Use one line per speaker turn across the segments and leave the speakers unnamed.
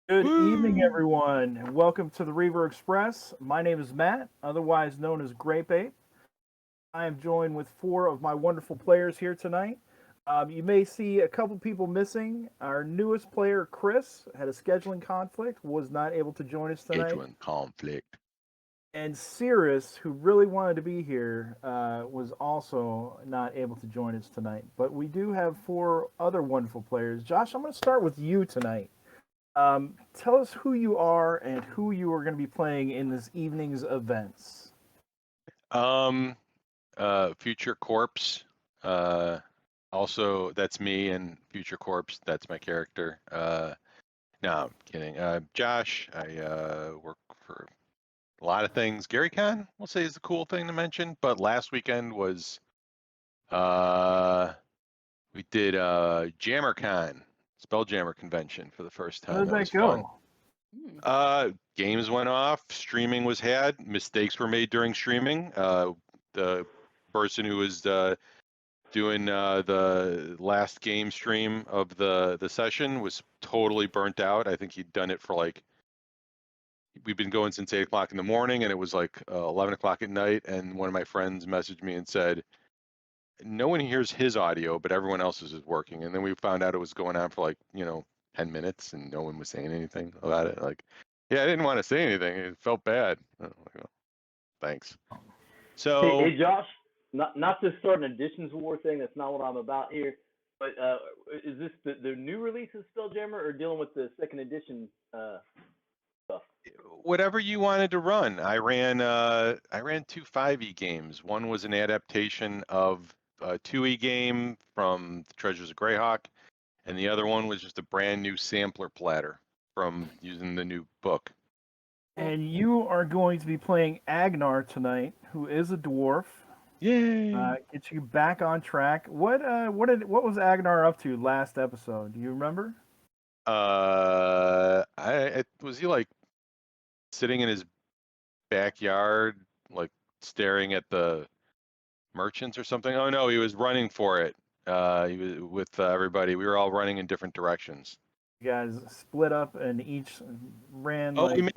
Good evening,
Woo!
everyone, and welcome to the Reaver Express. My name is Matt, otherwise known as Grape. I am joined with four of my wonderful players here tonight. You may see a couple people missing. Our newest player, Chris, had a scheduling conflict, was not able to join us tonight.
Scheduling conflict.
And Cirrus, who really wanted to be here, was also not able to join us tonight. But we do have four other wonderful players. Josh, I'm going to start with you tonight. Tell us who you are and who you are going to be playing in this evening's events.
Um, Future Corpse. Uh, Also, that's me, and Future Corpse, that's my character. No, I'm kidding. Josh, I work for a lot of things. Gary Con, we'll say, is a cool thing to mention, but last weekend was, uh, we did JammerCon, Spelljammer convention for the first
How
time.
did
That
that
was fun.
go?
Games went off, streaming was had, mistakes were made during streaming. The person who was doing the last game stream of the session was totally burnt out. I think he'd done it for like, we've been going since 8 o'clock in the morning, and it was like 11 o'clock at night. And one of my friends messaged me and said, no one hears his audio, but everyone else's is working. And then we found out it was going on for like, 10 minutes and no one was saying anything about it. Like, yeah, I didn't want to say anything. It felt bad. I'm like, oh, thanks.
Hey,
So,
hey, Josh. Not to start an editions war thing. That's not what I'm about here. But is this the new release of Spelljammer, or dealing with the second edition stuff?
whatever you wanted to run, I ran two 5e games. One was an adaptation of a 2e game from the Treasures of Greyhawk, and the other one was just a brand new sampler platter from using the new book.
And you are going to be playing Agnar tonight, who is a dwarf.
Yay!
Get you back on track. What was Agnar up to last episode? Do you remember?
Was he like sitting in his backyard, like staring at the merchants or something? Oh no, he was running for it. He was with everybody. We were all running in different directions.
You guys split up and each ran
Oh,
like
we made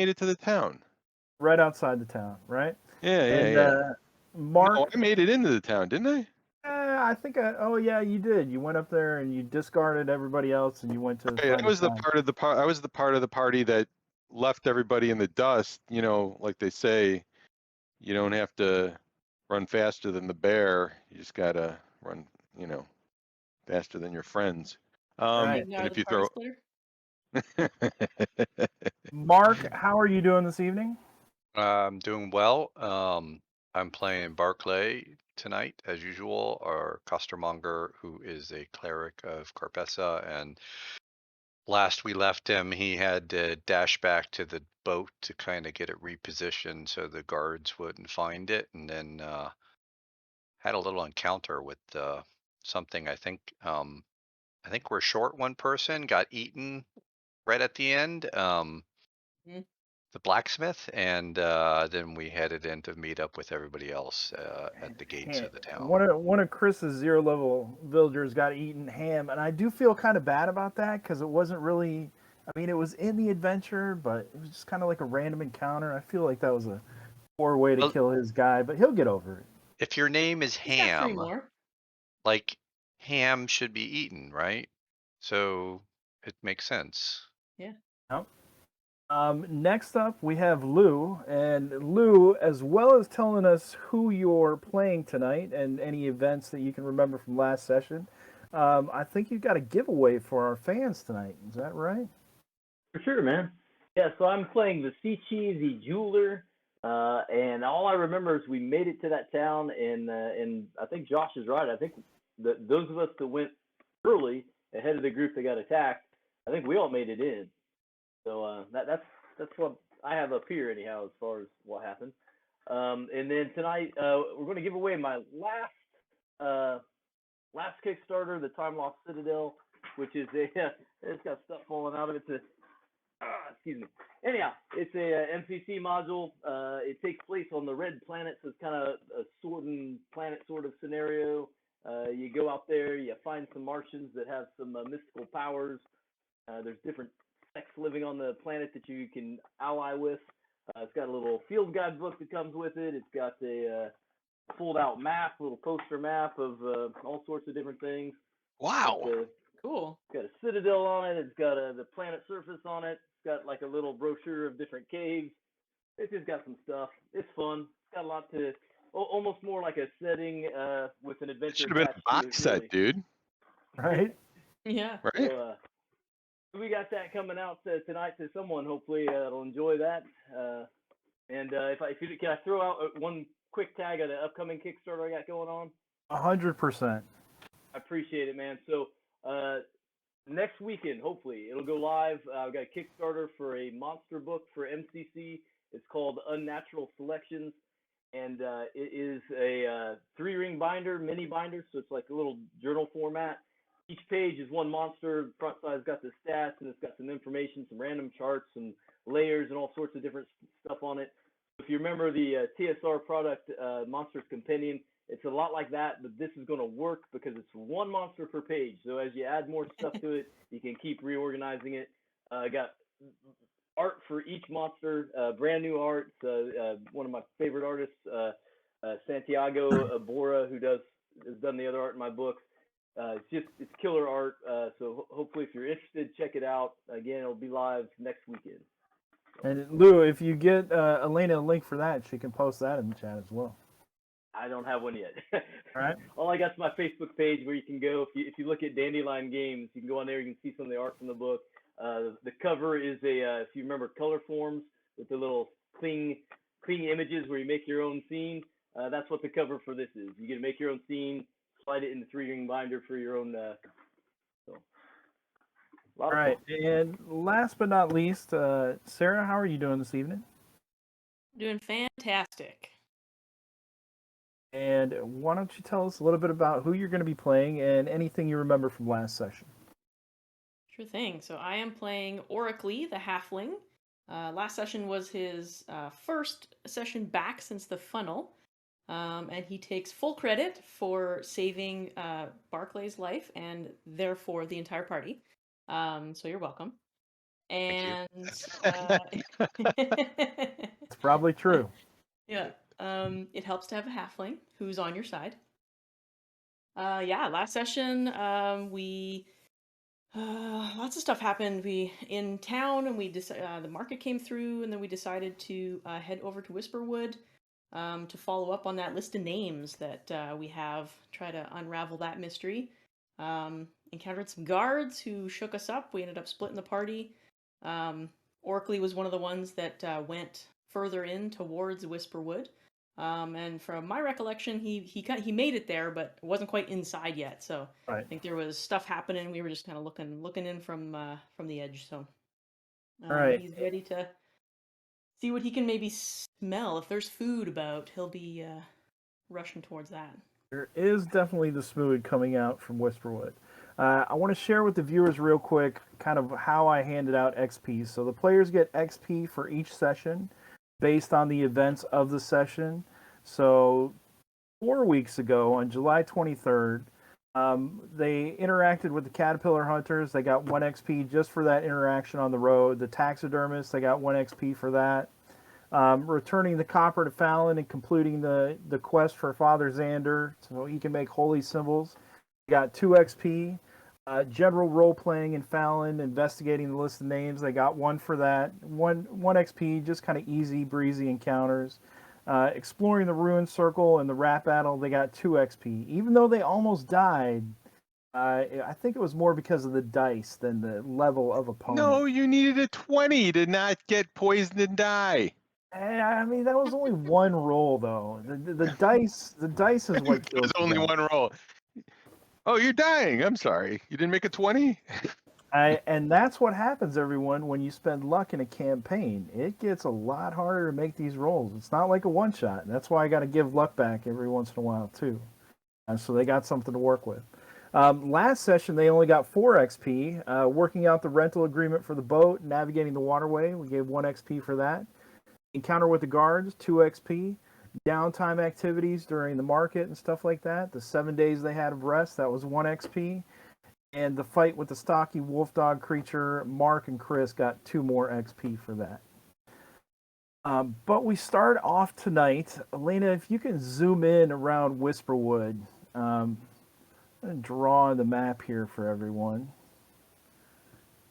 it to the town.
right outside the town, right?
Yeah, yeah,
And
yeah. No,
Mark,
I made it into the town, didn't I?
I think oh yeah, you did. You went up there and you discarded everybody else, and you went to the
Right,
side of town.
I was the part of the party that left everybody in the dust. Like they say, you don't have to run faster than the bear. You just gotta run, faster than your friends.
Right,
And
Agnar
if
the
you
party
throw,
splitter.
Mark, how are you doing this evening?
I'm doing well. I'm playing Barclay tonight, as usual, our costermonger, who is a cleric of Carpessa. And last we left him, he had to dash back to the boat to kind of get it repositioned so the guards wouldn't find it. And then had a little encounter with something. I think we're short one person, got eaten right at the end.
Mhm.
The blacksmith, and then we headed in to meet up with everybody else at the gates of the town.
One of Chris's 0 level villagers got eaten ham, and I do feel kind of bad about that because it wasn't really. I mean, it was in the adventure, but it was just kind of like a random encounter. I feel like that was a poor way to
Well,
kill his guy, but he'll get over it.
if your name is
He's got three
Ham,
more.
like ham should be eaten, right? So it makes sense.
Yeah.
Yep. Next up, we have Lou, and Lou, as well as telling us who you're playing tonight and any events that you can remember from last session. I think you've got a giveaway for our fans tonight. Is that right?
For sure, man. Yeah, so I'm playing the Sea Cheesy Jeweler, and all I remember is we made it to that town, and I think Josh is right. I think those of us that went early ahead of the group that got attacked, I think we all made it in. So that's what I have up here anyhow as far as what happened. And then tonight we're going to give away my last Kickstarter, the Time Lost Citadel, which is it's got stuff falling out of it. Excuse me. Anyhow, it's a NPC module. It takes place on the Red Planet, so it's kind of a sword and planet sort of scenario. You go out there, you find some Martians that have some mystical powers. There's different sex living on the planet that you can ally with. It's got a little field guide book that comes with it. It's got a pulled out map, a little poster map of all sorts of different things.
Wow.
Cool.
It's got a citadel on it. It's got the planet surface on it. It's got like a little brochure of different caves. It's just got some stuff. It's fun. It's got a lot to, almost more like a setting with an
It
adventure
should have been a
attached to it,
box set,
really.
dude.
Right?
Yeah.
Right?
So, we got that coming out tonight to someone. Hopefully, will enjoy that. And can I throw out one quick tag of the upcoming Kickstarter I got going on?
100%.
I appreciate it, man. So next weekend, hopefully, it'll go live. I've got a Kickstarter for a monster book for MCC. It's called Unnatural Selections, and it is a 3-ring binder, mini binder, so it's like a little journal format. Each page is one monster. Front side's got the stats, and it's got some information, some random charts and layers and all sorts of different stuff on it. If you remember the TSR product, Monsters Companion, it's a lot like that, but this is going to work because it's one monster per page. So as you add more stuff to it, you can keep reorganizing it. I got art for each monster, brand new art. One of my favorite artists, Santiago Bora, who has done the other art in my books. It's killer art. So hopefully, if you're interested, check it out. Again, it'll be live next weekend.
And Lou, if you get Elena a link for that, she can post that in the chat as well.
I don't have one yet.
All right.
All I got is my Facebook page where you can go. If you look at Dandelion Games, you can go on there. You can see some of the art from the book. The cover is if you remember color forms with the little cling images where you make your own scene. That's what the cover for this is. You get to make your own scene, slide it in the 3-ring binder for your own.
All right. And last but not least, Sarah, how are you doing this evening?
Doing fantastic.
And why don't you tell us a little bit about who you're going to be playing and anything you remember from last session?
Sure thing. So I am playing Oracly, the Halfling. Last session was his first session back since the funnel. And he takes full credit for saving Barclay's life and therefore the entire party. So you're welcome. And
It's probably true.
yeah. It helps to have a halfling who's on your side. Last session we lots of stuff happened. We in town, and we the market came through, and then we decided to head over to Whisperwood to follow up on that list of names that we have. Try to unravel that mystery. Encountered some guards who shook us up. We ended up splitting the party. Oracly was one of the ones that went further in towards Whisperwood. And from my recollection, he made it there, but wasn't quite inside yet. So
Right.
I think there was stuff happening. We were just kind of looking in from the edge. So
All right.
he's ready to see what he can maybe smell. If there's food about, he'll be rushing towards that.
There is definitely the smooth coming out from Whisperwood. I want to share with the viewers real quick kind of how I handed out XP. So the players get XP for each session based on the events of the session. So 4 weeks ago, on July 23rd, they interacted with the Caterpillar Hunters. They got 1 XP just for that interaction on the road. The Taxidermists, they got 1 XP for that. Returning the copper to Fallon and completing the quest for Father Xander so he can make holy symbols. They got 2 XP. General role-playing in Fallon, investigating the list of names. They got 1 for that. 1 XP, just kind of easy, breezy encounters. Exploring the Ruin Circle and the Rat Battle, they got 2 XP. Even though they almost died, I think it was more because of the dice than the level of opponent.
No, you needed a 20 to not get poisoned and die.
I mean, that was only 1 roll, though. The dice is what
It
killed
was only
them.
1 roll. Oh, you're dying. I'm sorry. You didn't make a 20?
And that's what happens, everyone, when you spend luck in a campaign. It gets a lot harder to make these rolls. It's not like a one-shot. That's why I got to give luck back every once in a while, too. So they got something to work with. Last session, they only got 4 XP. Working out the rental agreement for the boat, navigating the waterway, we gave 1 XP for that. Encounter with the guards, 2 XP. Downtime activities during the market and stuff like that. The 7 days they had of rest, that was 1 XP. And the fight with the stocky wolf dog creature, Mark and Chris got 2 more XP for that. But we start off tonight. Elena, if you can zoom in around Whisperwood. I'm going to draw the map here for everyone.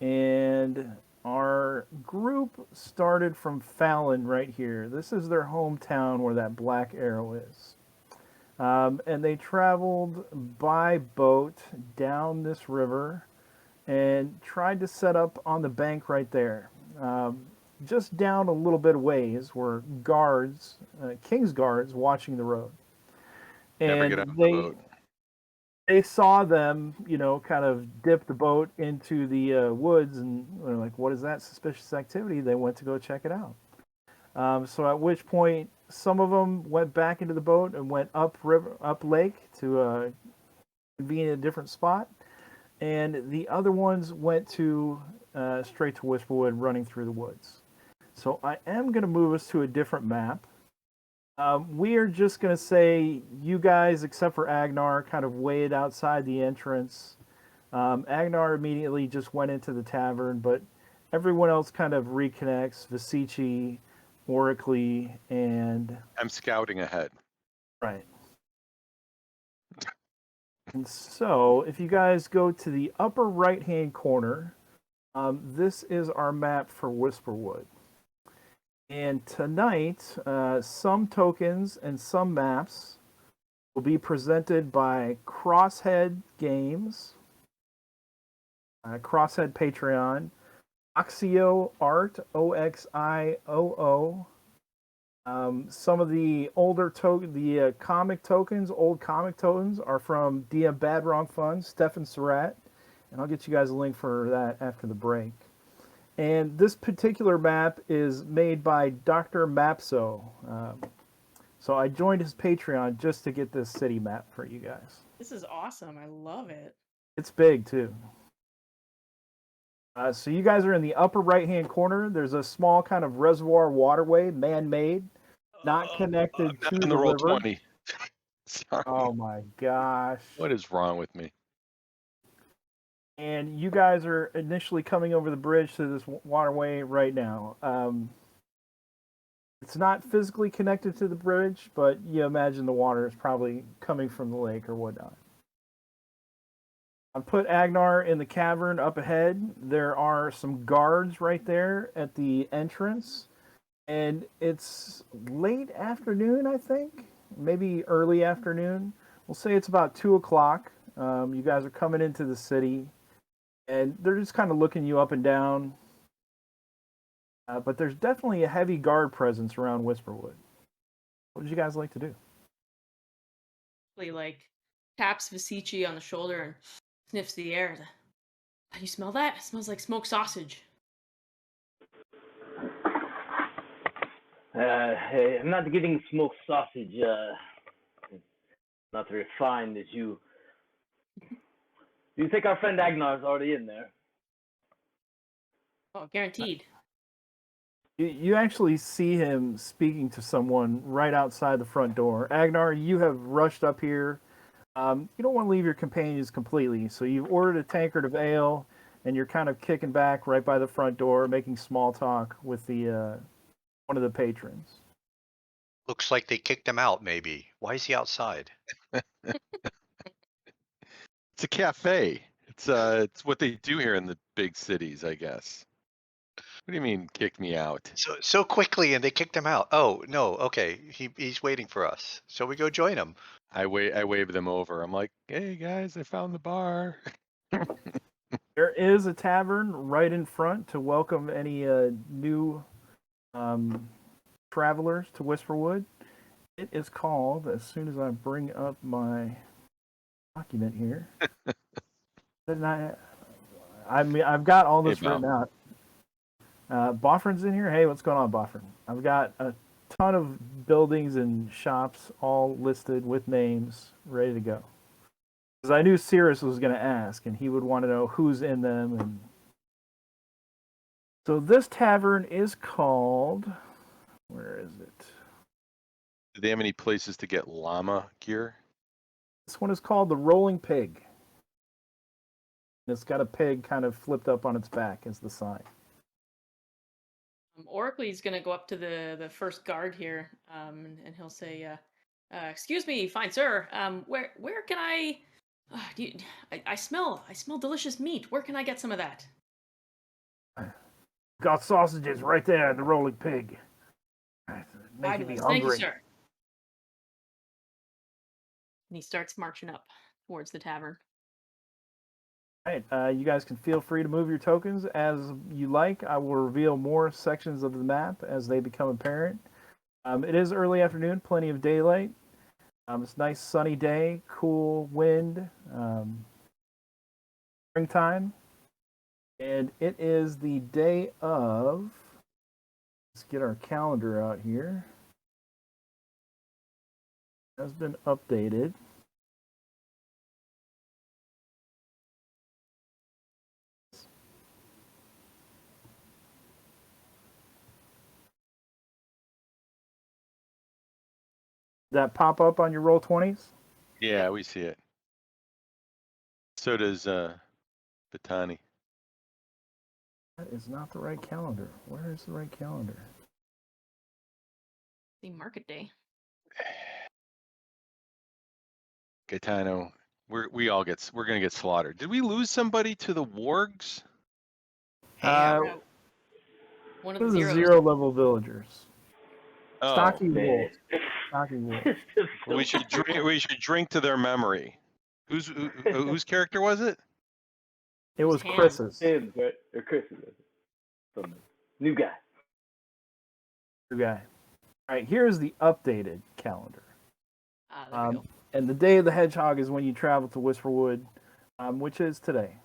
And our group started from Fallon right here. This is their hometown where that black arrow is. And they traveled by boat down this river and tried to set up on the bank right there. Just down a little bit of ways were guards, King's guards, watching the road.
Never
And
get out of the boat.
they saw them, kind of dip the boat into the woods, and they're like, "What is that suspicious activity?" They went to go check it out. So at which point, some of them went back into the boat and went up lake to convene in a different spot, and the other ones went to straight to Whisperwood, running through the woods. So I am going to move us to a different map. We are just going to say you guys, except for Agnar, kind of waited outside the entrance. Agnar immediately just went into the tavern, but everyone else kind of reconnects. Vasici, Oracly, and...
I'm scouting ahead.
Right. And so, if you guys go to the upper right-hand corner, this is our map for Whisperwood. And tonight, some tokens and some maps will be presented by Crosshead Games, Crosshead Patreon, Oxio Art, Oxioo. Some of the older comic tokens, old comic tokens, are from DM Bad Wrong Fun, Stefan Surratt, and I'll get you guys a link for that after the break. And this particular map is made by Dr. Mapso. So I joined his Patreon just to get this city map for you guys.
This is awesome. I love it.
It's big, too. So you guys are in the upper right-hand corner. There's a small kind of reservoir waterway, man-made, not connected
I'm
to
not in
the
the roll
river.
20. Sorry.
Oh, my gosh.
What is wrong with me?
And you guys are initially coming over the bridge to this waterway right now. It's not physically connected to the bridge, but you imagine the water is probably coming from the lake or whatnot. I put Agnar in the cavern up ahead. There are some guards right there at the entrance. And it's late afternoon, I think. Maybe early afternoon. We'll say it's about 2 o'clock. You guys are coming into the city. And they're just kind of looking you up and down. But there's definitely a heavy guard presence around Whisperwood. What would you guys like to do?
Like taps Vasici on the shoulder and sniffs the air. You smell that? It smells like smoked sausage.
Hey, I'm not getting smoked sausage. Not refined as you. Do you think our friend Agnar's already in there?
Oh, guaranteed.
You actually see him speaking to someone right outside the front door. Agnar, you have rushed up here. You don't want to leave your companions completely, so you've ordered a tankard of ale, and you're kind of kicking back right by the front door, making small talk with the one of the patrons.
Looks like they kicked him out, maybe. Why is he outside?
It's a cafe. It's what they do here in the big cities, I guess. What do you mean, kick me out?
So quickly, and they kicked him out. Oh no, okay. He's waiting for us. So we go join him.
I wave them over. I'm like, hey guys, I found the bar.
There is a tavern right in front to welcome any new travelers to Whisperwood. It is called, as soon as I bring up my document here, I've got all this written out. Boffrin's in here. Hey, what's going on, Boffrin? I've got a ton of buildings and shops all listed with names ready to go. Because I knew Cirrus was going to ask, and he would want to know who's in them. And so this tavern is called... Where is it?
Do they have any places to get llama gear?
This one is called the Rolling Pig. It's got a pig kind of flipped up on its back as the sign.
Oracly's gonna go up to the first guard here, and he'll say, "Excuse me, fine sir. Where can I? I smell delicious meat. Where can I get some of that?"
Got sausages right there in the rolling pig. Making me
Fabulous. Thank you,
hungry.
sir. And he starts marching up towards the tavern.
All right, you guys can feel free to move your tokens as you like. I will reveal more sections of the map as they become apparent. It is early afternoon, plenty of daylight. It's a nice sunny day, cool wind, springtime. And it is the day of, let's get our calendar out here. It has been updated. That pop up on your roll 20s?
Yeah, we see it. So does Batani.
That is not the right calendar. Where is the right calendar?
The market day.
Gaetano, we're gonna get slaughtered. Did we lose somebody to the wargs?
Yeah, one of the
This is
zeros.
0 level villagers.
Oh,
Stocky
man.
wolves. Stocky wolves.
we should drink to their memory. Whose character was it?
It was
Ham.
Chris's.
Him, right? Or Chris. Some new guy.
New guy. All right, here's the updated calendar.
There we go.
And the day of the hedgehog is when you travel to Whisperwood, which is today.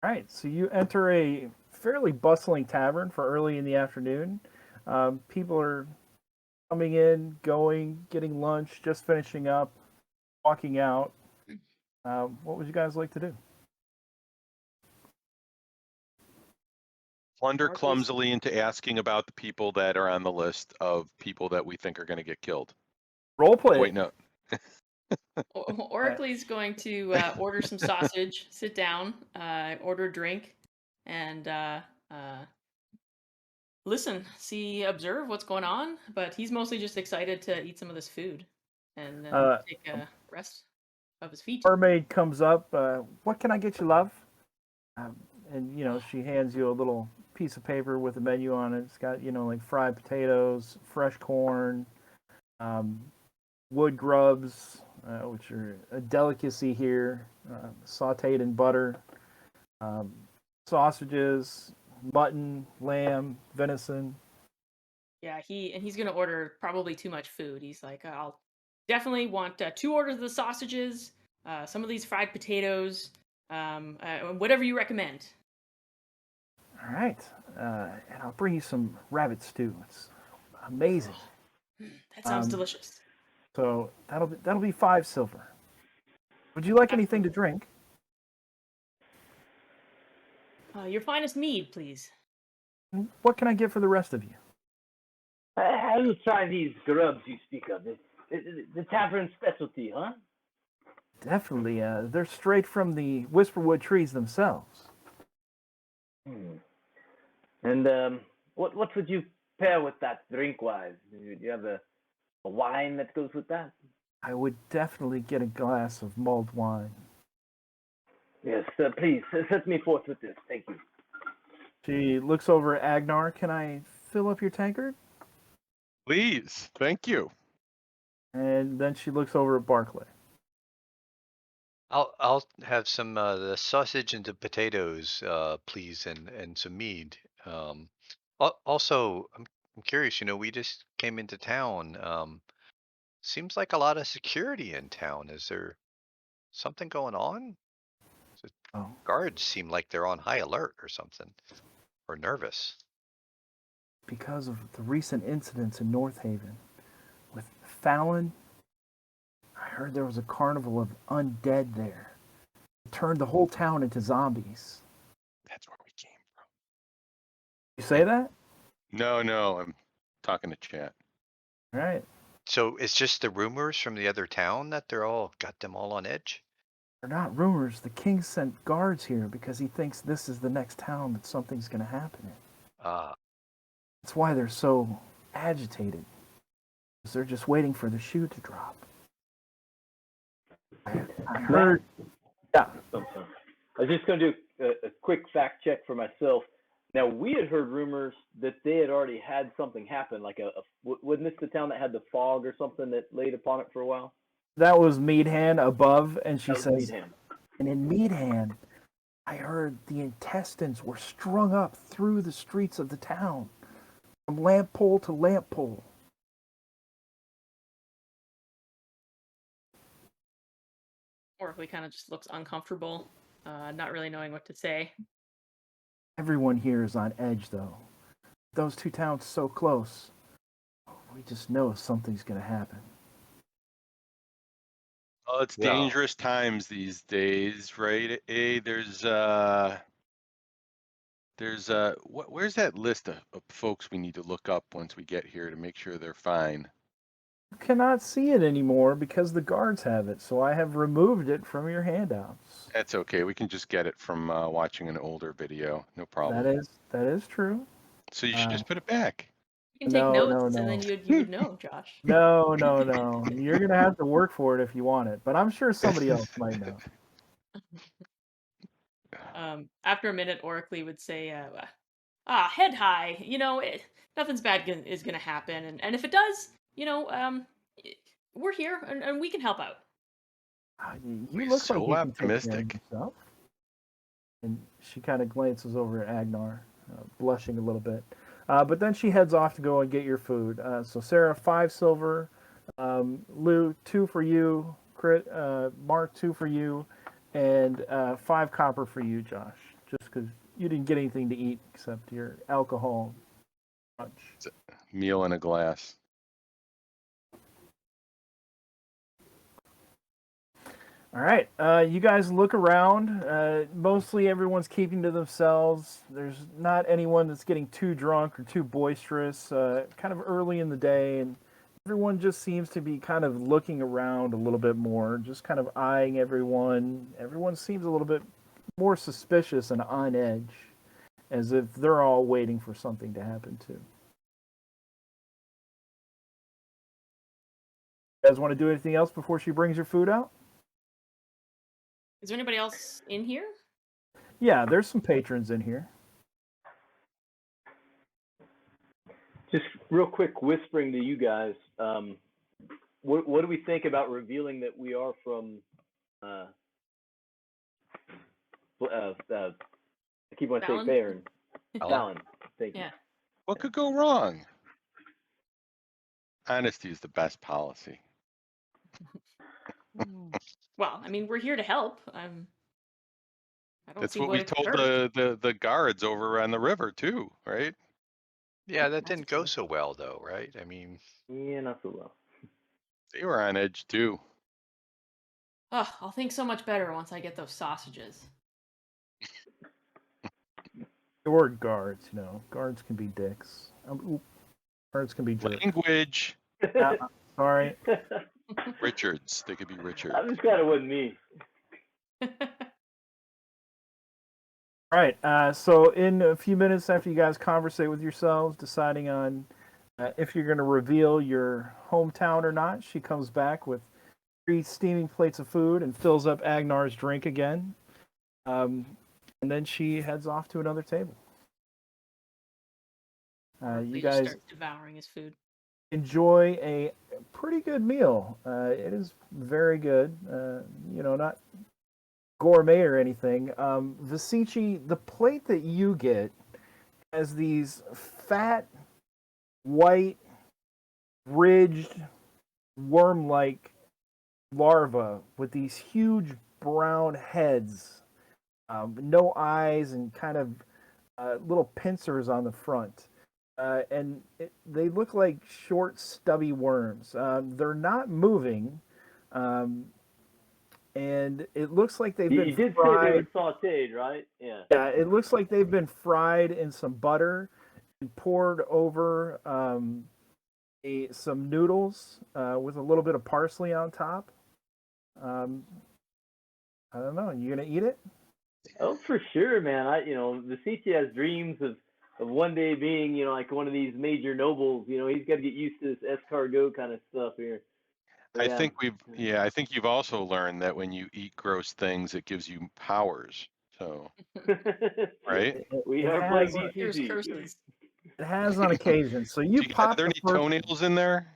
All right, so you enter a fairly bustling tavern for early in the afternoon. People are coming in, going, getting lunch, just finishing up, walking out. What would you guys like to do?
Plunder clumsily into asking about the people that are on the list of people that we think are going to get killed.
Role play.
Wait, no.
Oracly's going to order some sausage, sit down, order a drink, and listen, observe what's going on. But he's mostly just excited to eat some of this food and take a rest of his feet.
Mermaid comes up. What can I get you, love? And she hands you a little piece of paper with a menu on it. It's got like fried potatoes, fresh corn, wood grubs, which are a delicacy here, sautéed in butter, sausages, mutton, lamb, venison.
Yeah, he's gonna order probably too much food. He's like, I'll definitely want 2 orders of the sausages, some of these fried potatoes, whatever you recommend.
All right, and I'll bring you some rabbit stew. It's amazing.
That sounds delicious.
So that'll be 5 silver. Would you like anything to drink?
Your finest mead, please.
What can I get for the rest of you?
I will try these grubs you speak of. The tavern specialty, huh?
Definitely. They're straight from the Whisperwood trees themselves.
And what would you pair with that drink-wise? Do you have a wine that goes with that?
I would definitely get a glass of mulled wine.
Yes, please, set me forth with this. Thank you.
She looks over at Agnar. Can I fill up your tankard?
Please, thank you.
And then she looks over at Barclay.
I'll have some the sausage and the potatoes, please, and some mead. Also, I'm curious. We just came into town. Seems like a lot of security in town. Is there something going on?
Oh,
Guards seem like they're on high alert or something, or nervous.
because of the recent incidents in North Haven with Fallon, I heard there was a carnival of undead there. It turned the whole town into zombies.
That's where we came from.
You say that?
No, I'm talking to chat.
All right.
So it's just the rumors from the other town that got them all on edge?
They're not rumors. The king sent guards here because he thinks this is the next town that something's going to happen in.
Ah,
That's why they're so agitated. Because they're just waiting for the shoe to drop. I heard. Yeah.
I was just going to do a quick fact check for myself. Now, we had heard rumors that they had already had something happen, like wasn't this the town that had the fog or something that laid upon it for a while?
That was Meadhan above, and she
That was
says,
Meadham.
and in Meadhan, I heard the intestines were strung up through the streets of the town, from lamp pole to lamp pole.
Oracle kind of just looks uncomfortable, not really knowing what to say.
Everyone here is on edge, though. Those two towns so close. We just know something's going to happen.
Well, it's
Well-
dangerous times these days, right? Where's that list of folks we need to look up once we get here to make sure they're fine?
You cannot see it anymore because the guards have it, so I have removed it from your handouts.
That's okay. We can just get it from watching an older video. No problem.
That is true.
So you should just put it back.
You can take
No,
notes,
no,
and
no.
then you would know, Josh.
No. You're going to have to work for it if you want it, but I'm sure somebody else might know.
After a minute, Oracle would say, head high. Nothing's bad is going to happen. And if it does, we're here and we can help out.
You
He's
look
so
like you can take care of
optimistic.
yourself. And she kind of glances over at Agnar, blushing a little bit. But then she heads off to go and get your food. So Sarah, 5 silver. Lou, 2 for you. Mark, 2 for you. And 5 copper for you, Josh. Just because you didn't get anything to eat except your alcohol lunch.
Meal in a glass.
All right, you guys look around. Mostly everyone's keeping to themselves. There's not anyone that's getting too drunk or too boisterous. Kind of early in the day, and everyone just seems to be kind of looking around a little bit more, just kind of eyeing everyone. Everyone seems a little bit more suspicious and on edge, as if they're all waiting for something to happen too. You guys want to do anything else before she brings your food out?
Is there anybody else in here?
Yeah, there's some patrons in here.
Just real quick, whispering to you guys, what do we think about revealing that we are from? I keep on saying
Fallon?
Baron. Fallon. Thank you.
Yeah.
What could go wrong? Honesty is the best policy.
Well, I mean, we're here to help. I don't
That's
see
what we
it
told
could hurt.
the guards over on the river too, right?
Yeah, that
That's
didn't go
true.
so well though, right? I mean,
Yeah, not so well.
They were on edge too.
Oh, I'll think so much better once I get those sausages.
Or guards, guards can be dicks. Guards can be jerks.
Language.
Sorry.
Richards. They could be Richard.
That just kind of wasn't me.
All right. So in a few minutes after you guys conversate with yourselves, deciding on if you're going to reveal your hometown or not, she comes back with 3 steaming plates of food and fills up Agnar's drink again. And then she heads off to another table. You guys
start devouring his food.
enjoy a pretty good meal. It is very good. Not gourmet or anything. Visici, the plate that you get has these fat, white, ridged, worm-like larvae with these huge brown heads, no eyes, and kind of little pincers on the front. And they look like short, stubby worms. They're not moving, and it looks like they've been
You did
fried.
say they were sautéed, right? Yeah.
Yeah, it looks like they've been fried in some butter and poured over some noodles with a little bit of parsley on top. I don't know. You gonna eat it?
Oh, for sure, man. The CT has dreams of one day being, like one of these major nobles. He's got to get used to this escargot kind of stuff here. So,
I
yeah.
think I think you've also learned that when you eat gross things, it gives you powers. So, right?
We
It
are
has
playing
Here's
DCC.
curses.
it has on occasion. So you
Are
pop
there
the
any
first.
toenails in there?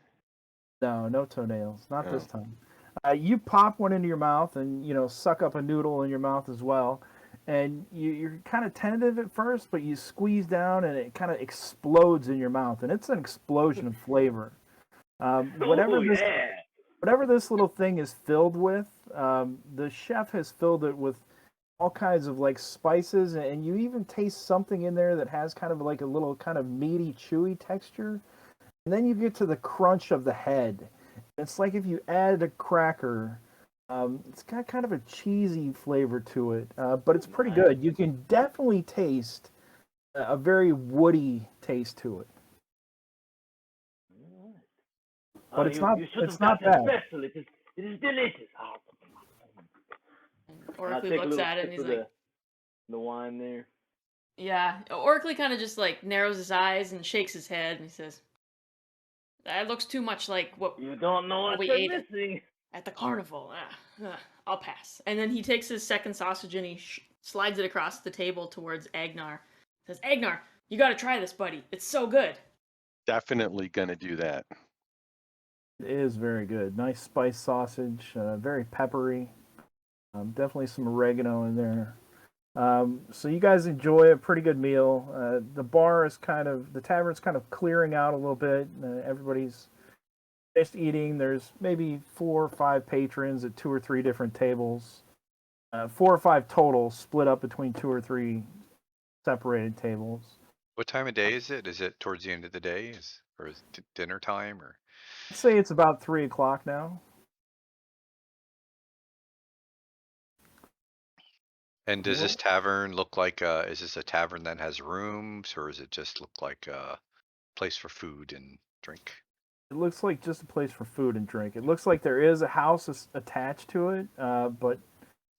No toenails. Not
Oh.
this time. You pop one into your mouth and suck up a noodle in your mouth as well, and you're kind of tentative at first, but you squeeze down and it kind of explodes in your mouth, and it's an explosion of flavor. Whatever
Oh,
this
yeah.
whatever this little thing is filled with, the chef has filled it with all kinds of like spices, and you even taste something in there that has kind of like a little kind of meaty, chewy texture. And then you get to the crunch of the head. It's like if you added a cracker. It's got kind of a cheesy flavor to it, but it's pretty
Nice.
good. You can definitely taste a very woody taste to it. But it's not.
You should
It's
have
not
got
bad.
special. It is delicious. Oh.
And
I'll
Orkley
take a
looks
little
at it and
sip
he's
of
like,
the wine there.
yeah. Orkley kind of just like narrows his eyes and shakes his head and he says, that looks too much like what
You don't know what
we
you're
ate
missing.
at the carnival. I'll pass. And then he takes his second sausage and he slides it across the table towards Agnar. Says, Agnar, you got to try this, buddy. It's so good.
Definitely gonna do that.
It is very good. Nice spiced sausage, very peppery. Definitely some oregano in there. So you guys enjoy a pretty good meal. The tavern's kind of clearing out a little bit. Everybody's just eating. There's maybe 4 or 5 patrons at 2 or 3 different tables. 4 or 5 total, split up between 2 or 3 separated tables.
What time of day is it? Is it towards the end of the day? Or is it dinner time? Or
I'd say it's about 3 o'clock now.
and does this tavern look like is this a tavern that has rooms, or does it just look like a place for food and drink?
It looks like just a place for food and drink. It looks like there is a house attached to it, but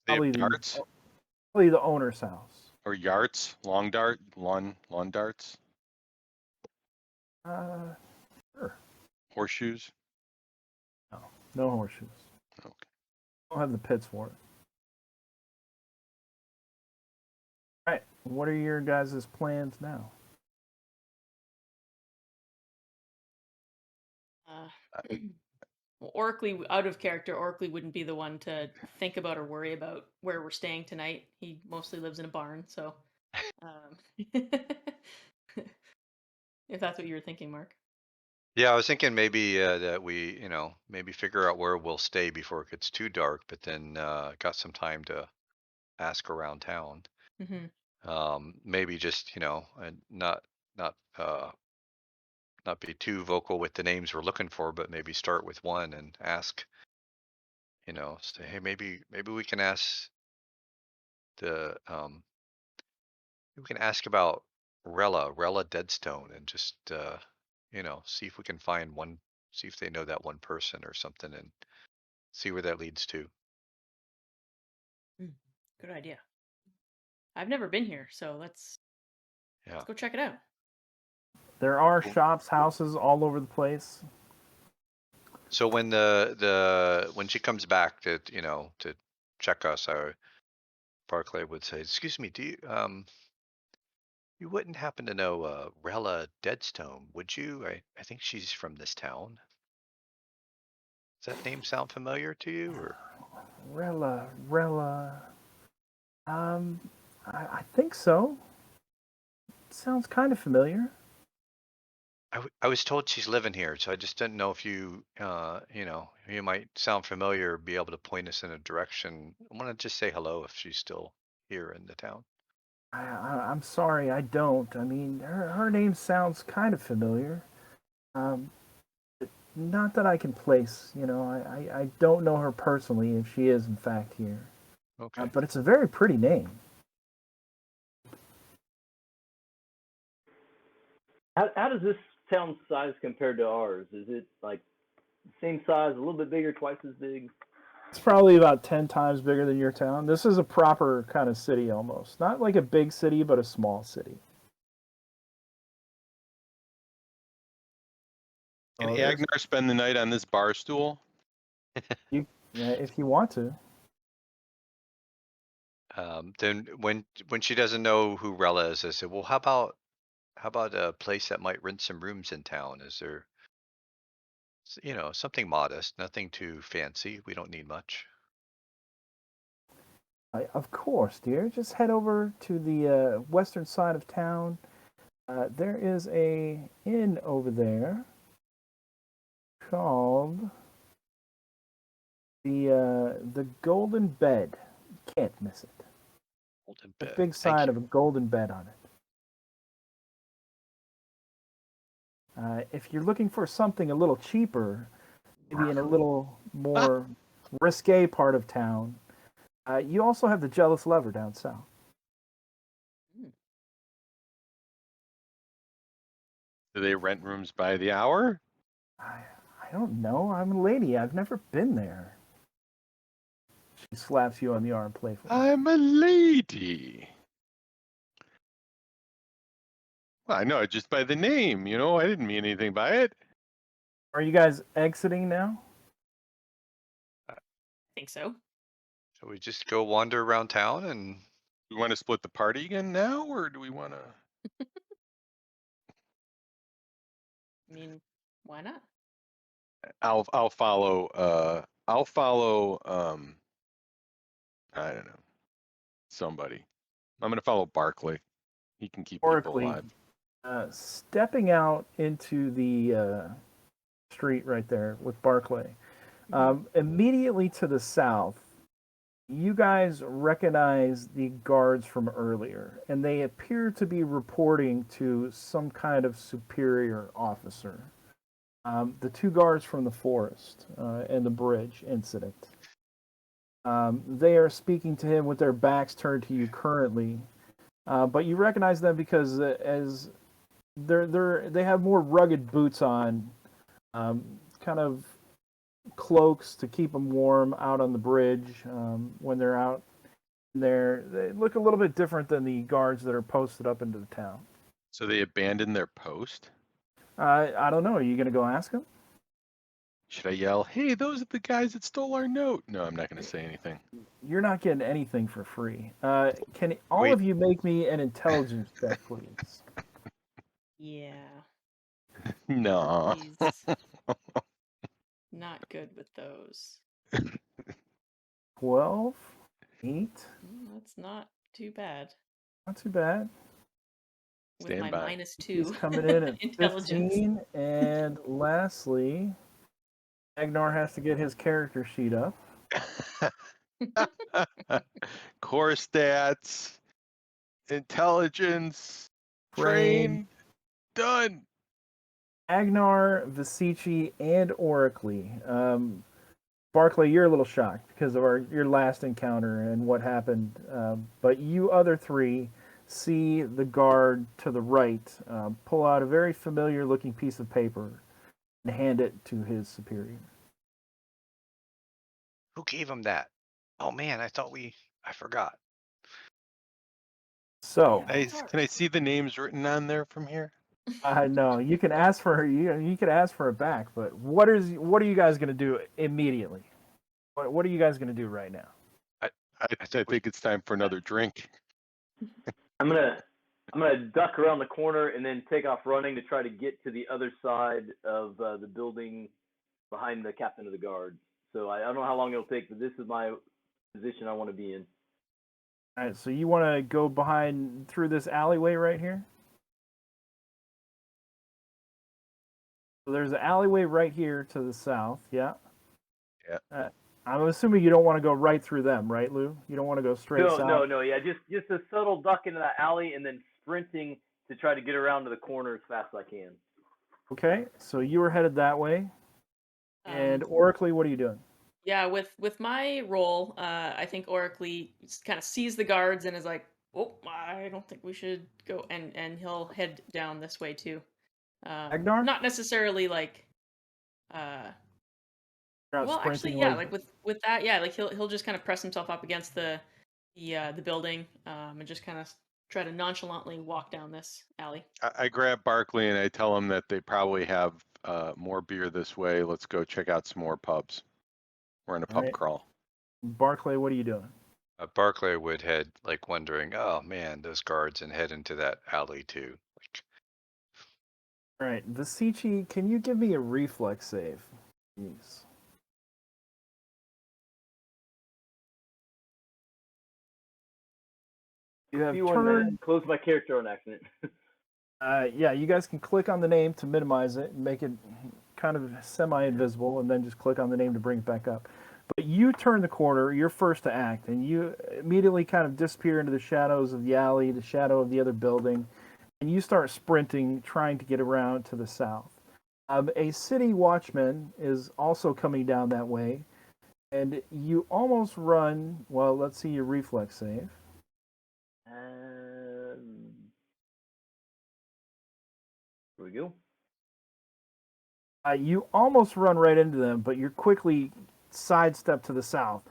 They
probably
have darts
the owner's house.
or yards, lawn darts,
Sure.
horseshoes.
No horseshoes.
Okay.
Don't have the pits for it. All right. What are your guys' plans now?
Well, Orkley, out of character, Orkley wouldn't be the one to think about or worry about where we're staying tonight. He mostly lives in a barn, so. If that's what you were thinking, Mark.
Yeah, I was thinking maybe that we, maybe figure out where we'll stay before it gets too dark, but then got some time to ask around town. Maybe just, and not be too vocal with the names we're looking for, but maybe start with one and ask, say, hey, maybe we can ask about Rella Deadstone, and just see if we can find one, see if they know that one person or something, and see where that leads to.
Good idea. I've never been here, so let's go check it out.
There are shops, houses all over the place.
So when when she comes back to to check us, Barclay would say, "Excuse me, do you wouldn't happen to know Rella Deadstone, would you? I think she's from this town. Does that name sound familiar to you?" Or
Rella. I think so. Sounds kind of familiar.
I was told she's living here, so I just didn't know if you you might sound familiar, be able to point us in a direction. I want to just say hello if she's still here in the town.
I'm sorry, I don't. I mean, her name sounds kind of familiar. Not that I can place. I don't know her personally if she is in fact here.
Okay.
But it's a very pretty name.
How does this town size compared to ours? Is it like same size, a little bit bigger, twice as big?
It's probably about 10 times bigger than your town. This is a proper kind of city almost. Not like a big city, but a small city.
Can
Oh, there's-
Agnar spend the night on this bar stool?
yeah, if you want to.
Then when she doesn't know who Rella is, I said, well, how about a place that might rent some rooms in town? Is there, something modest, nothing too fancy. We don't need much.
Of course, dear. Just head over to the western side of town. There is a inn over there called the Golden Bed. You can't miss it.
Golden
A
bed.
big
Thank
sign
you.
of a golden bed on it. If you're looking for something a little cheaper, maybe in a little more risque part of town, you also have the Jealous Lover down south.
Do they rent rooms by the hour?
I don't know. I'm a lady. I've never been there. She slaps you on the arm playfully.
I'm a lady. Well, I know it just by the name, I didn't mean anything by it.
Are you guys exiting now?
I think so.
So we just go wander around town and
Do we want to split the party again now, or do we want to?
I mean, why not?
I'll follow. I'll follow. I don't know. Somebody. I'm gonna follow Barkley. He can keep people
Oracly,
alive.
stepping out into the street right there with Barclay. Immediately to the south, you guys recognize the guards from earlier, and they appear to be reporting to some kind of superior officer. The two guards from the forest and the bridge incident. They are speaking to him with their backs turned to you currently, but you recognize them because as they have more rugged boots on, kind of cloaks to keep them warm out on the bridge when they're out there. They look a little bit different than the guards that are posted up into the town.
So they abandoned their post?
I don't know. Are you going to go ask them?
Should I yell, hey, those are the guys that stole our note? No, I'm not going to say anything.
You're not getting anything for free. Can all
Wait.
of you make me an intelligence check, please?
Yeah.
No.
He's not good with those.
12, 8.
That's not too bad.
Not too bad.
With
Stand
my
by.
-2
He's coming in at
intelligence.
15. And lastly, Agnar has to get his character sheet up.
Core stats, intelligence,
Train.
train, done.
Agnar, Vasici, and Oracly. Barclay, you're a little shocked because of your last encounter and what happened. But you other three see the guard to the right pull out a very familiar looking piece of paper and hand it to his superior.
who gave him that? Oh man, I forgot.
So,
Can I see the names written on there from here?
no, you can ask for you can ask for it back. But what are you guys going to do immediately? What are you guys going to do right now?
I think it's time for another drink.
I'm gonna duck around the corner and then take off running to try to get to the other side of the building behind the captain of the guard. So I don't know how long it'll take, but this is my position I want to be in.
All right, so you want to go through this alleyway right here? So there's an alleyway right here to the south, yeah?
Yeah.
I'm assuming you don't want to go right through them, right, Lou? You don't want to go straight south?
No, yeah, just a subtle duck into that alley and then sprinting to try to get around to the corner as fast as I can.
Okay, so you were headed that way. And Oracly, what are you doing?
Yeah, with my role, I think Oracly kind of sees the guards and is like, "Oh, I don't think we should go," and he'll head down this way too.
Agnar?
Not necessarily like.
You're out
Well, actually,
sprinting
yeah, like with that, yeah, like he'll just kind of press himself up against the building, and just kind of try to nonchalantly walk down this alley.
I grab Barkley and I tell him that they probably have more beer this way. Let's go check out some more pubs. We're in a pub
Alright.
crawl.
Barclay, what are you doing?
Barclay would head like wondering, oh man, those guards, and head into that alley too. Like,
All right, Vasici, can you give me a reflex save? Jeez. You have
You on
turn.
that. Close my character on accident.
Yeah, you guys can click on the name to minimize it and make it kind of semi-invisible, and then just click on the name to bring it back up. But you turn the corner, you're first to act, and you immediately kind of disappear into the shadows of the alley, the shadow of the other building, and you start sprinting, trying to get around to the south. A city watchman is also coming down that way, and you almost run. Well, let's see your reflex save.
Here we go.
You almost run right into them, but you're quickly sidestep to the south.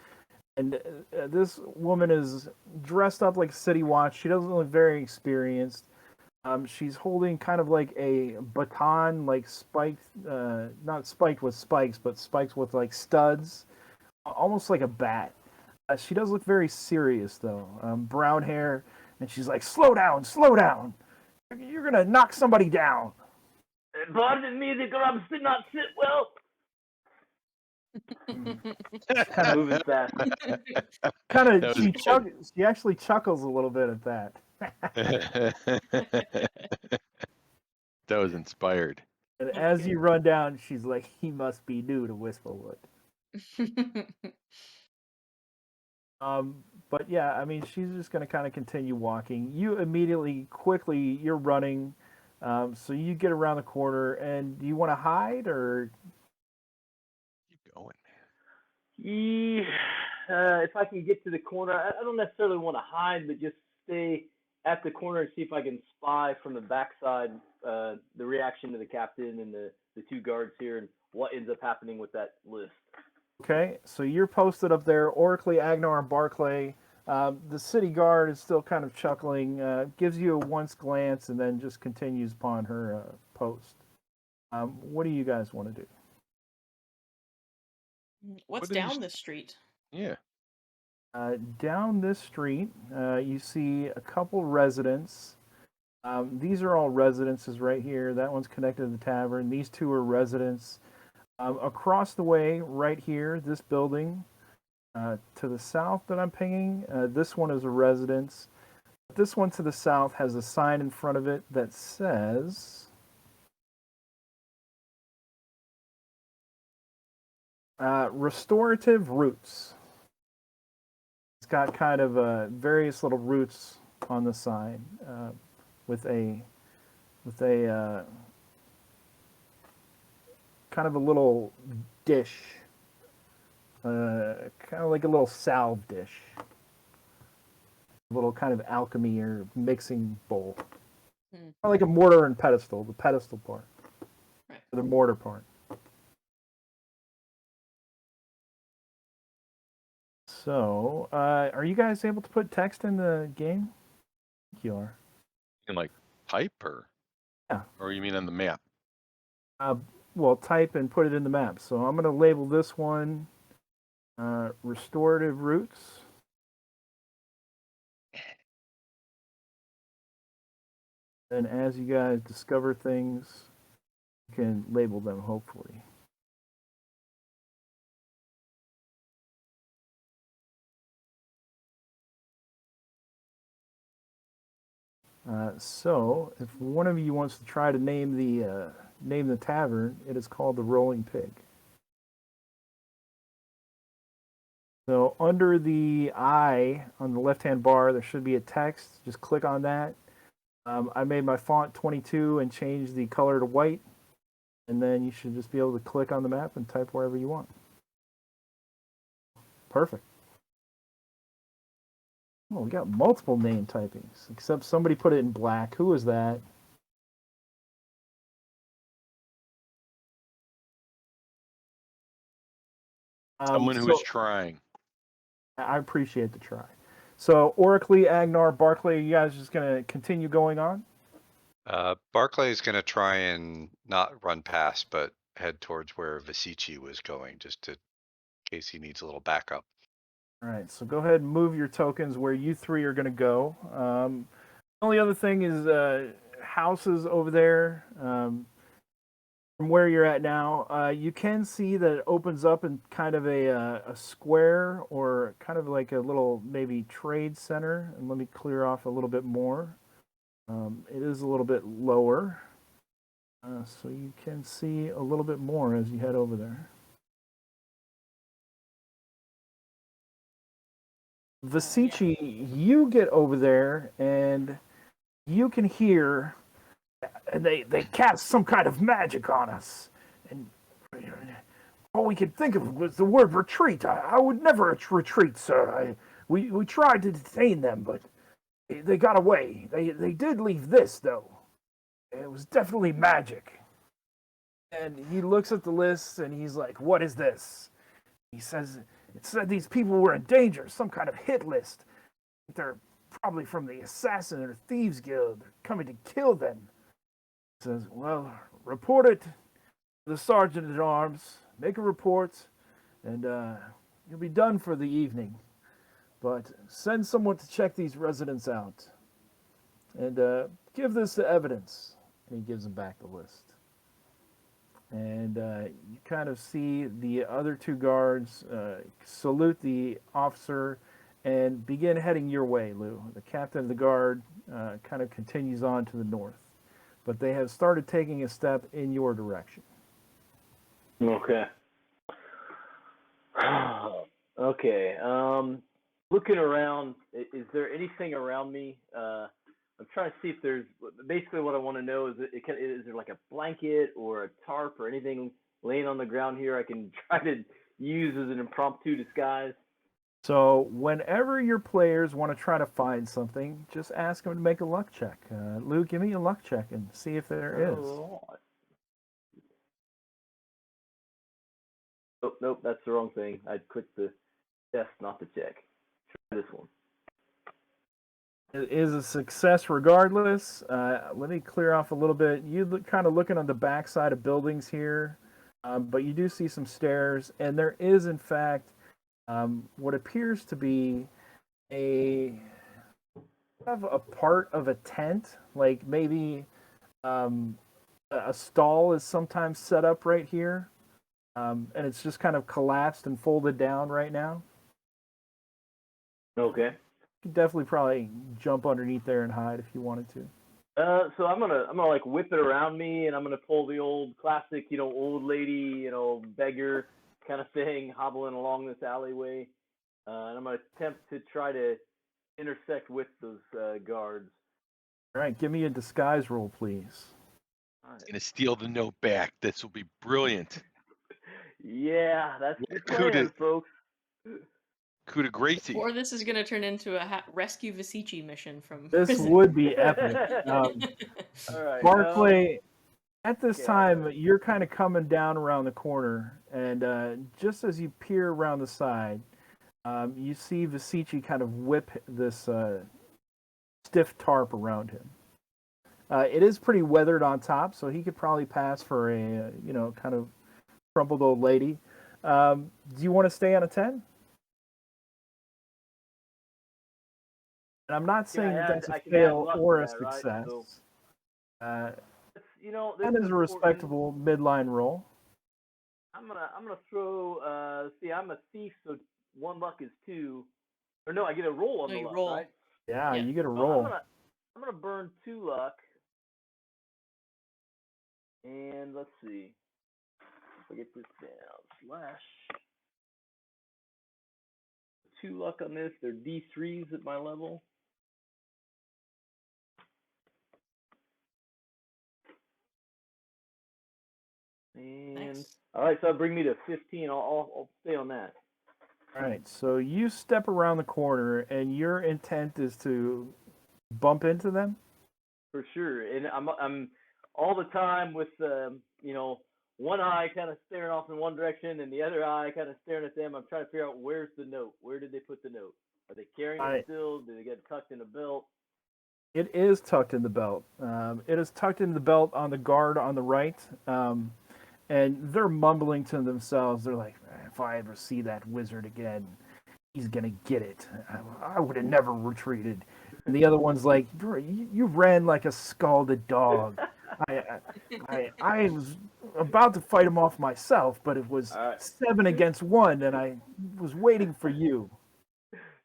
And this woman is dressed up like a city watch. She doesn't look very experienced. She's holding kind of like a baton, like spiked, not spiked with spikes, but spikes with like studs, almost like a bat. She does look very serious though. Brown hair, and she's like, "Slow down, slow down. You're gonna knock somebody down."
Pardon me, the grubs did not sit well.
Kind of
Moving fast.
Kind
That
of,
was
she actually chuckles a little bit at that.
That was inspired.
And as you run down, she's like, "He must be new to Whisperwood." But yeah, I mean, she's just going to kind of continue walking. You immediately, quickly, you're running. So you get around the corner, and do you want to hide or?
Keep going.
If I can get to the corner, I don't necessarily want to hide, but just stay at the corner and see if I can spy from the backside the reaction to the captain and the two guards here and what ends up happening with that list.
Okay, so you're posted up there. Oracly, Agnar, and Barclay. The city guard is still kind of chuckling, gives you a once glance, and then just continues upon her post. What do you guys want to do?
What's
What is-
down this street?
Yeah.
Down this street, you see a couple residents. These are all residences right here. That one's connected to the tavern. These two are residents. Across the way, right here, this building, to the south that I'm pinging, this one is a residence. This one to the south has a sign in front of it that says Restorative Roots. It's got kind of various little roots on the sign with a kind of a little dish, kind of like a little salve dish, a little kind of alchemy or mixing bowl, kind of like a mortar and pedestal, the pedestal part,
Right.
the mortar part. So, are you guys able to put text in the game? I think you are.
You can like type or?
Yeah.
Or you mean on the map?
Well, type and put it in the map. So I'm going to label this one Restorative Roots. And as you guys discover things, you can label them, hopefully. So, if one of you wants to try to name the tavern, it is called the Rolling Pig. So, under the I on the left-hand bar, there should be a text. Just click on that. I made my font 22 and changed the color to white, and then you should just be able to click on the map and type wherever you want. Perfect. Oh, we got multiple name typings, except somebody put it in black. Who was that?
Someone who is
So
trying.
I appreciate the try. So Oracly, Agnar, Barclay, you guys just gonna continue going on?
Barclay is going to try and not run past, but head towards where Vasici was going, just in case he needs a little backup.
All right, so go ahead and move your tokens where you three are going to go. The only other thing is houses over there. From where you're at now, you can see that it opens up in kind of a square or kind of like a little maybe trade center. And let me clear off a little bit more. It is a little bit lower, so you can see a little bit more as you head over there. Vasici, you get over there and you can hear they cast some kind of magic on us, and all we could think of was the word retreat. I would never retreat, sir. We tried to detain them, but they got away. They did leave this though. It was definitely magic. And he looks at the list and he's like, "What is this?" He says, "It said these people were in danger. Some kind of hit list. They're probably from the assassin or thieves guild. They're coming to kill them." He says, "Well, report it to the sergeant at arms. Make a report, and you'll be done for the evening. But send someone to check these residents out, and give this to evidence." And he gives them back the list. And you kind of see the other two guards salute the officer and begin heading your way, Lou. The captain of the guard kind of continues on to the north, but they have started taking a step in your direction.
Okay. Okay. Looking around, is there anything around me? I'm trying to see if there's. Basically, what I want to know is there like a blanket or a tarp or anything laying on the ground here I can try to use as an impromptu disguise?
So whenever your players want to try to find something, just ask them to make a luck check. Lou, give me a luck check and see if there is.
Oh, nope, that's the wrong thing. I clicked the test, not the check. Try this one.
It is a success regardless. Let me clear off a little bit. You look kind of looking on the backside of buildings here, but you do see some stairs, and there is, in fact, what appears to be a part of a tent, like maybe a stall is sometimes set up right here, and it's just kind of collapsed and folded down right now.
Okay.
You could definitely probably jump underneath there and hide if you wanted to.
So I'm gonna like whip it around me, and I'm gonna pull the old classic, old lady, beggar kind of thing, hobbling along this alleyway, and I'm gonna attempt to try to intersect with those guards.
All right, give me a disguise roll, please.
He's gonna steal the note back. This will be brilliant.
Yeah, that's the
Coup
plan,
de-
folks.
Coup de Gracie.
Or this is going to turn into a rescue Vasici mission from
This
prison.
would be epic.
All right.
Barclay, at this
okay,
time, you're kind of coming down around the corner, and just as you peer around the side, you see Vasici kind of whip this stiff tarp around him. It is pretty weathered on top, so he could probably pass for a kind of crumpled old lady. Do you want to stay on a 10? And I'm not saying that's a fail or a success.
Right? So,
that is a respectable midline roll.
I'm gonna throw. See, I'm a thief, so 1 luck is 2. Or no, I get a roll on the luck,
roll.
right?
Yeah,
Yeah.
you get a
So
roll.
I'm gonna burn 2 luck. And let's see. If I get this down, / 2 luck on this. They're D3s at my level. And
Nice.
all right, so that'll bring me to 15. I'll stay on that.
All right, so you step around the corner, and your intent is to bump into them?
For sure, and I'm all the time with one eye kind of staring off in one direction and the other eye kind of staring at them. I'm trying to figure out where's the note. Where did they put the note? Are they carrying it still? Did they get it tucked in a belt?
It is tucked in the belt. It is tucked in the belt on the guard on the right. And they're mumbling to themselves. They're like, if I ever see that wizard again, he's going to get it. I would have never retreated. And the other one's like, you ran like a scalded dog. I was about to fight him off myself, but it was 7 against 1, and I was waiting for you.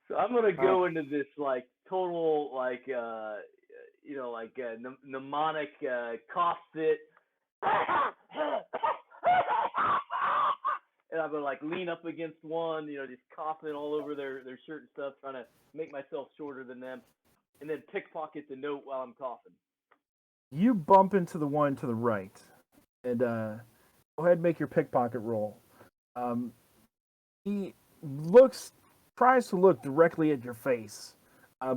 So I'm gonna go into this like total like mnemonic cough fit, and I'm gonna like lean up against one, just coughing all over their shirt and stuff, trying to make myself shorter than them, and then pickpocket the note while I'm coughing.
You bump into the one to the right, and go ahead and make your pickpocket roll. He tries to look directly at your face,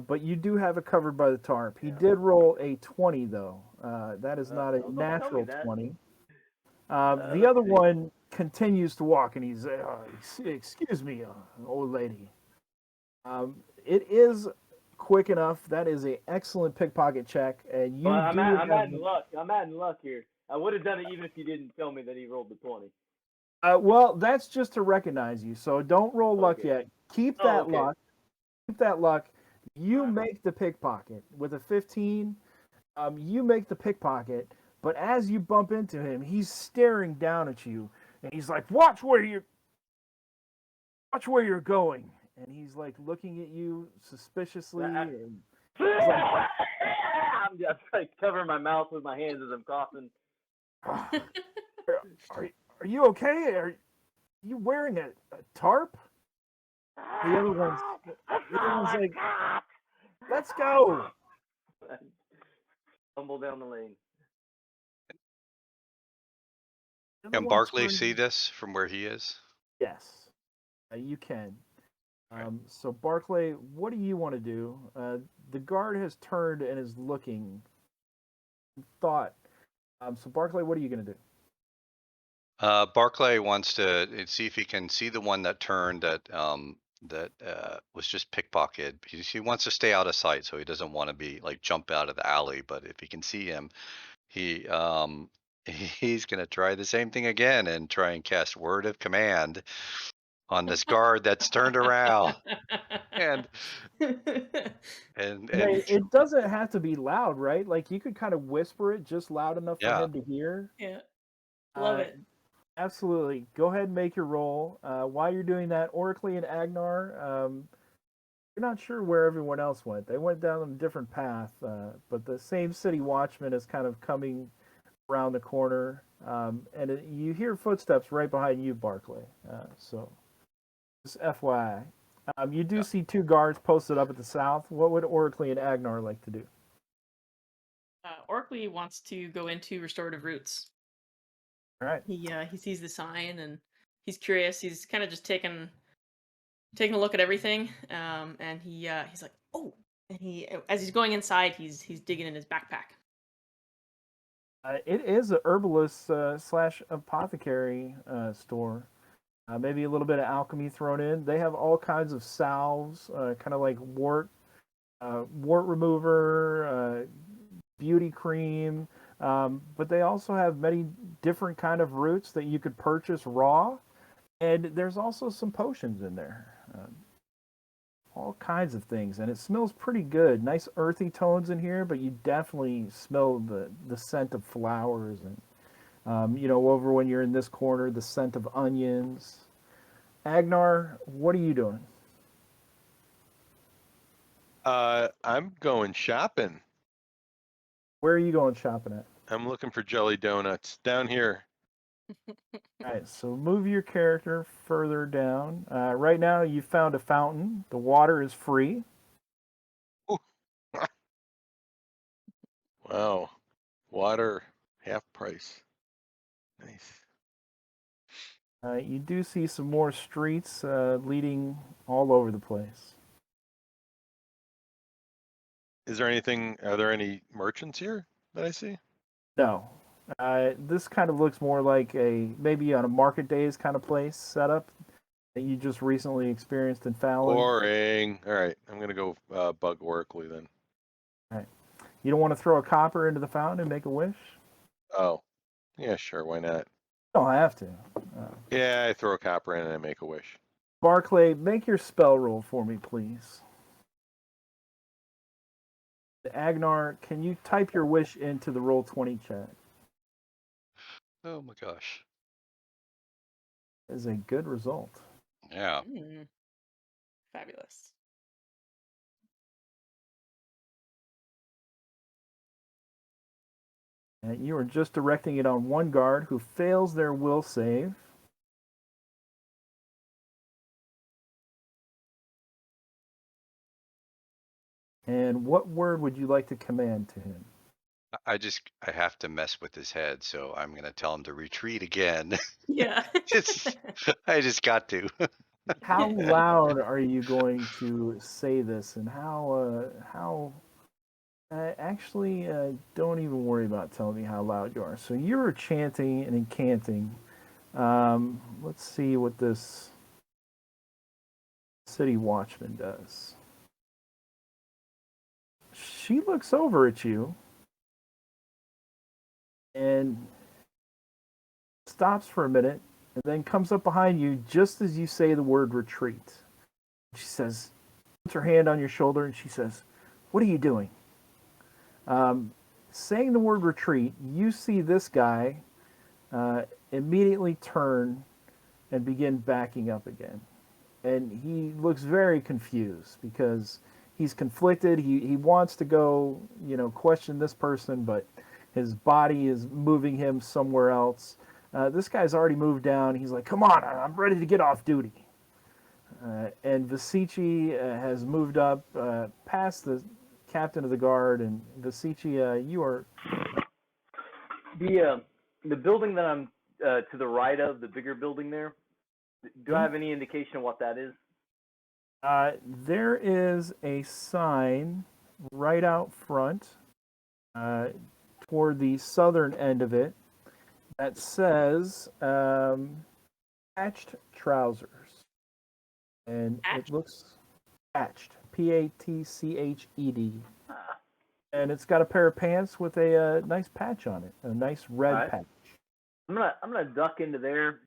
but you do have it covered by the tarp. He did roll a 20, though. That is not a natural 20. The other one continues to walk, and he's, excuse me, old lady. It is quick enough. That is an excellent pickpocket check, and you.
I'm adding luck. I'm adding luck here. I would have done it even if you didn't tell me that he rolled the 20.
Well, that's just to recognize you. So don't roll luck yet. Keep that luck. Keep that luck. You make the pickpocket with a 15. You make the pickpocket, but as you bump into him, he's staring down at you, and he's like, "Watch where you're going." And he's like looking at you suspiciously. And
I'm just like covering my mouth with my hands as I'm coughing.
Are you okay? Are you wearing a tarp? The other one's like, let's go.
Tumble down the lane.
Can Barclay see this from where he is?
Yes, you can. So Barclay, what do you want to do? The guard has turned and is looking. So Barclay, what are you going to do?
Barclay wants to see if he can see the one that turned that was just pickpocketed. He wants to stay out of sight, so he doesn't want to be like jump out of the alley. But if he can see him, he's gonna try the same thing again and try and cast Word of Command on this guard that's turned around. And
it doesn't have to be loud, right? Like you could kind of whisper it just loud enough for him to hear.
Yeah, love it.
Absolutely. Go ahead and make your roll. While you're doing that, Oracly and Agnar, you're not sure where everyone else went. They went down a different path, but the same city watchman is kind of coming around the corner, and you hear footsteps right behind you, Barclay. So, just FYI. You do see 2 guards posted up at the south. What would Oracly and Agnar like to do?
Oracly wants to go into restorative roots.
All right.
He sees the sign and he's curious. He's kind of just taking a look at everything. And he's like, oh, and as he's going inside, he's digging in his backpack.
It is a herbalist / apothecary store. Maybe a little bit of alchemy thrown in. They have all kinds of salves, kind of like wart remover, beauty cream. But they also have many different kind of roots that you could purchase raw, and there's also some potions in there, all kinds of things, and it smells pretty good. Nice earthy tones in here, but you definitely smell the scent of flowers, and over when you're in this corner, the scent of onions. Agnar, what are you doing?
I'm going shopping.
Where are you going shopping at?
I'm looking for jelly donuts down here.
All right, so move your character further down. Right now, you found a fountain. The water is free.
Wow. Water, half price. Nice.
You do see some more streets leading all over the place.
Are there any merchants here that I see?
No. This kind of looks more like maybe on a market days kind of place setup that you just recently experienced in Fallon.
Boring. All right, I'm gonna go bug Oracle then.
All right. You don't want to throw a copper into the fountain and make a wish?
Oh, yeah, sure. Why not?
You don't have to.
Yeah, I throw a copper in and I make a wish.
Barclay, make your spell roll for me, please. Agnar, can you type your wish into the Roll20 chat?
Oh my gosh.
That is a good result.
Yeah.
Fabulous.
And you are just directing it on one guard who fails their will save. And what word would you like to command to him?
I have to mess with his head, so I'm gonna tell him to retreat again.
Yeah.
I just got to.
How loud are you going to say this, and how? Actually, don't even worry about telling me how loud you are. So you're chanting and incanting. Let's see what this city watchman does. She looks over at you and stops for a minute and then comes up behind you just as you say the word retreat. She says, puts her hand on your shoulder and she says, "What are you doing?" Saying the word retreat, you see this guy immediately turn and begin backing up again. And he looks very confused because he's conflicted. He wants to go, question this person, but his body is moving him somewhere else. This guy's already moved down. He's like, "Come on, I'm ready to get off duty." And Vasici has moved up past the captain of the guard. And Vasici, you are
The building that I'm to the right of, the bigger building there. Do I have any indication of what that is?
There is a sign right out front toward the southern end of it that says patched trousers. And
Patched?
it looks patched, Patched. And it's got a pair of pants with a nice patch on it, a nice red patch.
I'm gonna duck into there,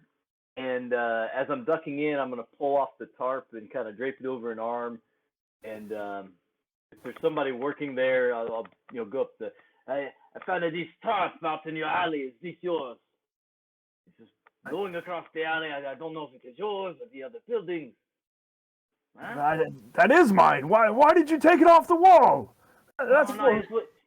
and as I'm ducking in, I'm gonna pull off the tarp and kind of drape it over an arm. And if there's somebody working there, I'll go up the. I found this tarp out in your alley. Is this yours? It's just going across the alley. I don't know if it is yours or the other buildings. Huh?
That is mine. Why did you take it off the wall? That's
No,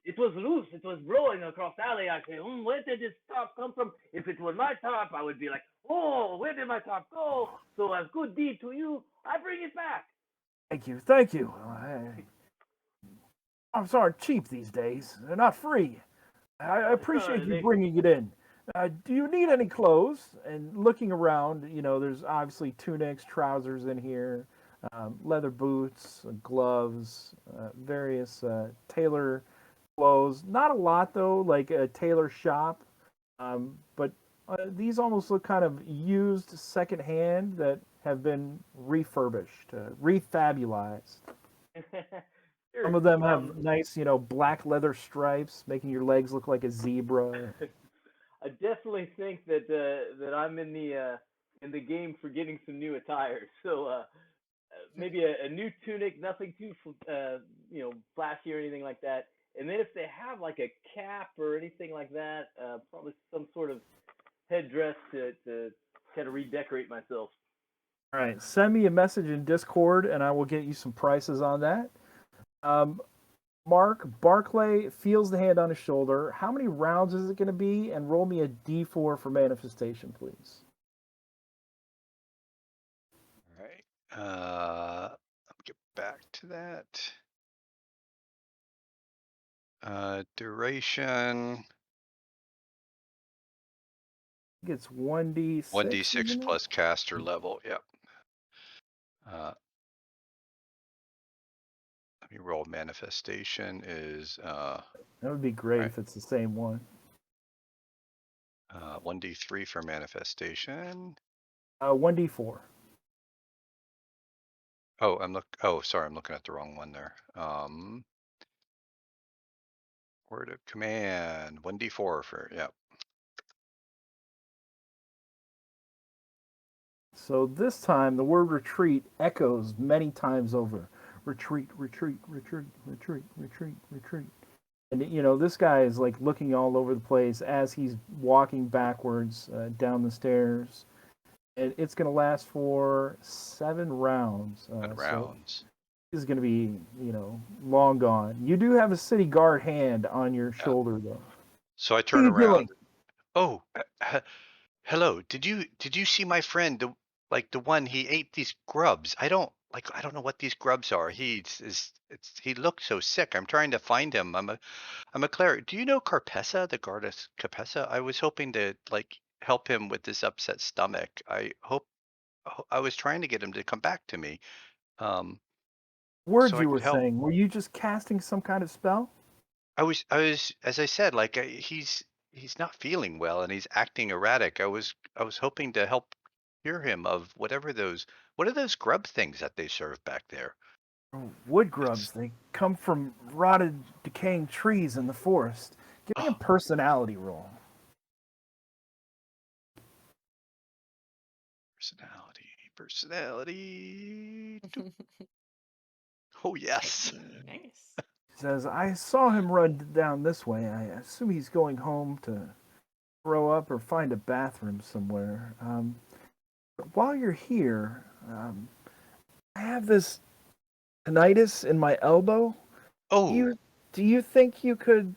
it was loose. It was blowing across the alley. I said, where did this top come from? If it was my top, I would be like, oh, where did my top go? So as good deed to you, I bring it back.
Thank you. Tops aren't cheap these days. They're not free. I appreciate you bringing it in. Do you need any clothes? And looking around, there's obviously tunics, trousers in here, leather boots, gloves, various tailor clothes. Not a lot, though, like a tailor shop. But these almost look kind of used secondhand that have been refurbished, refabulized.
Sure.
Some of them have nice, black leather stripes, making your legs look like a zebra.
I definitely think that that I'm in the game for getting some new attire. So maybe a new tunic, nothing too flashy or anything like that. And then if they have like a cap or anything like that, probably some sort of headdress to kind of redecorate myself.
All right, send me a message in Discord, and I will get you some prices on that. Mark Barclay feels the hand on his shoulder. How many rounds is it going to be? And roll me a d4 for manifestation, please.
All right. Let me get back to that. Duration.
I think it's 1d6.
1d6 plus caster level. Yep. Let me roll manifestation is
That would be great if it's the same one.
1d3 for manifestation.
1d4.
Oh, sorry, I'm looking at the wrong one there. Word of command, 1d4 for, yeah.
So this time the word retreat echoes many times over. Retreat, retreat, retreat, retreat, retreat, retreat. And you know, this guy is like looking all over the place as he's walking backwards down the stairs. And it's going to last for 7 rounds. So
Rounds.
this is going to be, you know, long gone. You do have a city guard hand on your
Yeah.
shoulder, though.
So I
What are
turn
you doing?
around. Oh, hello. Did you see my friend? The one he ate these grubs. I don't know what these grubs are. He looked so sick. I'm trying to find him. I'm a cleric. Do you know Carpessa, the goddess Carpessa? I was hoping to help him with this upset stomach. I was trying to get him to come back to me.
Words
So I
you
could
were
help.
saying. Were you just casting some kind of spell?
I was, as I said, he's not feeling well and he's acting erratic. I was hoping to help cure him of what are those grub things that they serve back there?
Wood
It's,
grubs. They come from rotted, decaying trees in the forest. Give me a
oh,
personality roll.
personality. Oh yes.
Nice.
Says, I saw him run down this way. I assume he's going home to throw up or find a bathroom somewhere. But while you're here, I have this tinnitus in my elbow.
Oh,
Do you think you could?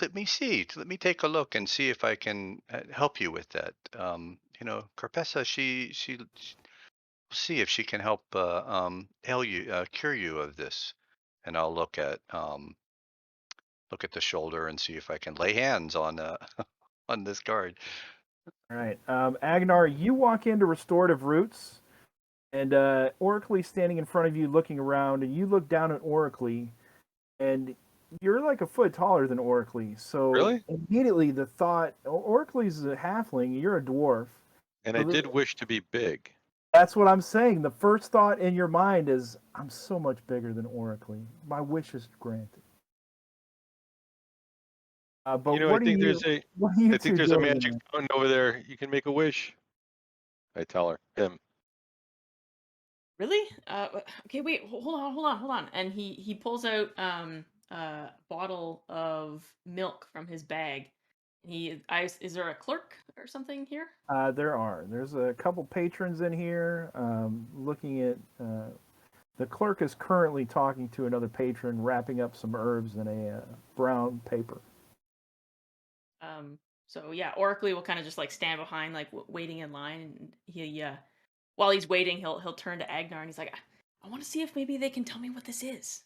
let me see. Let me take a look and see if I can help you with that. Carpessa, she'll see if she can help cure you of this. And I'll look at the shoulder and see if I can lay hands on on this guard.
All right, Agnar, you walk into Restorative Roots, and Oracly standing in front of you, looking around, and you look down at Oracly, and you're like a foot taller than Oracly. So
Really?
immediately the thought, Oracly's a halfling, you're a dwarf.
And
So
I did wish to be big.
that's what I'm saying. The first thought in your mind is, I'm so much bigger than Oracly. My wish is granted. But
You know,
what are you? What are you
I think
two
there's a
doing?
magic fountain over there. You can make a wish. I tell her. Him.
Really? Okay, wait, hold on. And he pulls out a bottle of milk from his bag. Is there a clerk or something here?
There's a couple patrons in here looking at. The clerk is currently talking to another patron, wrapping up some herbs in a brown paper.
So yeah, Oracly will kind of just like stand behind, like waiting in line, and while he's waiting, he'll turn to Agnar and he's like, I want to see if maybe they can tell me what this is.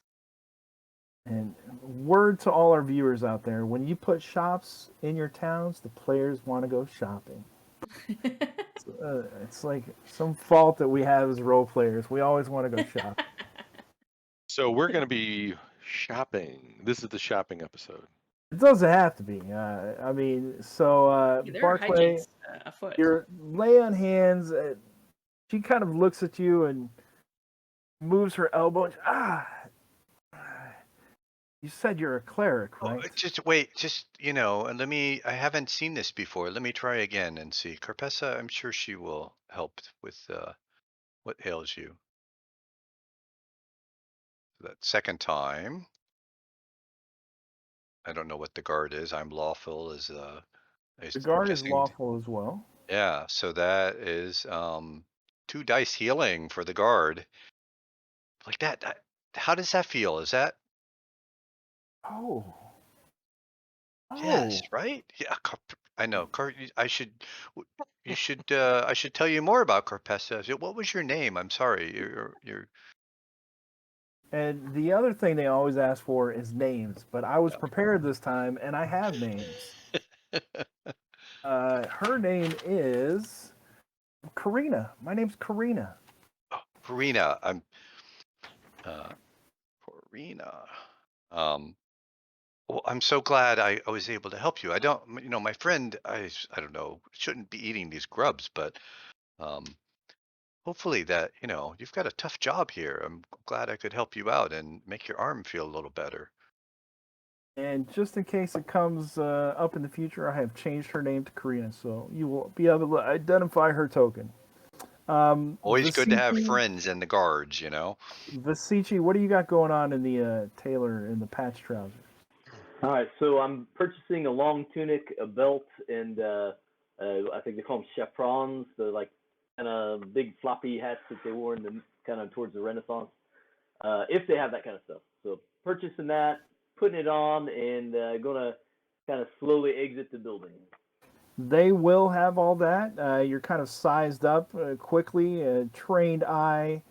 And word to all our viewers out there: when you put shops in your towns, the players want to go shopping. It's like some fault that we have as role players. We always want to go shop.
So we're going to be shopping. This is the shopping episode.
It doesn't have to be. I mean, so
There are
Barclay,
hijinks afoot.
you're lay on hands. She kind of looks at you and moves her elbow. And, you said you're a cleric, right?
Oh, just wait, and I haven't seen this before. Let me try again and see. Carpessa, I'm sure she will help with what ails you. That second time. I don't know what the guard is. I'm lawful is
The
I'm
guard is
guessing.
lawful as well.
Yeah, so that is 2 dice healing for the guard. Like that, how does that feel? Is that
Oh.
yes, right? Yeah, I know. I should tell you more about Carpessa. What was your name? I'm sorry. You're
And the other thing they always ask for is names, but I was prepared this time, and I have names. Her name is Karina. My name's Karina.
oh, Karina. I'm Karina. Well, I'm so glad I was able to help you. I don't, my friend, I don't know, shouldn't be eating these grubs, but um, hopefully that, you've got a tough job here. I'm glad I could help you out and make your arm feel a little better.
And just in case it comes up in the future, I have changed her name to Karina, so you will be able to identify her token.
Always good to have
Vasici,
friends in the guards,
Vasici, what do you got going on in the tailor in the patch trousers?
All right, so I'm purchasing a long tunic, a belt, and I think they call them chaperons, the like kind of big floppy hats that they wore in the kind of towards the Renaissance, if they have that kind of stuff. So purchasing that, putting it on, and gonna kind of slowly exit the building.
They will have all that. You're kind of sized up quickly. A trained eye.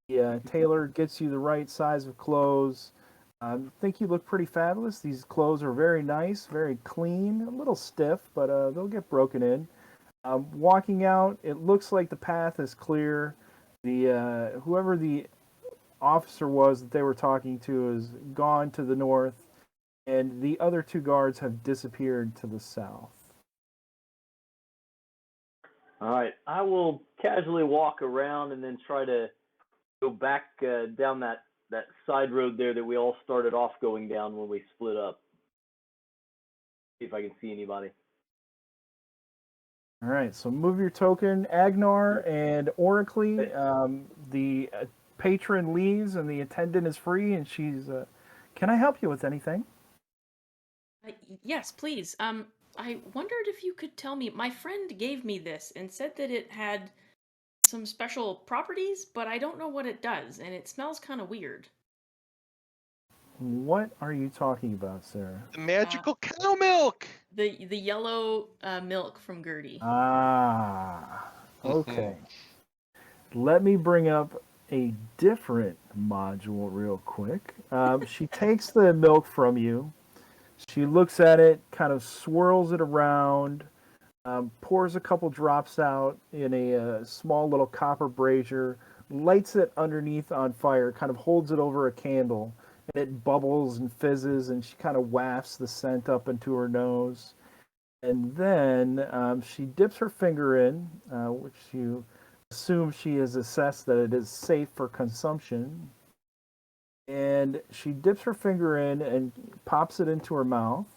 The tailor gets you the right size of clothes. I think you look pretty fabulous. These clothes are very nice, very clean, a little stiff, but they'll get broken in. Walking out, it looks like the path is clear. The whoever the officer was that they were talking to is gone to the north, and the other two guards have disappeared to the south.
All right, I will casually walk around and then try to go back down that side road there that we all started off going down when we split up. See if I can see anybody.
All right, so move your token, Agnar and Oracly. The patron leaves and the attendant is free, and she's. Can I help you with anything?
Yes, please. I wondered if you could tell me. My friend gave me this and said that it had some special properties, but I don't know what it does, and it smells kind of weird.
What are you talking about, Sarah?
The magical cow milk.
The yellow milk from Gertie.
Ah, okay. Let me bring up a different module real quick. She takes the milk from you. She looks at it, kind of swirls it around, pours a couple drops out in a small little copper brazier, lights it underneath on fire, kind of holds it over a candle, and it bubbles and fizzes, and she kind of wafts the scent up into her nose. And then she dips her finger in, which you assume she has assessed that it is safe for consumption. And she dips her finger in and pops it into her mouth.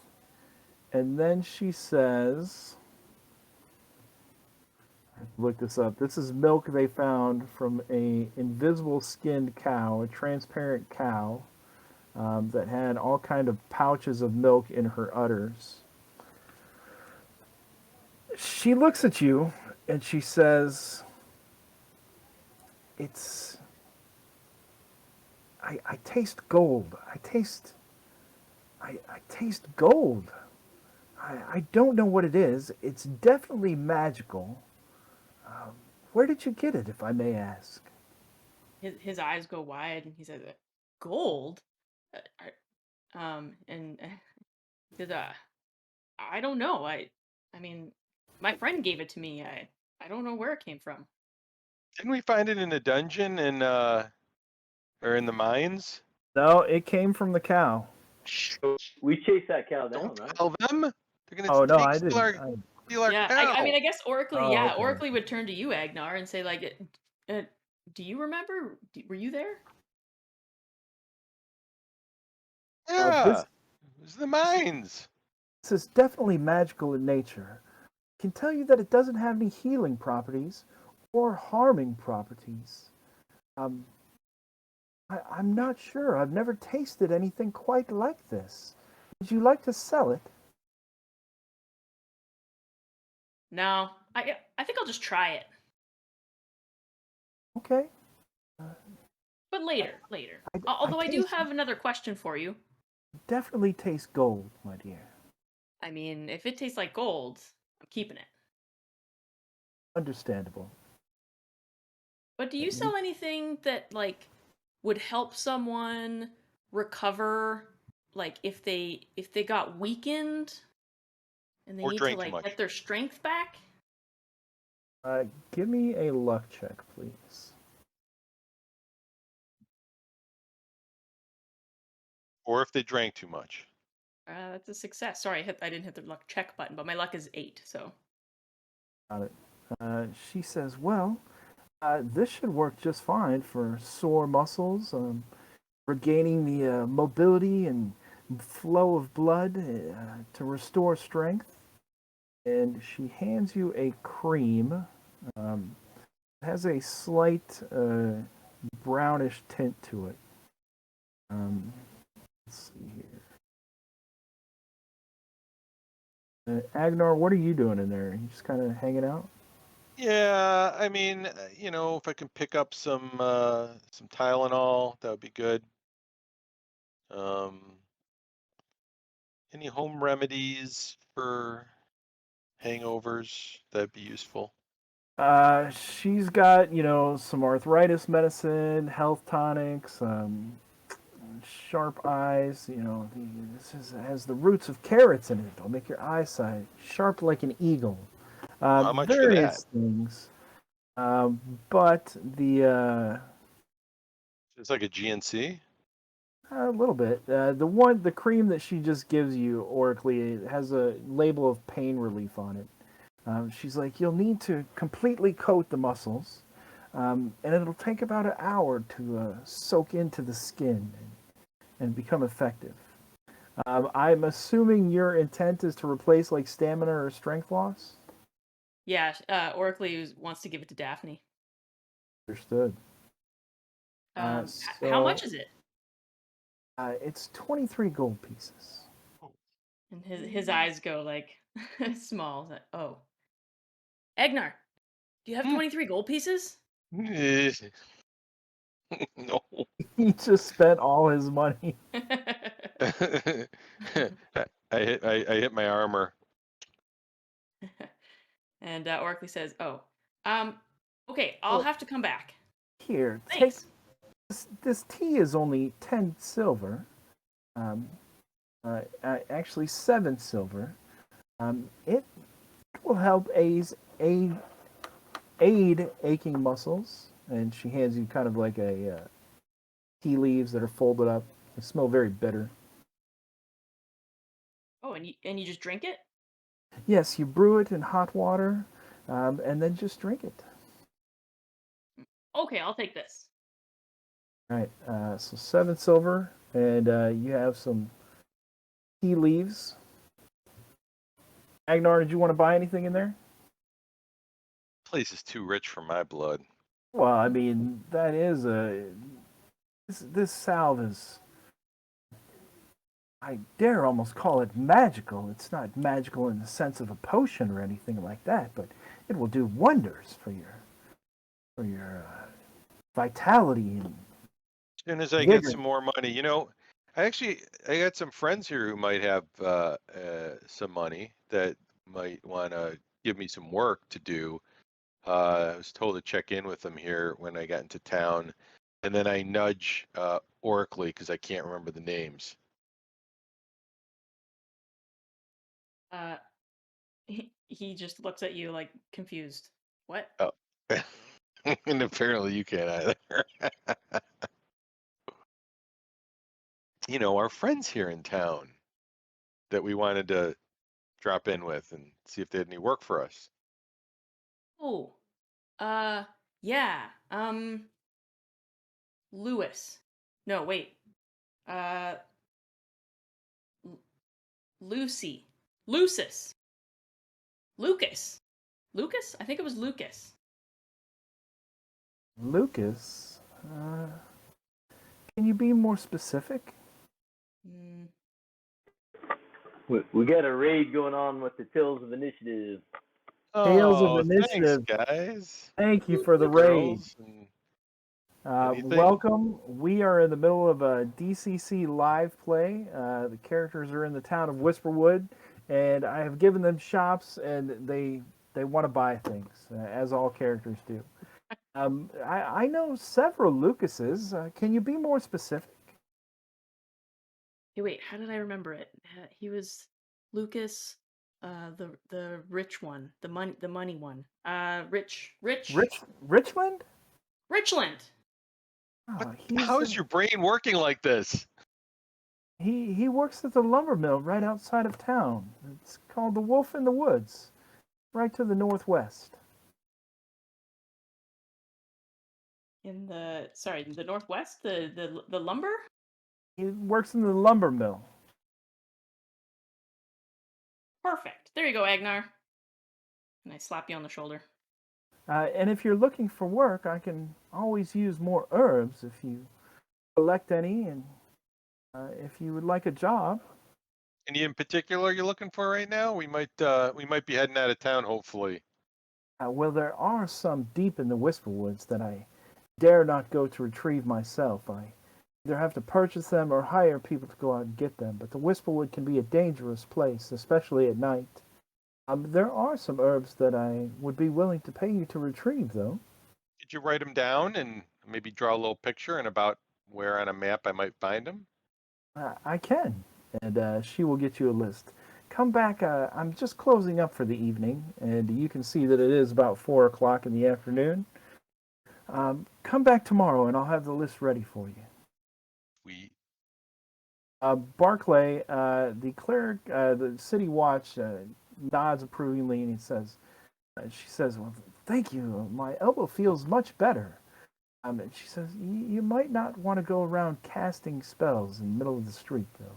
And then she says, look this up. This is milk they found from a invisible skinned cow, a transparent cow that had all kind of pouches of milk in her udders. She looks at you and she says, it's I taste gold. I taste gold. I don't know what it is. It's definitely magical. Where did you get it, if I may ask?
His eyes go wide, and he says, "Gold." And he says, "I don't know. I mean, my friend gave it to me. I don't know where it came from."
Didn't we find it in a dungeon in or in the mines?
No, it came from the cow.
We chased that cow down,
Don't
right?
tell them. They're gonna
Oh no, I
steal
didn't.
our
Yeah,
cow.
I mean, I guess Oracly,
Oh,
yeah,
okay.
Oracly would turn to you, Agnar, and say, like, "Do you remember? Were you there?"
Yeah,
This
it was the mines.
is definitely magical in nature. I can tell you that it doesn't have any healing properties or harming properties. Um, I'm not sure. I've never tasted anything quite like this. Would you like to sell it?
No, I think I'll just try it,
Okay.
but later.
I
Although I do
taste
have another question for you.
definitely taste gold, my dear.
I mean, if it tastes like gold, I'm keeping it.
Understandable.
But do you sell anything that like would help someone recover, like if they got weakened and they
Or
need to
drank too
like
much.
get their strength back?
Give me a luck check, please.
Or if they drank too much.
That's a success. Sorry, I didn't hit the luck check button, but my luck is 8. So.
Got it. She says, "Well, this should work just fine for sore muscles, regaining the mobility and flow of blood to restore strength." And she hands you a cream. It has a slight brownish tint to it. Let's see here. Agnar, what are you doing in there? You just kind of hanging out?
Yeah, I mean, if I can pick up some Tylenol, that would be good. Any home remedies for hangovers? That'd be useful.
She's got, some arthritis medicine, health tonics, sharp eyes. This has the roots of carrots in it. It'll make your eyesight sharp like an eagle.
How much for that?
Various things. But
It's like a GNC.
a little bit. The cream that she just gives you orally has a label of pain relief on it. She's like, you'll need to completely coat the muscles, and it'll take about an hour to soak into the skin and become effective. I'm assuming your intent is to replace like stamina or strength loss?
Yeah, Oracly wants to give it to Daphne.
Understood.
How
So,
much is it?
It's 23 gold pieces.
And his eyes go like small. He's like, oh, Agnar, do you have 23 gold pieces?
No.
He just spent all his money.
I hit my armor.
And Oracly says, "Oh, okay, I'll
Oh.
have to come back.
Here,
Thanks."
take this tea is only 10 silver. Actually 7 silver. It will help aid aching muscles. And she hands you kind of like a tea leaves that are folded up. They smell very bitter.
Oh, and you just drink it?
Yes, you brew it in hot water, and then just drink it.
Okay, I'll take this.
All right, so 7 silver, and you have some tea leaves. Agnar, did you want to buy anything in there?
Place is too rich for my blood.
Well, I mean, that is this salve is, I dare almost call it magical. It's not magical in the sense of a potion or anything like that, but it will do wonders for your vitality and
As soon as I
vigor.
get some more money, I got some friends here who might have some money that might want to give me some work to do. I was told to check in with them here when I got into town, and then I nudge Oracly because I can't remember the names.
He just looks at you like confused. What?
Oh, and apparently you can't either. Our friends here in town that we wanted to drop in with and see if they had any work for us.
Oh, yeah. Lewis. No, wait. Uh, Lucy. Lucis. Lucas. Lucas? I think it was Lucas.
Lucas, can you be more specific?
We got a raid going on with the Tales of Initiative.
Tales of Initiative.
Thanks, guys.
Thank you for the raid.
Anything?
Welcome. We are in the middle of a DCC live play. The characters are in the town of Whisperwood, and I have given them shops, and they want to buy things, as all characters do. I know several Lucases. Can you be more specific?
Hey, wait, how did I remember it? He was Lucas, the rich one, the money one.
Richland?
Richland.
Oh,
How is your brain working like this?
He works at the lumber mill right outside of town. It's called the Wolf in the Woods, right to the northwest.
In the northwest, the lumber.
He works in the lumber mill.
Perfect. There you go, Agnar. And I slap you on the shoulder.
And if you're looking for work, I can always use more herbs if you collect any, and if you would like a job.
Any in particular you're looking for right now? We might be heading out of town, hopefully.
Well, there are some deep in the Whisper Woods that I dare not go to retrieve myself. I either have to purchase them or hire people to go out and get them. But the Whisperwood can be a dangerous place, especially at night. There are some herbs that I would be willing to pay you to retrieve, though.
Could you write them down and maybe draw a little picture and about where on a map I might find them?
I can, and she will get you a list. Come back. I'm just closing up for the evening, and you can see that it is about 4 o'clock in the afternoon. Come back tomorrow, and I'll have the list ready for you.
We
Barclay, the cleric, the city watch, nods approvingly, and she says, "Well, thank you. My elbow feels much better." And she says, "You might not want to go around casting spells in the middle of the street, though."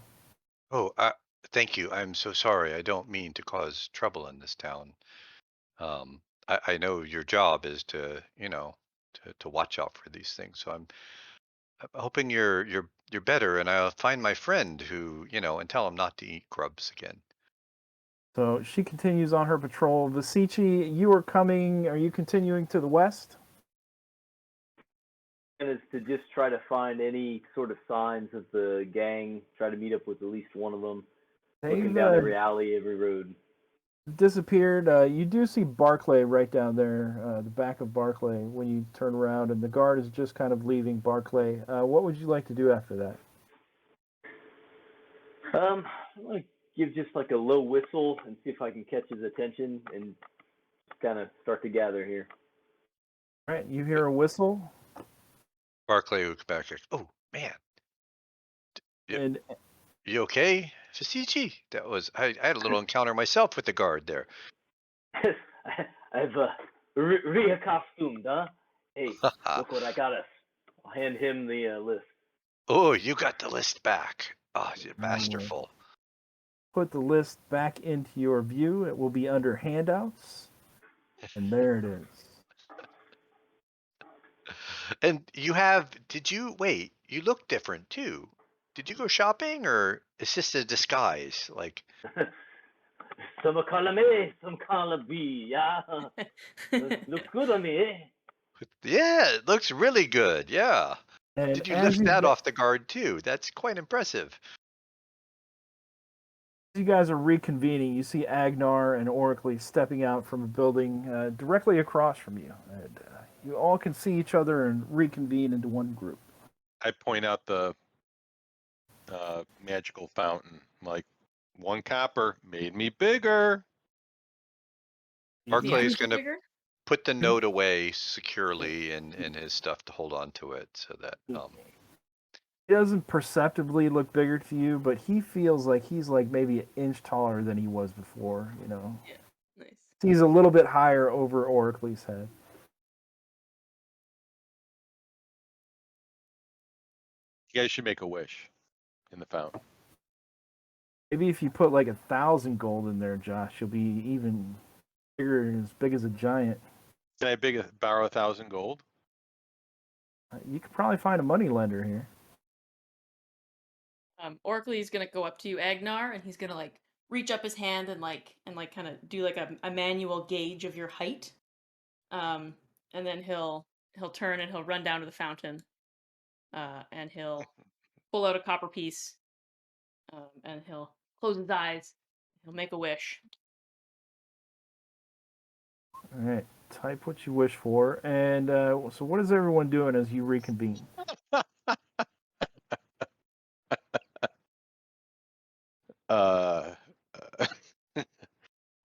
Oh, thank you. I'm so sorry. I don't mean to cause trouble in this town. I know your job is to, to watch out for these things. So I'm hoping you're better, and I'll find my friend who, and tell him not to eat grubs again.
So she continues on her patrol. Vasici, you are coming. Are you continuing to the west?
And is to just try to find any sort of signs of the gang. Try to meet up with at least one of them. Looking down every alley, every road.
Disappeared. You do see Barclay right down there, the back of Barclay, when you turn around, and the guard is just kind of leaving Barclay. What would you like to do after that?
I'm gonna give just like a low whistle and see if I can catch his attention and kind of start to gather here.
All right, you hear a whistle.
Barclay will come back like, oh, man.
And
You okay, Fasici? I had a little encounter myself with the guard there.
I've recostumed, huh? Hey, look what I got us. I'll hand him the list.
Oh, you got the list back. Oh, you're masterful.
Put the list back into your view. It will be under handouts. And there it is.
And you look different too. Did you go shopping, or is this a disguise? Like,
Some column A, some column B, yeah. Looks good on me, eh?
yeah, it looks really good. Yeah.
And
Did you
as
lift that off the guard too? That's quite impressive.
you guys are reconvening, you see Agnar and Oracly stepping out from a building directly across from you. And you all can see each other and reconvene into one group.
I point out the magical fountain. Like, 1 copper made me bigger.
Barclay is going to
Bigger?
put the note away securely in his stuff to hold on to it, so that
He doesn't perceptibly look bigger to you, but he feels like he's like maybe an inch taller than he was before, you know.
Yeah, nice.
He's a little bit higher over Oracly's head.
You guys should make a wish in the fountain.
Maybe if you put like 1,000 gold in there, Josh, you'll be even bigger and as big as a giant.
Can I borrow 1,000 gold?
You could probably find a money lender here.
Oracly is gonna go up to you, Agnar, and he's gonna like reach up his hand and kind of do like a manual gauge of your height. And then he'll turn and he'll run down to the fountain. And he'll pull out a copper piece. And he'll close his eyes. He'll make a wish.
All right, type what you wish for. And so what is everyone doing as you reconvene?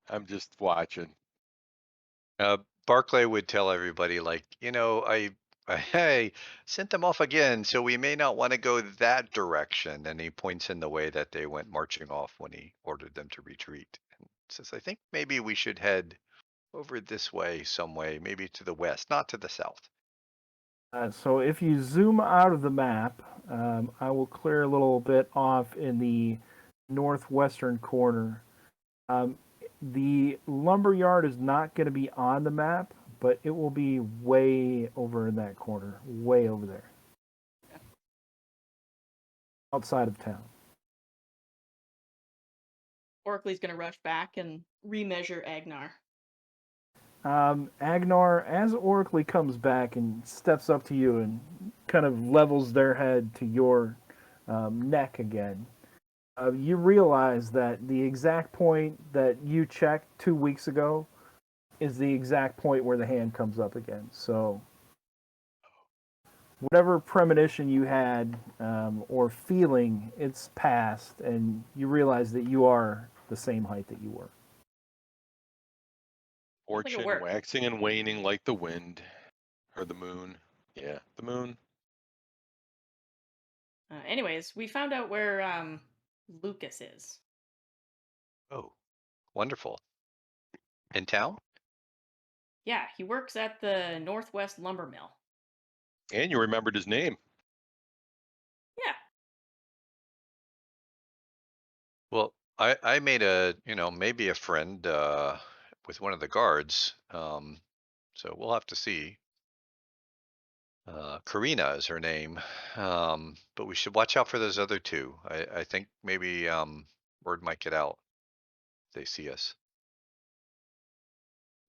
I'm just watching.
Barclay would tell everybody, like, I Hey, sent them off again, so we may not want to go that direction. And he points in the way that they went marching off when he ordered them to retreat. And says, I think maybe we should head over this way, some way, maybe to the west, not to the south.
So if you zoom out of the map, I will clear a little bit off in the northwestern corner. The lumber yard is not going to be on the map, but it will be way over in that corner, way over there, outside of town.
Orkley's gonna rush back and remeasure Agnar.
Agnar, as Orkley comes back and steps up to you and kind of levels their head to your neck again, you realize that the exact point that you checked 2 weeks ago is the exact point where the hand comes up again. So, whatever premonition you had or feeling, it's past, and you realize that you are the same height that you were.
Fortune
worked.
waxing and waning like the wind or the moon. Yeah, the moon.
Anyways, we found out where Lucas is.
Oh, wonderful. In town?
Yeah, he works at the Northwest Lumber Mill.
And you remembered his name.
Yeah.
Well, I made maybe a friend with one of the guards. So we'll have to see. Karina is her name. But we should watch out for those other two. I think maybe word might get out if they see us.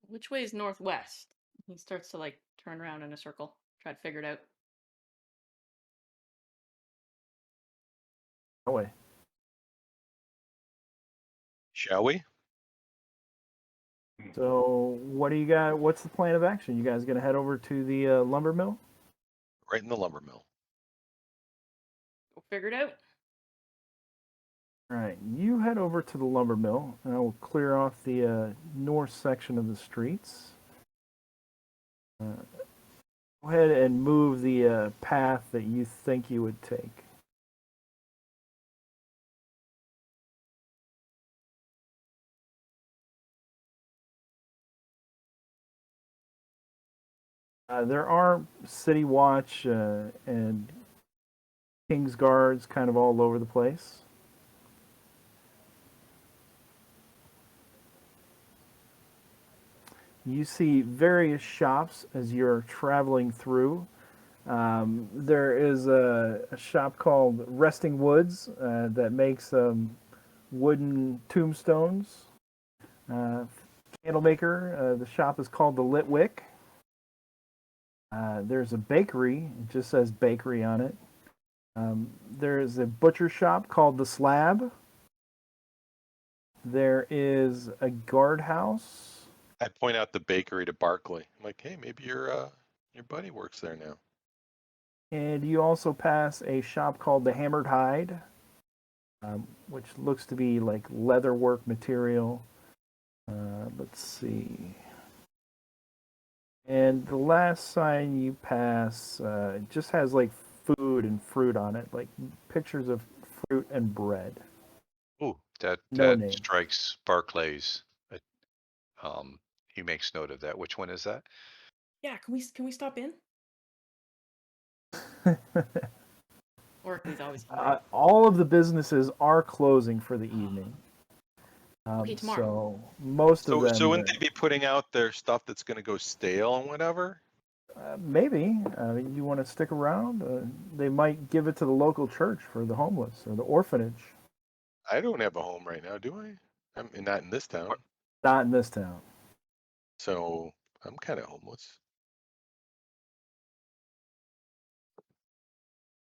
Which way is northwest? He starts to like turn around in a circle, try to figure it out.
No way.
Shall we?
So, what do you got? What's the plan of action? You guys going to head over to the lumber mill?
Right in the lumber mill.
We'll figure it out.
All right, you head over to the lumber mill, and I will clear off the north section of the streets. Go ahead and move the path that you think you would take. There are city watch and King's Guards kind of all over the place. You see various shops as you're traveling through. There is a shop called Resting Woods that makes wooden tombstones. Candlemaker, the shop is called the Lit Wick. There's a bakery, it just says bakery on it. There's a butcher shop called the Slab. There is a guardhouse.
I point out the bakery to Barkley. I'm like, hey, maybe your buddy works there now.
And you also pass a shop called the Hammered Hide, which looks to be like leatherwork material. Let's see. And the last sign you pass just has like food and fruit on it, like pictures of fruit and bread.
Ooh, that
No name.
strikes Barclays. He makes note of that. Which one is that?
Yeah, can we stop in? Orkley's always hungry.
All of the businesses are closing for the evening.
Okay, tomorrow.
So most of them.
So wouldn't they be putting out their stuff that's going to go stale and whatever?
Maybe. You want to stick around? They might give it to the local church for the homeless or the orphanage.
I don't have a home right now, do I? I'm not in this town.
Not in this town.
So I'm kind of homeless.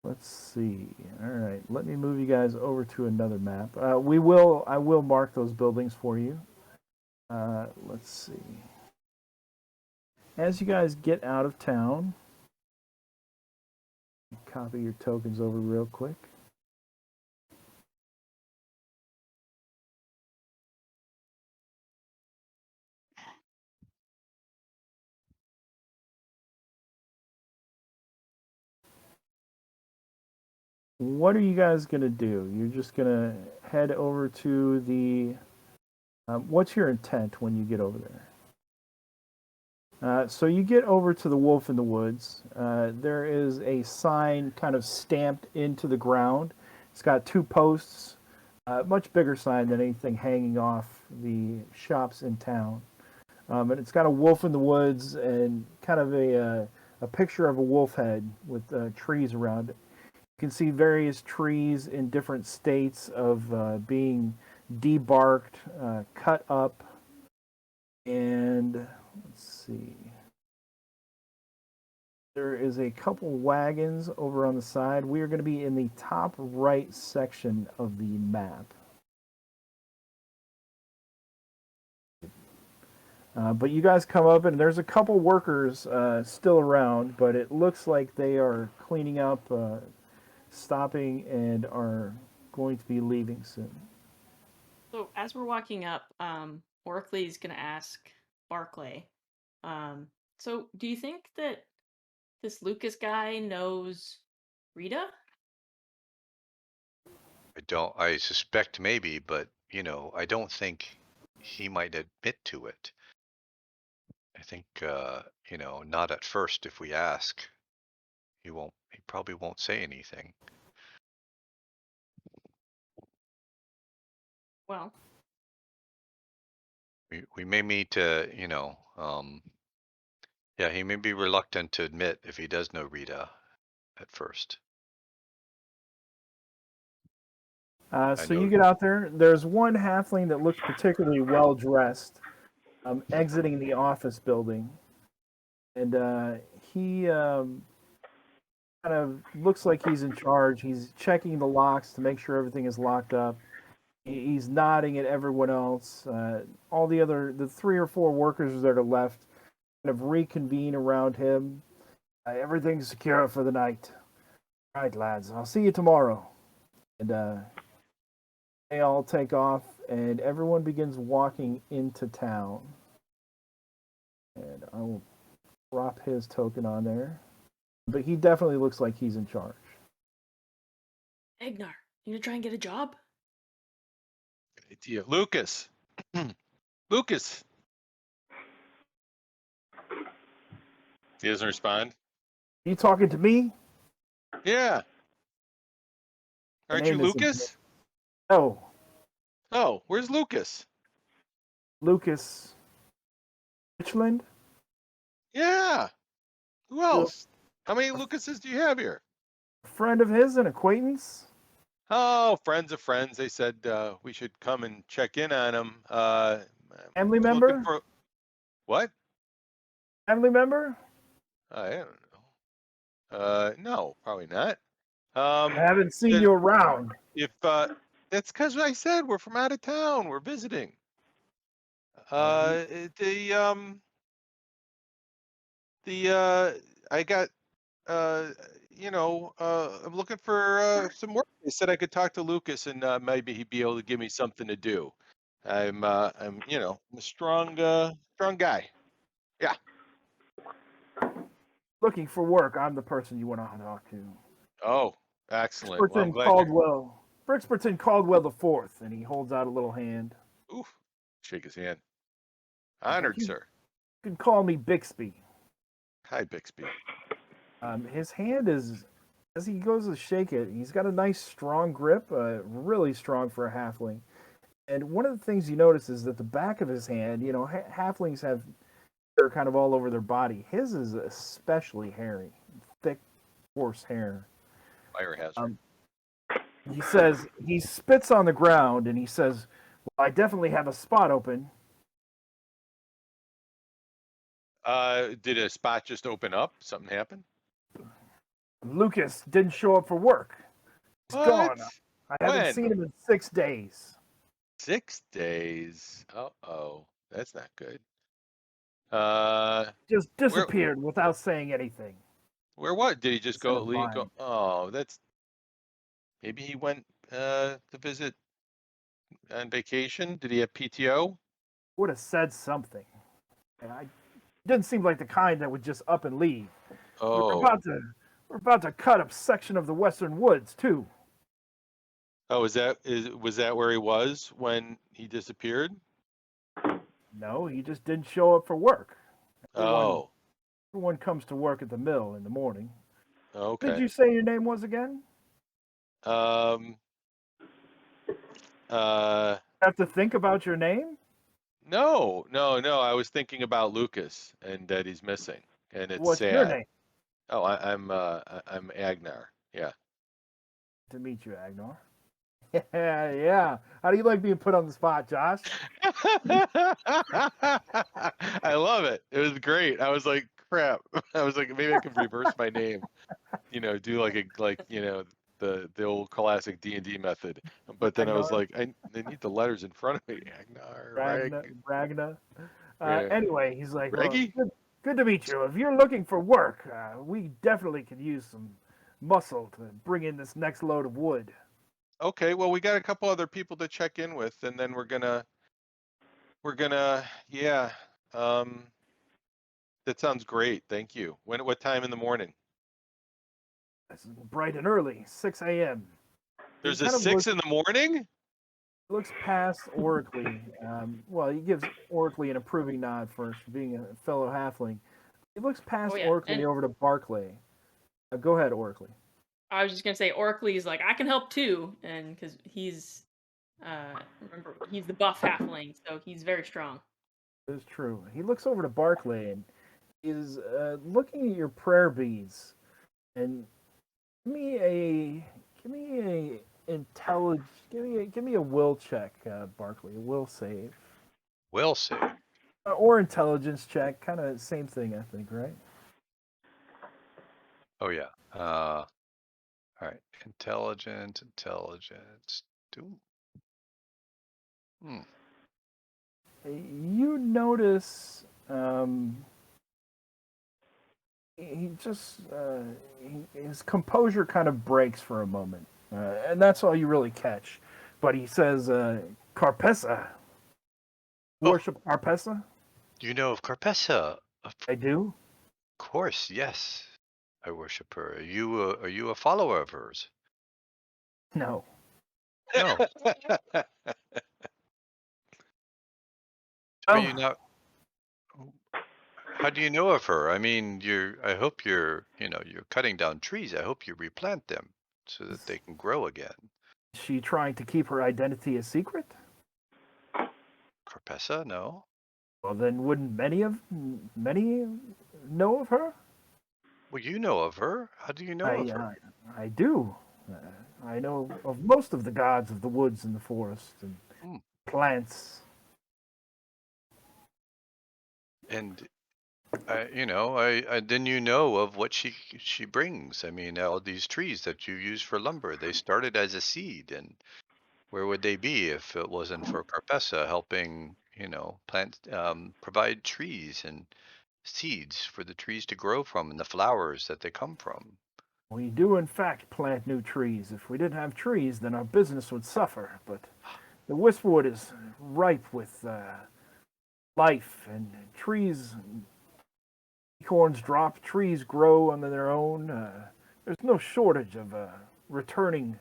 Let's see. All right, let me move you guys over to another map. I will mark those buildings for you. Let's see. As you guys get out of town, copy your tokens over real quick. what are you guys gonna do? You're just gonna head over to the. What's your intent when you get over there? So you get over to the Wolf in the Woods. There is a sign kind of stamped into the ground. It's got 2 posts, much bigger sign than anything hanging off the shops in town. And it's got a wolf in the woods and kind of a picture of a wolf head with trees around it. You can see various trees in different states of being debarked, cut up, and let's see. There is a couple wagons over on the side. We are going to be in the top right section of the map. But you guys come up, and there's a couple workers still around, but it looks like they are cleaning up, stopping, and are going to be leaving soon.
So as we're walking up, Orkley's gonna ask Barclay. So do you think that this Lucas guy knows Rita?
I suspect maybe, but I don't think he might admit to it. I think, not at first if we ask. He probably won't say anything.
Well,
We may need to, yeah, he may be reluctant to admit if he does know Rita at first.
So you get out there. There's one halfling that looks particularly well dressed, exiting the office building, and he kind of looks like he's in charge. He's checking the locks to make sure everything is locked up. He's nodding at everyone else. All the 3 or 4 workers that are left, kind of reconvene around him. Everything's secure for the night. All right, lads. I'll see you tomorrow. And they all take off, and everyone begins walking into town. And I will drop his token on there. But he definitely looks like he's in charge.
Egnar, you gonna try and get a job?
Good idea. Lucas. Lucas. He doesn't respond.
You talking to me?
Yeah. Aren't you Lucas?
No.
Oh, where's Lucas?
Lucas Richland?
Yeah. Who else? How many Lucases do you have here?
A friend of his, an acquaintance?
Oh, friends of friends. They said we should come and check in on him.
Family member?
What?
Family member?
I don't know. No, probably not.
I haven't seen you around.
If that's because I said we're from out of town. We're visiting. I got I'm looking for some work. They said I could talk to Lucas and maybe he'd be able to give me something to do. I'm a strong guy. Yeah.
Looking for work. I'm the person you want to talk to.
Oh, excellent. Well, I'm glad
Brixperton Caldwell IV, and he holds out a little hand.
Oof. Shake his hand. Honored, sir.
You can call me Bixby.
Hi, Bixby.
His hand is, as he goes to shake it, he's got a nice strong grip, really strong for a halfling. And one of the things you notice is that the back of his hand, halflings have hair kind of all over their body. His is especially hairy, thick, coarse hair.
Fire hazard.
He spits on the ground and he says, "Well, I definitely have a spot open."
Did a spot just open up? Something happened?
Lucas didn't show up for work. He's gone. I haven't seen him in 6 days.
6 days. Uh-oh. That's not good.
Just disappeared without saying anything.
Where what? Did he just go? Oh, that's maybe he went to visit on vacation. Did he have PTO?
Would have said something. Didn't seem like the kind that would just up and leave.
Oh.
We're about to cut a section of the Western Woods too.
Oh, was that where he was when he disappeared?
No, he just didn't show up for work.
Oh,
Everyone comes to work at the mill in the morning. What did
okay.
you say your name was again?
Um, uh,
Have to think about your name?
no. I was thinking about Lucas and that he's missing, and it's
What's your
sad.
name?
Oh, I'm Agnar. Yeah.
To meet you, Agnar. Yeah, yeah. How do you like being put on the spot, Josh?
I love it. It was great. I was like, crap. I was like, maybe I can reverse my name. Do the old classic D&D method. But then I was
Agnar,
like, I need the letters in front of me. Agnar,
Ragna.
yeah,
Anyway, he's like, well,
Reggie.
good to meet you. If you're looking for work, we definitely could use some muscle to bring in this next load of wood.
Okay, well, we got a couple other people to check in with, and then yeah. Um, that sounds great. Thank you. What time in the morning?
It's bright and early, 6 a.m. He
There's a
kind of
6 in the morning?
looks past Oracly. Well, he gives Oracly an approving nod for being a fellow halfling. He looks past
Oh yeah,
Oracly
and
over to Barclay. Go ahead, Oracly.
I was just gonna say Oracly's like I can help too, and because remember he's the buff halfling, so he's very strong.
It is true. He looks over to Barclay and is looking at your prayer beads and give me a intelligence. Give me a will check, Barclay. A will save
Will save.
or intelligence check. Kind of same thing, I think, right?
Oh yeah. All right. Intelligence. Do. Hmm.
You notice he just his composure kind of breaks for a moment, and that's all you really catch. But he says, "Carpessa,
Oh,
worship Carpessa."
you know of Carpessa? Of
I do.
course, yes. I worship her. Are you a follower of hers?
No,
No. Are you
well,
not? How do you know of her? I mean, I hope you're cutting down trees. I hope you replant them so that they can grow again.
is she trying to keep her identity a secret?
Carpessa? No.
Well, then wouldn't many know of her?
Well, you know of her. How do you know of
I
her?
uh, I do. I know of most of the gods of the woods and the forest and
Hmm.
plants.
And I then you know of what she brings. I mean, all these trees that you use for lumber, they started as a seed, and where would they be if it wasn't for Carpessa helping, plant, provide trees and seeds for the trees to grow from and the flowers that they come from.
We do, in fact, plant new trees. If we didn't have trees, then our business would suffer. But the Wispwood is ripe with life, and trees, acorns drop, trees grow on their own. There's no shortage of returning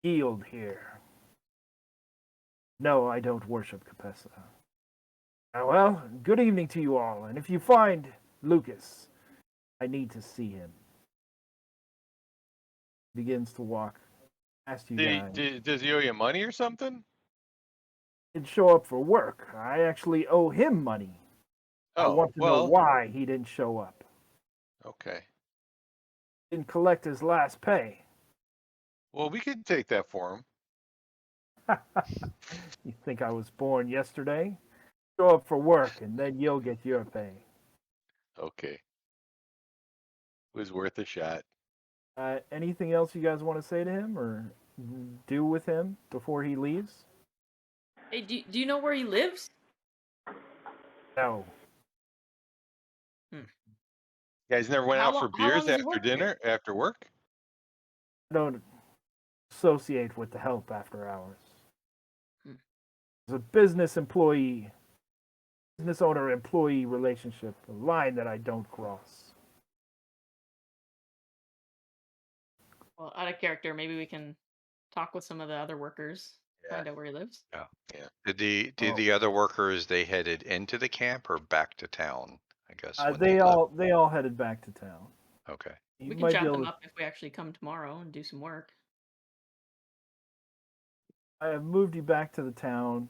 yield here. No, I don't worship Capessa. Well, good evening to you all, and if you find Lucas, I need to see him. Begins to walk past you guys.
Does he owe you money or something?
Didn't show up for work. I actually owe him money. I
Oh,
want to know
well,
why he didn't show up.
okay.
Didn't collect his last pay.
Well, we could take that for him.
You think I was born yesterday? Show up for work and then you'll get your pay.
Okay. It was worth a shot.
Anything else you guys want to say to him or do with him before he leaves?
Hey, do you know where he lives?
No.
You guys never went out for
How long
beers
has he
after
worked here?
dinner, after work?
I don't associate with the help after hours. It's a business owner employee relationship, a line that I don't cross.
Well, out of character, maybe we can talk with some of the other workers,
Yeah.
find out where he lives.
Yeah.
Yeah.
Did
Oh.
the other workers, they headed into the camp or back to town? I guess when
They
left.
all headed back to town.
Okay.
You
We can
might
chat
be able
them
to.
up if we actually come tomorrow and do some work.
I have moved you back to the town.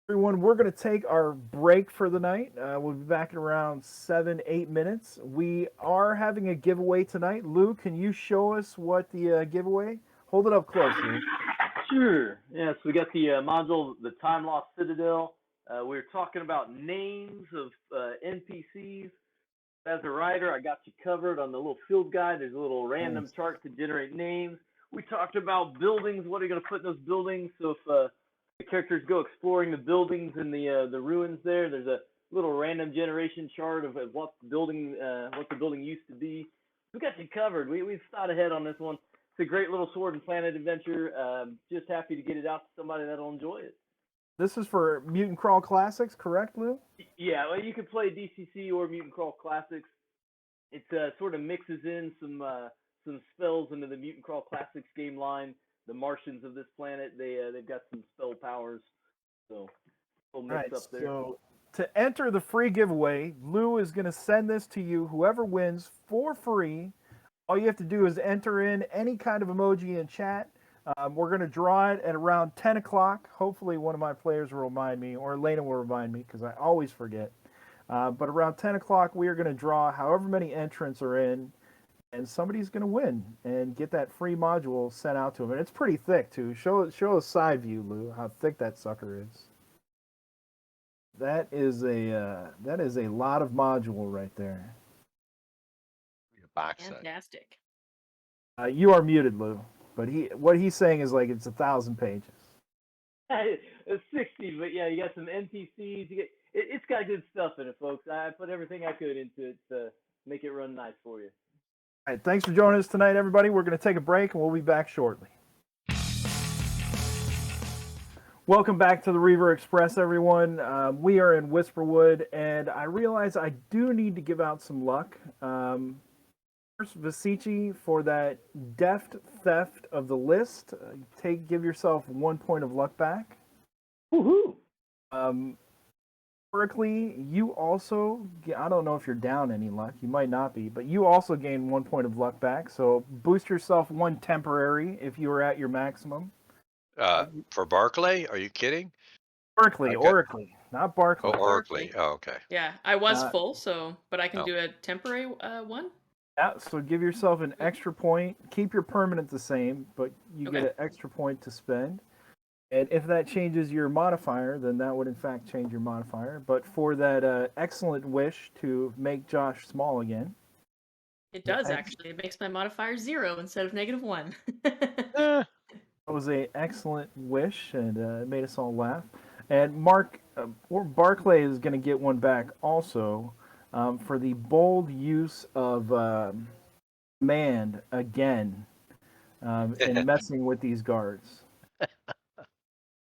Everyone, we're going to take our break for the night. We'll be back in around 7-8 minutes. We are having a giveaway tonight. Lou, can you show us what the giveaway? Hold it up close, Lou.
Sure. Yeah, so we got the module, the Time Lost Citadel. We were talking about names of NPCs. As a writer, I got you covered on the little field guide. There's a little random
Nice.
chart to generate names. We talked about buildings. What are you going to put in those buildings? So if the characters go exploring the buildings and the ruins there, there's a little random generation chart of what the building used to be. We got you covered. We've thought ahead on this one. It's a great little sword and planet adventure. Just happy to get it out to somebody that'll enjoy it.
This is for Mutant Crawl Classics, correct, Lou?
Yeah, well, you can play DCC or Mutant Crawl Classics. It sort of mixes in some spells into the Mutant Crawl Classics game line. The Martians of this planet, they've got some spell powers, so a little mix up there.
So to enter the free giveaway, Lou is going to send this to you, whoever wins, for free. All you have to do is enter in any kind of emoji in chat. We're going to draw it at around 10 o'clock. Hopefully one of my players will remind me, or Elena will remind me, because I always forget. But around 10 o'clock, we are going to draw however many entrants are in, and somebody's going to win and get that free module sent out to them. And it's pretty thick, too. Show a side view, Lou, how thick that sucker is. That is a lot of module right there.
Box set.
Fantastic.
You are muted, Lou. But what he's saying is like it's 1,000 pages.
It's 60, but yeah, you got some NPCs. It's got good stuff in it, folks. I put everything I could into it to make it run nice for you.
All right, thanks for joining us tonight, everybody. We're going to take a break, and we'll be back shortly. Welcome back to the Reaver Express, everyone. We are in Whisperwood, and I realize I do need to give out some luck. First, Vasici, for that deft theft of the list, give yourself 1 point of luck back.
Woohoo!
Berkeley, you also, I don't know if you're down any luck, you might not be, but you also gain 1 point of luck back, so boost yourself 1 temporary if you were at your maximum.
For Barclay? Are you kidding?
Berkeley,
I've got-
Oracley, not Barclay.
Oh, Oraclay. Oh, okay.
Yeah, I was
Uh,
full, but I can
oh.
do a temporary one.
Yeah, so give yourself an extra point. Keep your permanent the same, but you get
Okay.
an extra point to spend. And if that changes your modifier, then that would in fact change your modifier. But for that excellent wish to make Josh small again.
It does
I-
actually. It makes my modifier 0 instead of -1.
Eh,
That was an excellent wish, and it made us all laugh. And Barclay is going to get one back also for the bold use of command again and messing with these guards.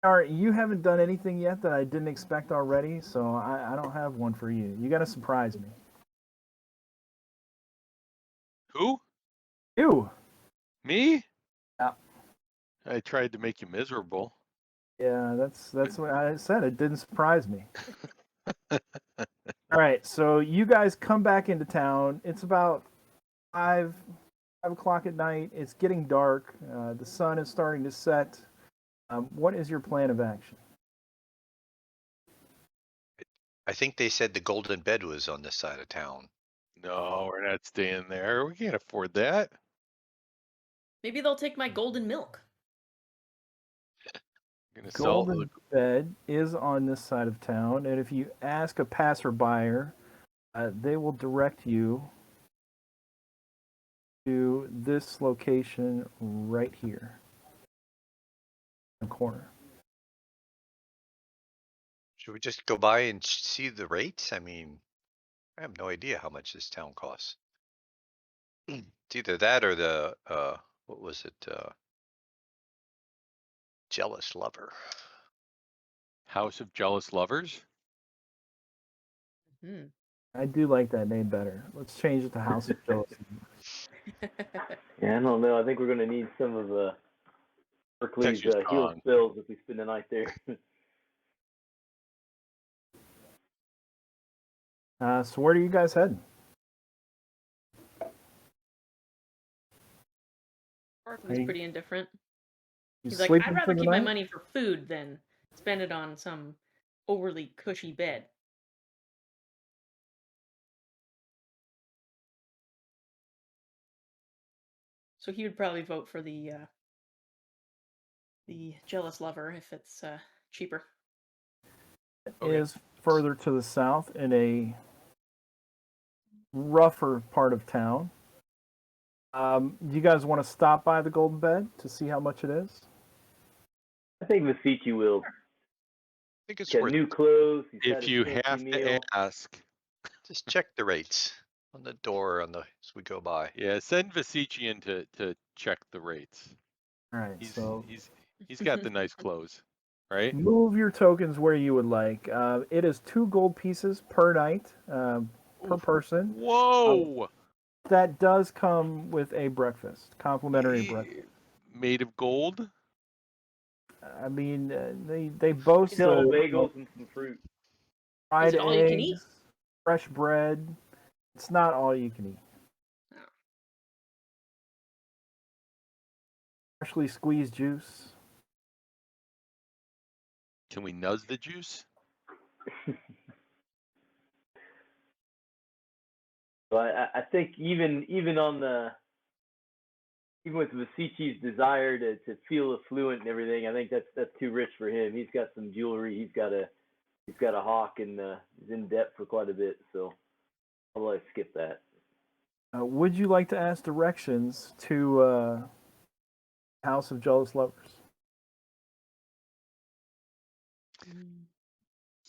All right, you haven't done anything yet that I didn't expect already, so I don't have one for you. You got to surprise me.
who?
You.
Me?
Yeah.
I tried to make you miserable.
Yeah, that's what I said. It didn't surprise me. All right, so you guys come back into town. It's about 5 o'clock at night. It's getting dark. The sun is starting to set. What is your plan of action?
I think they said the Golden Bed was on this side of town.
No, we're not staying there. We can't afford that.
Maybe they'll take my golden milk.
We're gonna sell
Golden Bed is on this side of town, and if you ask a passerby, they will direct you to this location right here, in the corner.
Should we just go by and see the rates? I mean, I have no idea how much this town costs. It's either that or the, what was it? Jealous Lover.
House of Jealous Lovers.
Hmm.
I do like that name better. Let's change it to House of Jealousy.
Yeah, I don't know. I think we're going to need some of Berkeley's
Texture's
heel
strong.
spills if we spend the night there.
So where are you guys heading?
Barkley's pretty indifferent.
You
He's like,
sleeping
I'd rather
for the
keep my
night?
money for food than spend it on some overly cushy bed. So he would probably vote for the jealous lover if it's cheaper.
Okay.
Is further to the south in a rougher part of town. Do you guys want to stop by the Golden Bed to see how much it is?
I think Masichi will.
I think it's
Got
worth
new clothes. He's had
If
his
you
fancy
have to
meal.
ask,
just check the rates on the door as we go by.
yeah, send Vasici in to check the rates.
All right,
He's
so
he's got the nice clothes, right?
move your tokens where you would like. It is 2 gold pieces per night, per
Oof.
person.
Whoa!
That does come with a breakfast, complimentary breakfast.
Made of gold?
I mean, they boast
No
of
bagels and some fruit.
fried
Is it all you can eat?
eggs, fresh bread. It's not all you can eat.
Oh.
Freshly squeezed juice.
Can we nuzz the juice?
So I think even on the even with Vasici's desire to feel affluent and everything, I think that's too rich for him. He's got some jewelry. He's got a hawk and he's in debt for quite a bit. So I'll let skip that.
Would you like to ask directions to House of Jealous Lovers?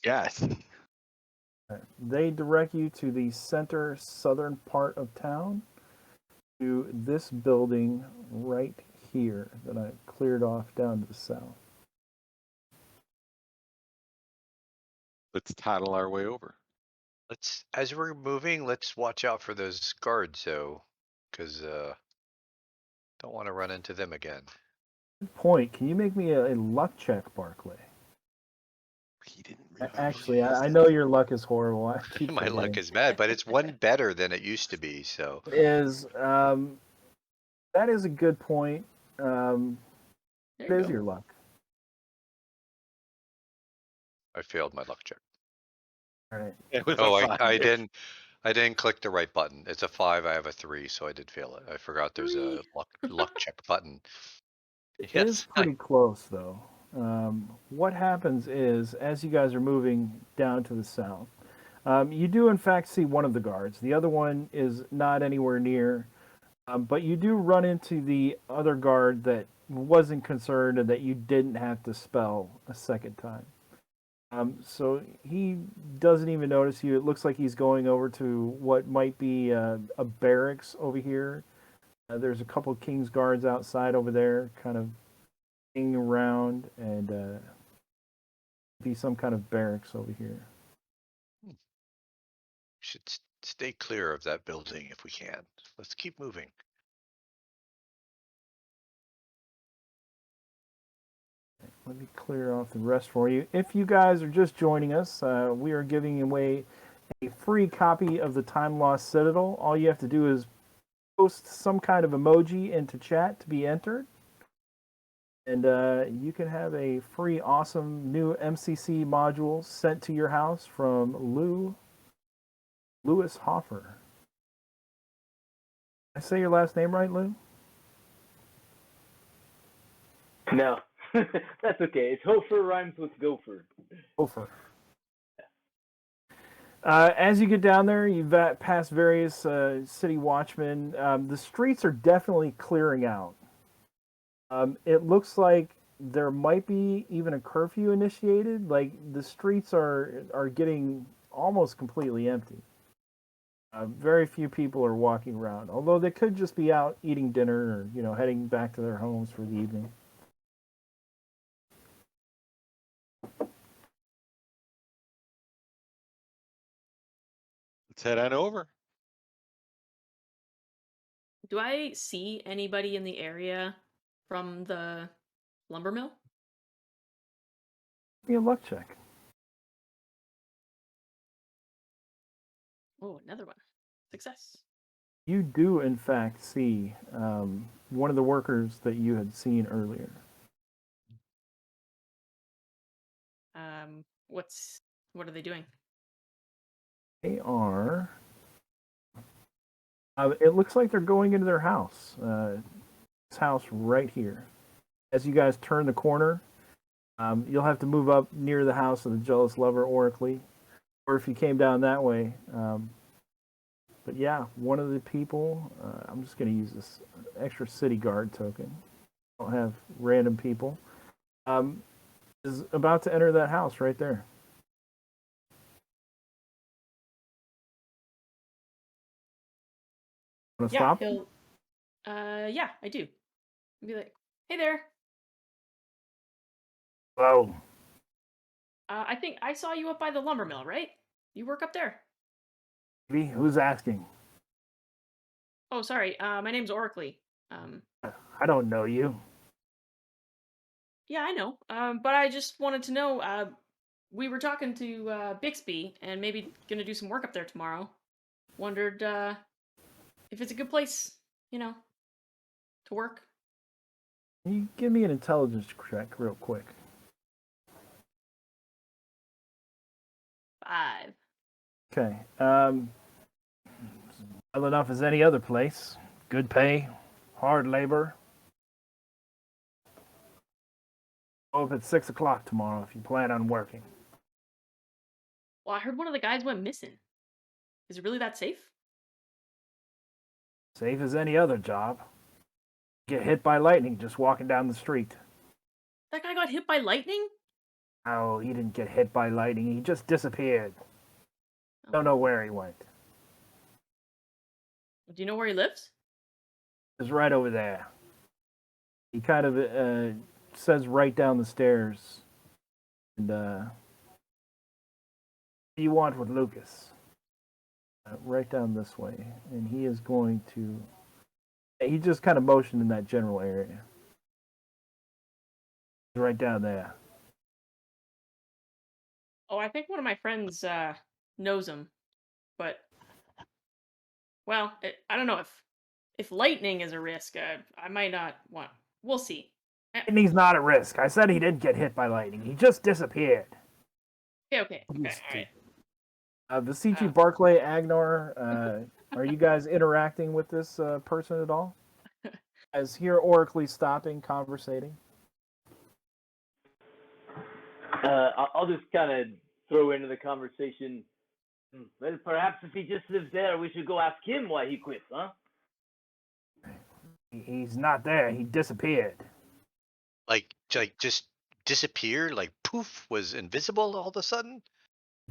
Yes.
They direct you to the center southern part of town, to this building right here that I cleared off down to the south.
Let's toddle our way over.
As we're moving, let's watch out for those guards, though, because don't want to run into them again.
Good point. Can you make me a luck check, Barclay?
He didn't really
Actually,
use
I
it.
know your luck is horrible. I keep
My luck
forgetting.
is bad, but it's one better than it used to be. So
Is that is a good point.
There
What
you
is
go.
your luck?
I failed my luck check.
All right.
It was
Oh,
a
I
5.
didn't click the right button. It's a 5. I have a 3, so I did fail it. I forgot there's a
3.
luck check button.
It is
Yes,
pretty close, though. What happens is, as you guys are moving down to the south, you do in fact see one of the guards. The other one is not anywhere near, but you do run into the other guard that wasn't concerned and that you didn't have to spell a second time. So he doesn't even notice you. It looks like he's going over to what might be a barracks over here. There's a couple of King's Guards outside over there, kind of hanging around, and be some kind of barracks over here.
should stay clear of that building if we can. Let's keep moving.
Let me clear off the rest for you. If you guys are just joining us, we are giving away a free copy of the Time Lost Citadel. All you have to do is post some kind of emoji into chat to be entered. And you can have a free, awesome new MCC module sent to your house from Lewis Hoffer. Did I say your last name right, Lou?
No, that's okay. It's Hofer rhymes with gopher.
Hoffer. As you get down there, you pass various city watchmen. The streets are definitely clearing out. It looks like there might be even a curfew initiated. Like the streets are getting almost completely empty. Very few people are walking around, although they could just be out eating dinner or heading back to their homes for the evening.
Let's head on over.
Do I see anybody in the area from the lumber mill?
Give me a luck check.
Oh, another one. Success.
You do, in fact, see one of the workers that you had seen earlier.
What are they doing?
They are. It looks like they're going into their house. This house right here. As you guys turn the corner, you'll have to move up near the house of the jealous lover, Oracly, or if you came down that way. But yeah, one of the people. I'm just going to use this extra city guard token. I don't have random people. Is about to enter that house right there. Want to
Yeah,
stop?
he'll. Yeah, I do. I'll be like, hey there.
Hello.
I think I saw you up by the lumber mill, right? You work up there.
Maybe. Who's asking?
Oh, sorry. My name's Oracly.
I don't know you.
Yeah, I know. But I just wanted to know. We were talking to Bixby and maybe gonna do some work up there tomorrow. Wondered if it's a good place, to work.
Can you give me an intelligence check real quick?
5.
Okay. Well enough as any other place. Good pay, hard labor. Go up at 6 o'clock tomorrow if you plan on working.
Well, I heard one of the guys went missing. Is it really that safe?
Safe as any other job. Get hit by lightning just walking down the street.
That guy got hit by lightning?
Oh, he didn't get hit by lightning. He just disappeared.
Oh.
Don't know where he went.
Do you know where he lives?
It's right over there. He kind of says right down the stairs. And, what do you want with Lucas? Right down this way. And he is going to... He just kind of motioned in that general area. Right down there.
Oh, I think one of my friends knows him. But, well, I don't know if lightning is a risk. I might not want. We'll see.
Lightning's not at risk. I said he didn't get hit by lightning. He just disappeared.
Okay. All right.
Vasici, Barclay, Agnar, are you guys interacting with this person at all? As here, Oracly stopping, conversating.
I'll just kind of throw into the conversation. Well, perhaps if he just lives there, we should go ask him why he quit, huh?
He's not there. He disappeared.
Like just disappeared, like poof, was invisible all of a sudden?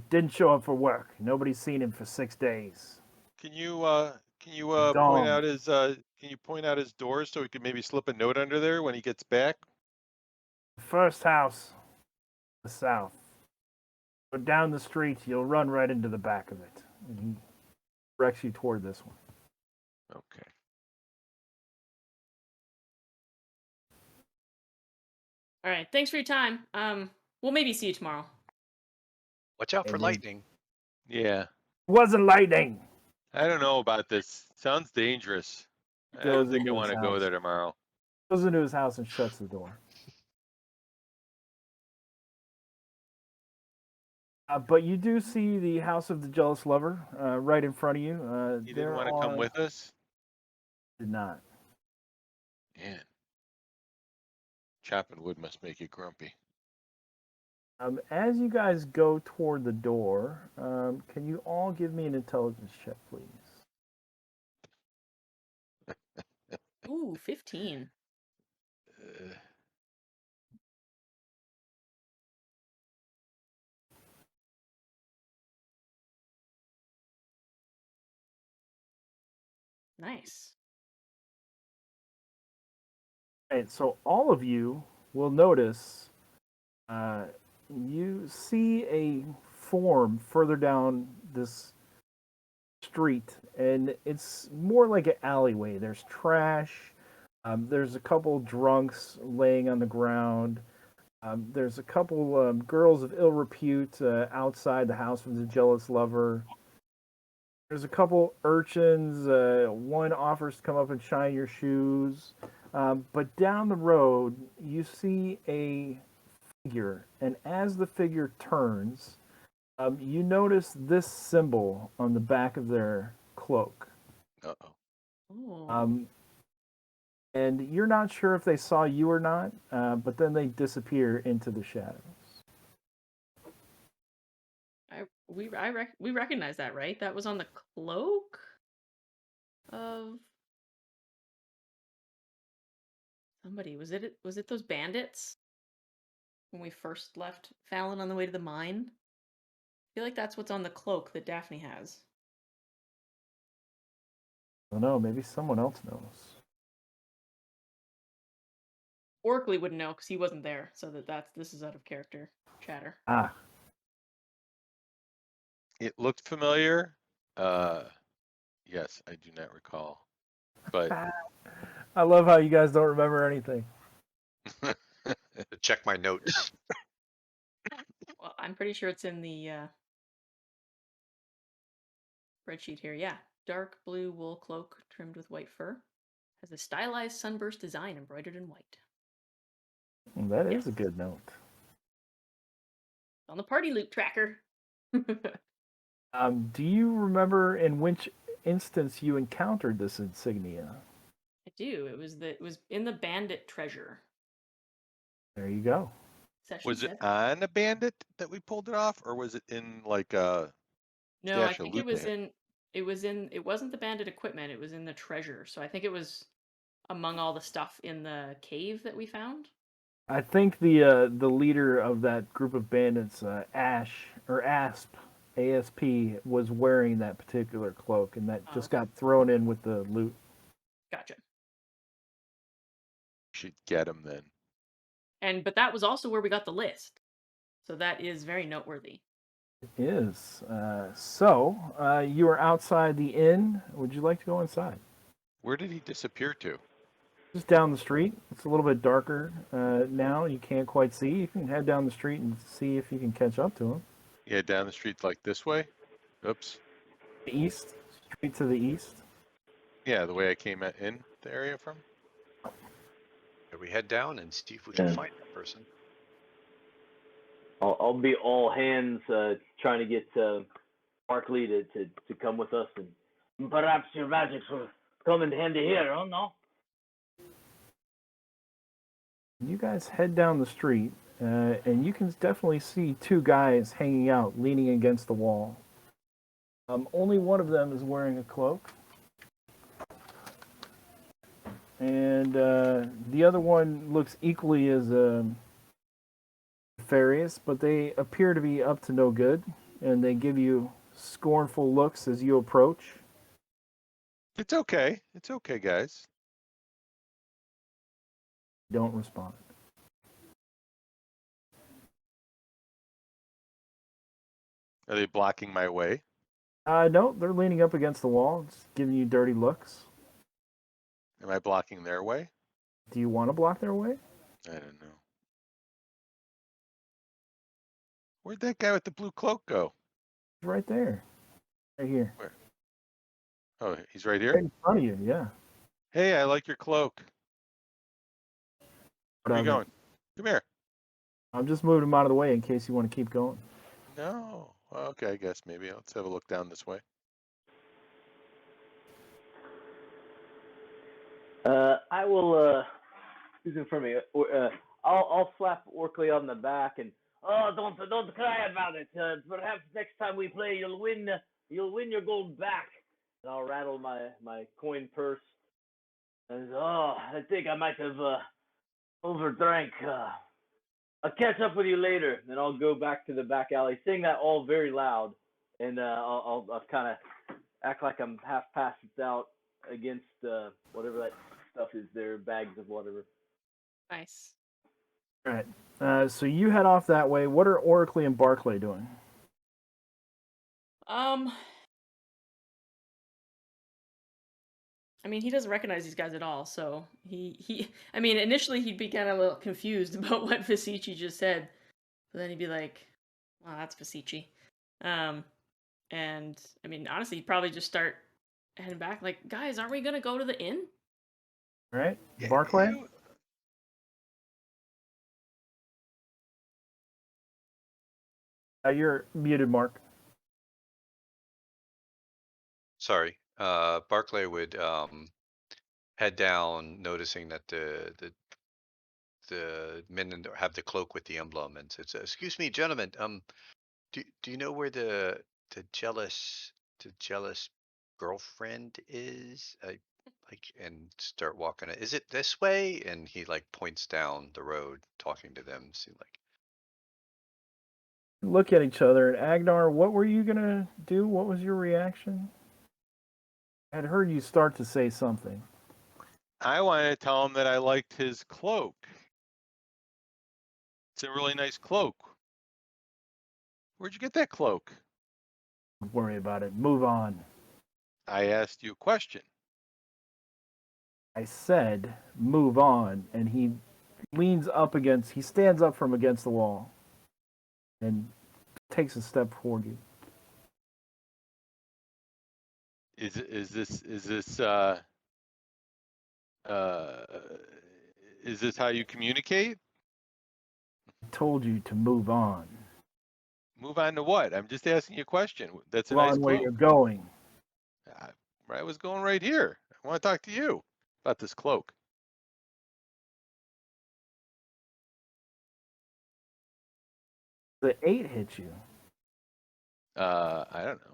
Didn't show up for work. Nobody's seen him for 6 days.
Can you
Gone.
point out his doors so we could maybe slip a note under there when he gets back?
First house, the south. Go down the street, you'll run right into the back of it. And he directs you toward this one.
Okay.
All right. Thanks for your time. We'll maybe see you tomorrow.
Watch out for
Amen.
lightning.
Yeah.
It wasn't lightning.
I don't know about this. Sounds dangerous. I
Goes
don't think I
into
want
his
to go
house.
there tomorrow.
Goes into his house and shuts the door. But you do see the house of the jealous lover right in front of you.
You didn't want to come with us?
Did not.
Man. Chopping wood must make you grumpy.
As you guys go toward the door, can you all give me an intelligence check, please?
Ooh, 15. Nice.
And so all of you will notice you see a form further down this street, and it's more like an alleyway. There's trash. There's a couple drunks laying on the ground. There's a couple girls of ill repute outside the house of the jealous lover. There's a couple urchins. One offers to come up and shine your shoes. But down the road, you see a figure, and as the figure turns, you notice this symbol on the back of their cloak.
Uh-oh.
Oh.
And you're not sure if they saw you or not, but then they disappear into the shadows.
We recognize that, right? That was on the cloak of somebody. Was it those bandits when we first left Fallon on the way to the mine? I feel like that's what's on the cloak that Daphne has.
I don't know. Maybe someone else knows.
Orkley wouldn't know because he wasn't there, so this is out of character chatter.
Ah,
It looked familiar. Yes, I do not recall. But
I love how you guys don't remember anything.
Check my notes.
Well, I'm pretty sure it's in the spreadsheet here. Yeah, dark blue wool cloak trimmed with white fur, has a stylized sunburst design embroidered in white.
That is
Yes.
a good note.
On the party loot tracker. I
Do you remember in which instance you encountered this insignia?
do. It was in the bandit treasure.
There you go.
Session
was it
7.
on a bandit that we pulled it off, or was it in like a
No, I
stash of
think it
loot
was
they had?
in it wasn't the bandit equipment, it was in the treasure. So I think it was among all the stuff in the cave that we found.
I think the leader of that group of bandits, Ash or Asp, ASP, was wearing that particular cloak, and that
Oh,
just
okay.
got thrown in with the loot.
Gotcha.
Should get him then.
But that was also where we got the list. So that is very noteworthy.
It is. So you are outside the inn. Would you like to go inside?
Where did he disappear to?
Just down the street. It's a little bit darker now. You can't quite see. You can head down the street and see if you can catch up to him.
Yeah, down the street like this way. Oops.
The east, straight to the east.
Yeah, the way I came in the area from.
Can we head down and see if we can
Yeah.
find that person?
I'll be all hands trying to get Barkley to come with us, and perhaps your magic will come in handy here, oh no?
You guys head down the street, and you can definitely see two guys hanging out, leaning against the wall. Only one of them is wearing a cloak, and the other one looks equally as nefarious, but they appear to be up to no good, and they give you scornful looks as you approach.
It's okay. It's okay, guys.
Don't respond.
Are they blocking my way?
No, they're leaning up against the wall, just giving you dirty looks.
Am I blocking their way?
Do you want to block their way?
I don't know. Where'd that guy with the blue cloak go?
He's right there. Right here.
Oh, he's right
Right
here?
in front of you, yeah.
Hey, I like your cloak. Where are you going? Come here.
I'm just moving him out of the way in case you want to keep going.
No. Well, okay, I guess maybe. Let's have a look down this way.
I will. Who's in front of me? I'll slap Orkley on the back and don't cry about it. Perhaps next time we play, you'll win your gold back. And I'll rattle my coin purse. And I think I might have overdrank. I'll catch up with you later. Then I'll go back to the back alley, saying that all very loud, and I'll kind of act like I'm half passed out against whatever that stuff is there, bags of whatever.
Nice.
All right. So you head off that way. What are Orkley and Barclay doing?
I mean, he doesn't recognize these guys at all. So I mean, initially he'd be kind of a little confused about what Fasici just said, but then he'd be like, "Wow, that's Fasici." Um, and I mean, honestly, he'd probably just start heading back. Like, guys, aren't we gonna go to the inn?
All right,
Yeah,
Barclay. You're muted, Mark.
Sorry. Barclay would head down, noticing that the men have the cloak with the emblem, and says, "Excuse me, gentlemen. Do you know where the jealous girlfriend is? And start walking. Is it this way?" And he like points down the road, talking to them. See, like,
Look at each other. And Agnar, what were you gonna do? What was your reaction? I had heard you start to say something.
I wanted to tell him that I liked his cloak. It's a really nice cloak. Where'd you get that cloak?
Don't worry about it. Move on.
I asked you a question.
I said, move on. And he stands up from against the wall and takes a step toward you.
Is this how you communicate?
I told you to move on.
Move on to what? I'm just asking you a question. That's a
Move
nice
on where
cloak.
you're going.
I was going right here. I want to talk to you about this cloak.
The 8 hits you.
I don't know.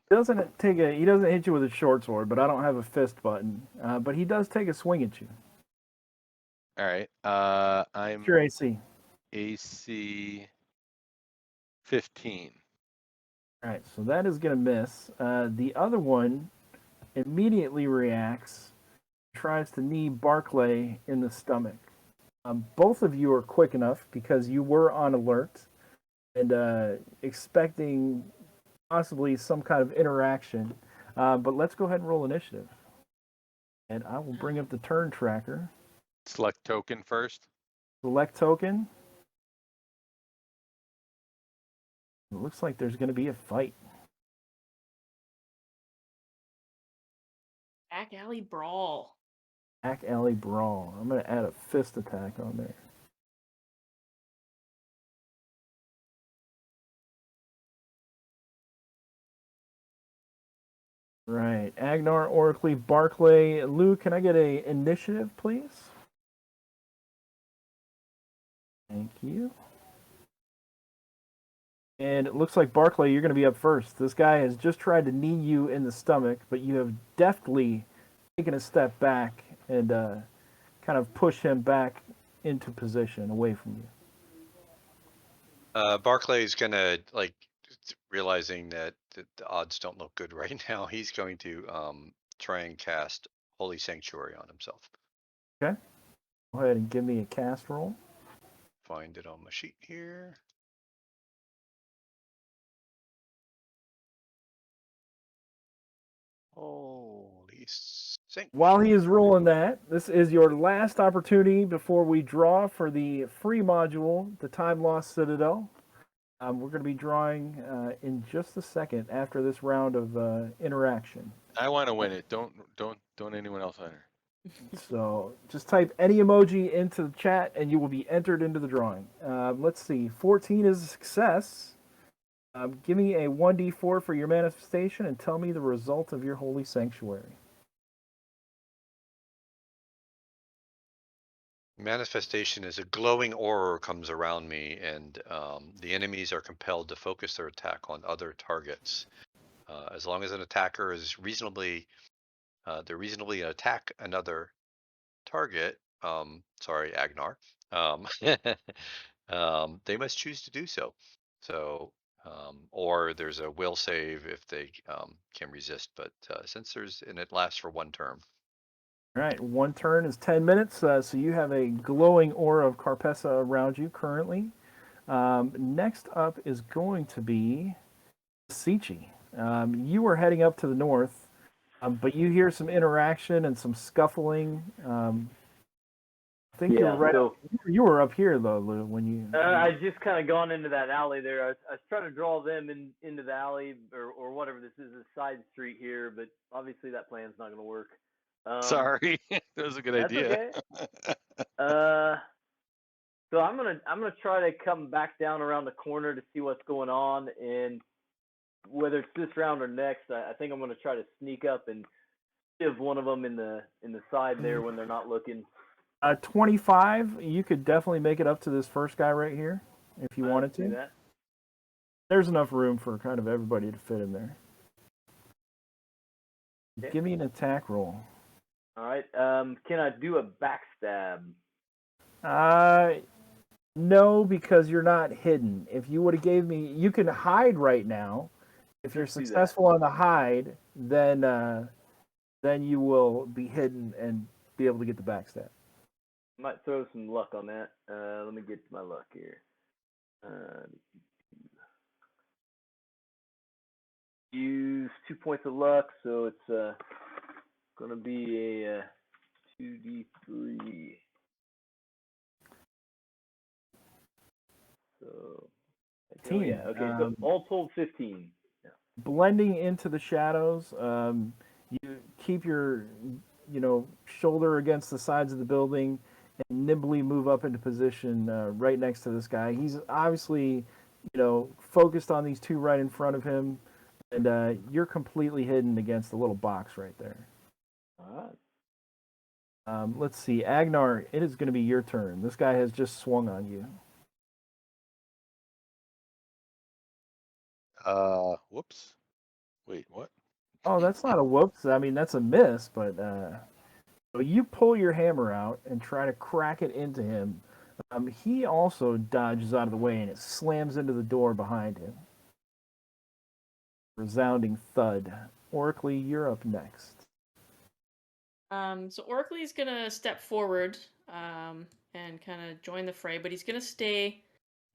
He doesn't hit you with a short sword, but I don't have a fist button. But he does take a swing at you.
All right. I'm
What's your AC?
AC 15.
All right, so that is going to miss. The other one immediately reacts, tries to knee Barclay in the stomach. Both of you are quick enough because you were on alert and expecting possibly some kind of interaction. But let's go ahead and roll initiative. And I will bring up the turn tracker.
Select token first.
Select token. It looks like there's going to be a fight.
Back alley brawl.
Back alley brawl. I'm going to add a fist attack on there. Right. Agnar, Oracly, Barclay. Lou, can I get a initiative, please? Thank you. And it looks like, Barclay, you're going to be up first. This guy has just tried to knee you in the stomach, but you have deftly taken a step back and kind of push him back into position away from you.
Barclay's gonna like, realizing that the odds don't look good right now. He's going to try and cast Holy Sanctuary on himself.
Okay. Go ahead and give me a cast roll.
Find it on my sheet here. Holy Sanctuary.
While he is rolling that, this is your last opportunity before we draw for the free module, the Time Lost Citadel. We're going to be drawing in just a second after this round of interaction.
I want to win it. Don't anyone else enter.
So just type any emoji into the chat and you will be entered into the drawing. Let's see. 14 is a success. Give me a 1d4 for your manifestation and tell me the result of your Holy Sanctuary.
Manifestation is a glowing aura comes around me, and the enemies are compelled to focus their attack on other targets. As long as an attacker is reasonably attack another target. Sorry, Agnar. They must choose to do so. So, or there's a will save if they can resist. But since it lasts for one turn.
All right, one turn is 10 minutes, so you have a glowing aura of Carpessa around you currently. Next up is going to be Sichi. You are heading up to the north. But you hear some interaction and some scuffling. I think you were
Yeah, so
you were up here though, Lou, when you.
I just kind of gone into that alley there. I was trying to draw them into the alley or whatever this is, a side street here, but obviously that plan's not going to work.
Sorry, that was a good
That's
idea.
okay. So I'm gonna try to come back down around the corner to see what's going on, and whether it's this round or next, I think I'm gonna try to sneak up and give one of them in the side there when they're not looking.
25, you could definitely make it up to this first guy right here if you wanted
Do
to.
that.
There's enough room for kind of everybody to fit in there.
Okay.
Give me an attack roll.
All right. Can I do a backstab?
No, because you're not hidden. If you would have gave me, you can hide right now. If you're
Let's do that.
successful on the hide, then you will be hidden and be able to get the backstab.
Might throw some luck on that. Let me get to my luck here. Use 2 points of luck, so it's gonna be a 2d3. So, yeah, okay. So all told, 15. Yeah.
Blending into the shadows, you keep your shoulder against the sides of the building and nimbly move up into position right next to this guy. He's obviously focused on these two right in front of him, and you're completely hidden against the little box right there.
All
right. Let's see, Agnar, it is going to be your turn. This guy has just swung on you.
Whoops. Wait, what?
Oh, that's not a whoops. I mean, that's a miss, but so you pull your hammer out and try to crack it into him. He also dodges out of the way, and it slams into the door behind him. Resounding thud. Orkley, you're up next.
So Orkley's gonna step forward and kind of join the fray, but he's gonna stay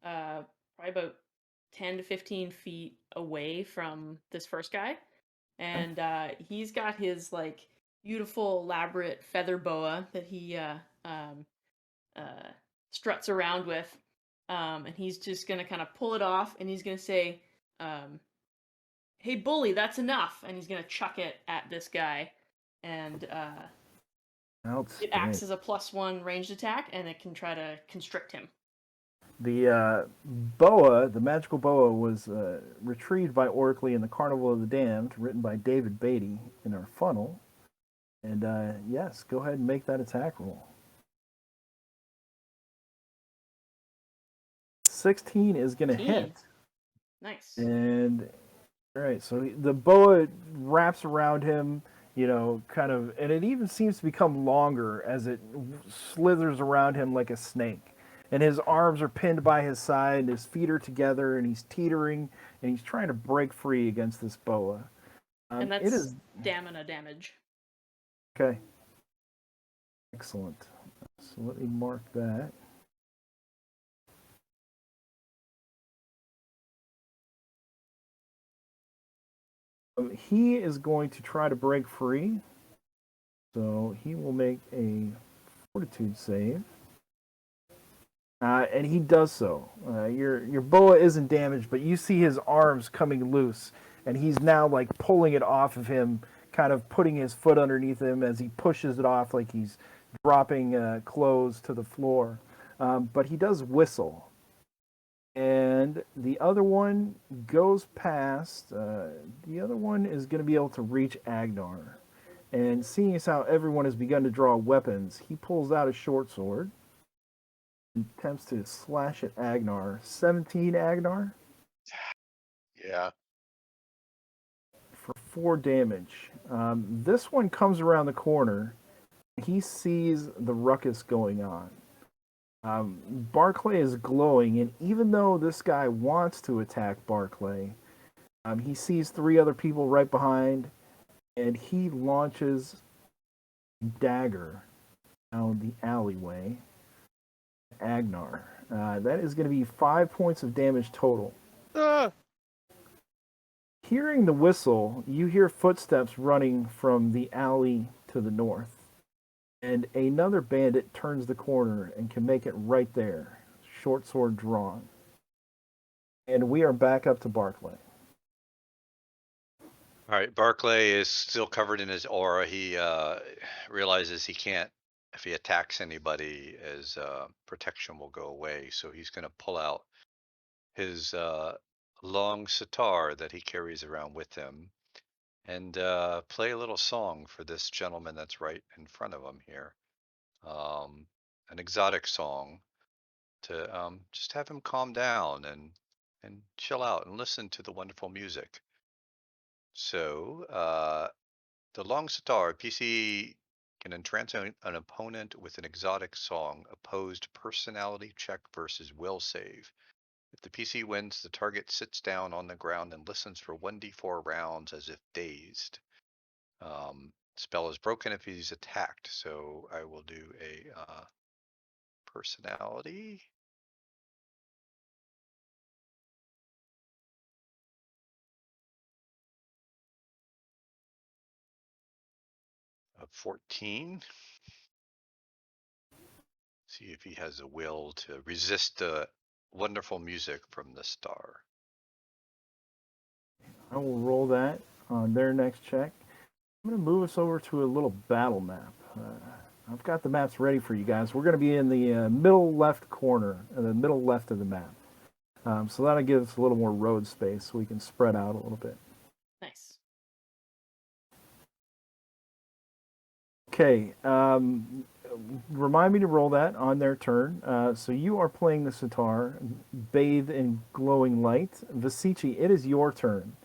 probably about 10 to 15 feet away from this first guy. And he's got his like beautiful elaborate feather boa that he struts around with, and he's just gonna kind of pull it off, and he's gonna say, "Hey, bully, that's enough!" And he's gonna chuck it at this guy, and it acts as a +1 ranged attack, and it can try to constrict him.
The boa, the magical boa, was retrieved by Orkley in the Carnival of the Damned, written by David Beatty in our funnel. And yes, go ahead and make that attack roll. 16 is going to hit.
Nice.
And all right, so the boa wraps around him, kind of, and it even seems to become longer as it slithers around him like a snake. And his arms are pinned by his side, and his feet are together, and he's teetering, and he's trying to break free against this boa.
And that's stamina damage.
Okay. Excellent. So let me mark that. He is going to try to break free. So he will make a fortitude save. And he does so. Your boa isn't damaged, but you see his arms coming loose, and he's now like pulling it off of him, kind of putting his foot underneath him as he pushes it off like he's dropping clothes to the floor. But he does whistle. And the other one goes past. The other one is going to be able to reach Agnar. And seeing as how everyone has begun to draw weapons, he pulls out a short sword. Attempts to slash at Agnar. 17, Agnar?
Yeah.
For 4 damage. This one comes around the corner. He sees the ruckus going on. Barclay is glowing, and even though this guy wants to attack Barclay, he sees 3 other people right behind, and he launches a dagger down the alleyway. Agnar. That is going to be 5 points of damage total. Hearing the whistle, you hear footsteps running from the alley to the north, and another bandit turns the corner and can make it right there, short sword drawn. And we are back up to Barclay.
All right, Barclay is still covered in his aura. He realizes he can't, if he attacks anybody, his protection will go away. So he's going to pull out his long sitar that he carries around with him and play a little song for this gentleman that's right in front of him here. An exotic song to just have him calm down and chill out and listen to the wonderful music. So the long sitar, PC can entrance an opponent with an exotic song, opposed personality check versus will save. If the PC wins, the target sits down on the ground and listens for 1d4 rounds as if dazed. Spell is broken if he's attacked, so I will do a personality. Of 14. See if he has a will to resist the wonderful music from the star.
I will roll that on their next check. I'm going to move us over to a little battle map. I've got the maps ready for you guys. We're going to be in the middle left corner, the middle left of the map. So that'll give us a little more road space so we can spread out a little bit.
Nice.
Okay. Remind me to roll that on their turn. So you are playing the sitar, bathed in glowing light. Vasici, it is your turn.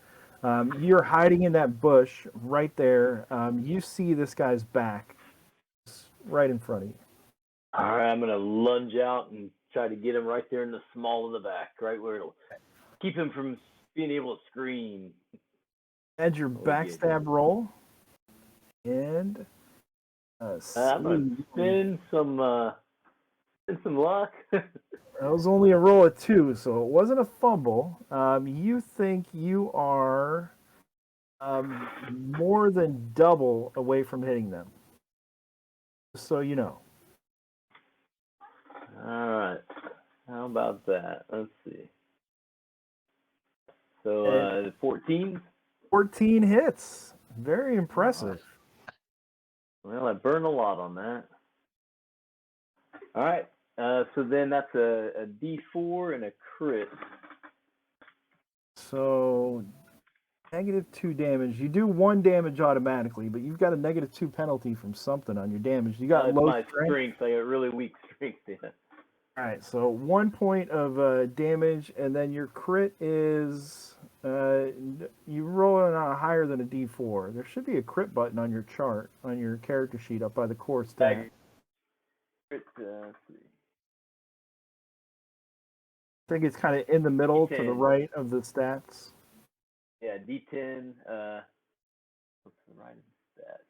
You're hiding in that bush right there. You see this guy's back right in front of you.
All right, I'm gonna lunge out and try to get him right there in the small of the back, right where it'll keep him from being able to scream.
Add your backstab roll, and
I'm gonna spin some luck.
that was only a roll of 2, so it wasn't a fumble. You think you are more than double away from hitting them. So you know.
All right, how about that? Let's see. So 14.
14 hits. Very impressive.
Well, I burned a lot on that. All right. So then that's a D4 and a crit.
So -2 damage. You do 1 damage automatically, but you've got a -2 penalty from something on your damage. You got low
my
strength.
I got really weak strength. Yeah.
All right, so 1 point of damage, and then your crit is you roll it on higher than a D4. There should be a crit button on your chart, on your character sheet up by the core stat.
Let's see.
I think it's kind of in the middle to the
D10.
right of the stats.
Yeah, D10. What's the right of the stats?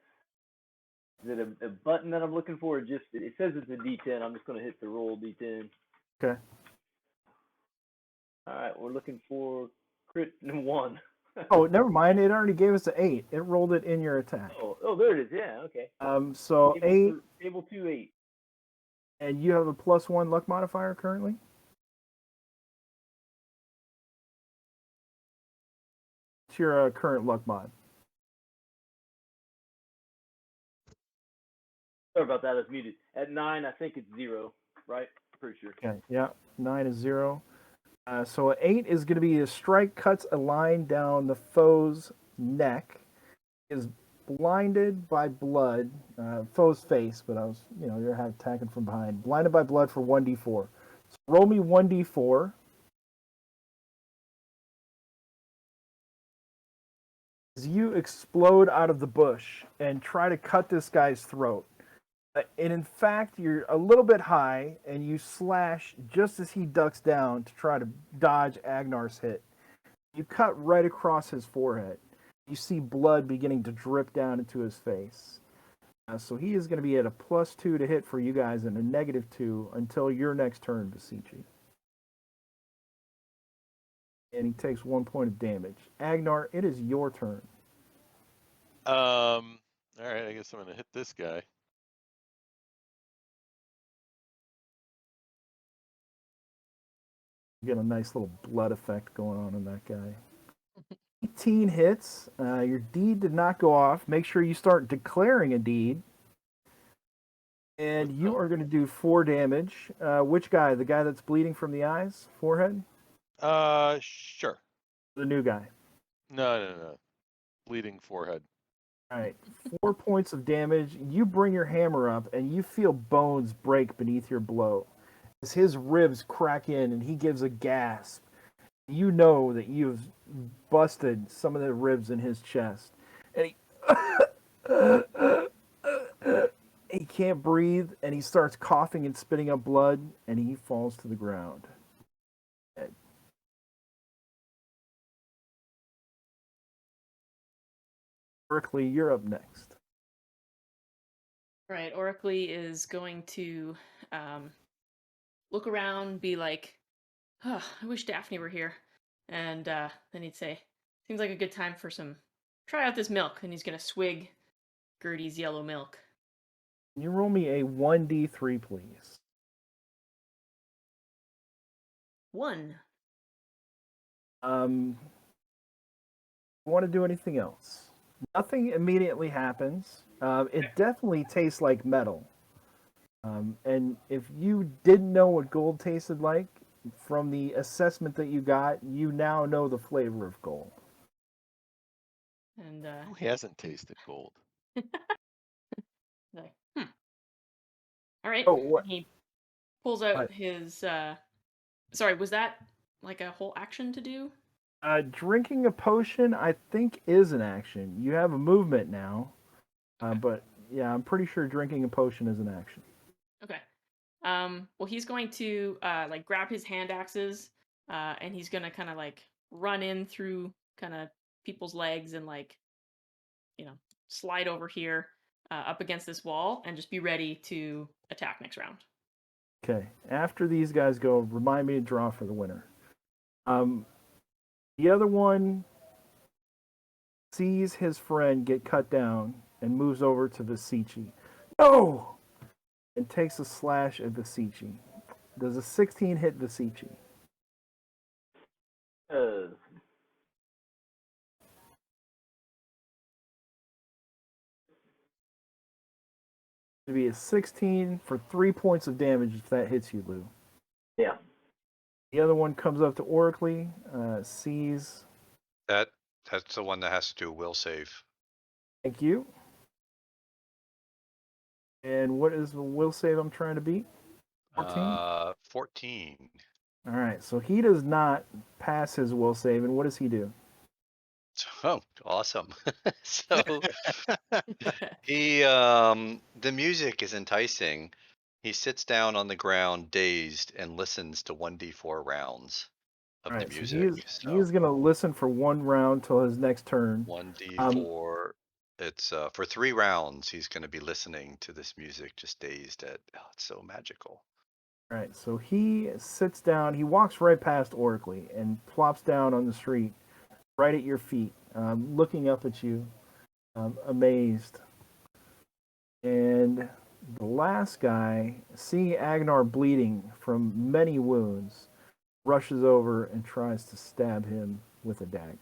Is it a button that I'm looking for? Or just it says it's a D10. I'm just going to hit the roll D10.
Okay.
All right, we're looking for crit 1.
Oh, never mind. It already gave us an 8. It rolled it in your attack.
Oh, there it is. Yeah, okay.
So 8.
Able to 8.
And you have a +1 luck modifier currently? What's your current luck mod?
Sorry about that. It's muted. At 9, I think it's 0, right? Pretty sure.
Okay, yeah. 9 is 0. So 8 is going to be a strike cuts a line down the foe's neck, is blinded by blood, foe's face, but you're attacking from behind. Blinded by blood for 1d4. So roll me 1d4. As you explode out of the bush and try to cut this guy's throat. And in fact, you're a little bit high, and you slash just as he ducks down to try to dodge Agnar's hit. You cut right across his forehead. You see blood beginning to drip down into his face. So he is going to be at a +2 to hit for you guys and a -2 until your next turn, Besichi. and he takes 1 point of damage. Agnar, it is your turn.
All right, I guess I'm gonna hit this guy.
You get a nice little blood effect going on in that guy. 18 hits. Your deed did not go off. Make sure you start declaring a deed. And you are going to do 4 damage. Which guy? The guy that's bleeding from the eyes? Forehead?
Sure.
The new guy.
No. Bleeding forehead.
All right. 4 points of damage. You bring your hammer up, and you feel bones break beneath your blow. As his ribs crack in, and he gives a gasp. You know that you've busted some of the ribs in his chest. And he can't breathe, and he starts coughing and spitting up blood, and he falls to the ground. Berkeley, you're up next.
Right, Oracly is going to look around, be like, oh, I wish Daphne were here. And then he'd say, seems like a good time for try out this milk. And he's going to swig Gertie's yellow milk.
Can you roll me a 1d3, please?
1.
Want to do anything else? Nothing immediately happens. It definitely tastes like metal. And if you didn't know what gold tasted like, from the assessment that you got, you now know the flavor of gold.
And
Who hasn't tasted gold?
like, all right.
Oh, what?
He pulls out
What?
his. Sorry, was that like a whole action to do?
Drinking a potion, I think, is an action. You have a movement now, but yeah, I'm pretty sure drinking a potion is an action.
Okay. Well, he's going to like grab his hand axes, and he's gonna kind of like run in through kind of people's legs and like, slide over here up against this wall and just be ready to attack next round.
Okay. After these guys go, remind me to draw for the winner. The other one sees his friend get cut down and moves over to Visici. No! And takes a slash at Visici. Does a 16 hit Visici? It'd be a 16 for 3 points of damage if that hits you, Lou.
Yeah.
The other one comes up to Oracly, sees.
That's the one that has to do a will save.
Thank you. And what is the will save I'm trying to beat? 14?
14.
All right, so he does not pass his will save, and what does he do?
Oh, awesome. So the music is enticing. He sits down on the ground, dazed, and listens to 1d4 rounds of the music.
So he is going to listen for 1 round till his next turn.
1d4. It's for 3 rounds. He's going to be listening to this music, just dazed at. Oh, it's so magical.
All right, so he sits down. He walks right past Oracly and plops down on the street, right at your feet, looking up at you, amazed. And the last guy, seeing Agnar bleeding from many wounds, rushes over and tries to stab him with a dagger.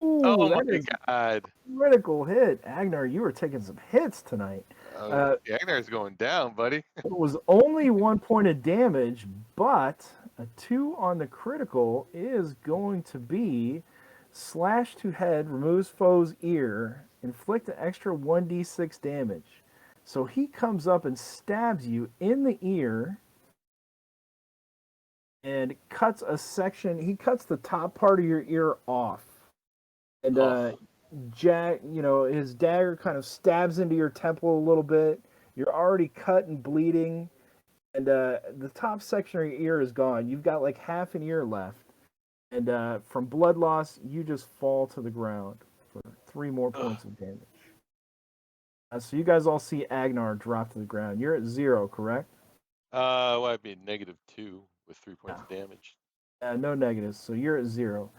Ooh,
Oh
that
my
is
god.
a critical hit. Agnar, you were taking some hits tonight.
Agnar's going down, buddy.
It was only 1 point of damage, but a 2 on the critical is going to be slash to head, removes foe's ear, inflict an extra 1d6 damage. So he comes up and stabs you in the ear and cuts a section. He cuts the top part of your ear off. And his dagger kind of stabs into your temple a little bit. You're already cut and bleeding, and the top section of your ear is gone. You've got like half an ear left, and from blood loss, you just fall to the ground for 3 more points of damage. So you guys all see Agnar drop to the ground. You're at 0, correct?
Well, I'd be -2 with 3 points of damage.
No negatives, so you're at 0.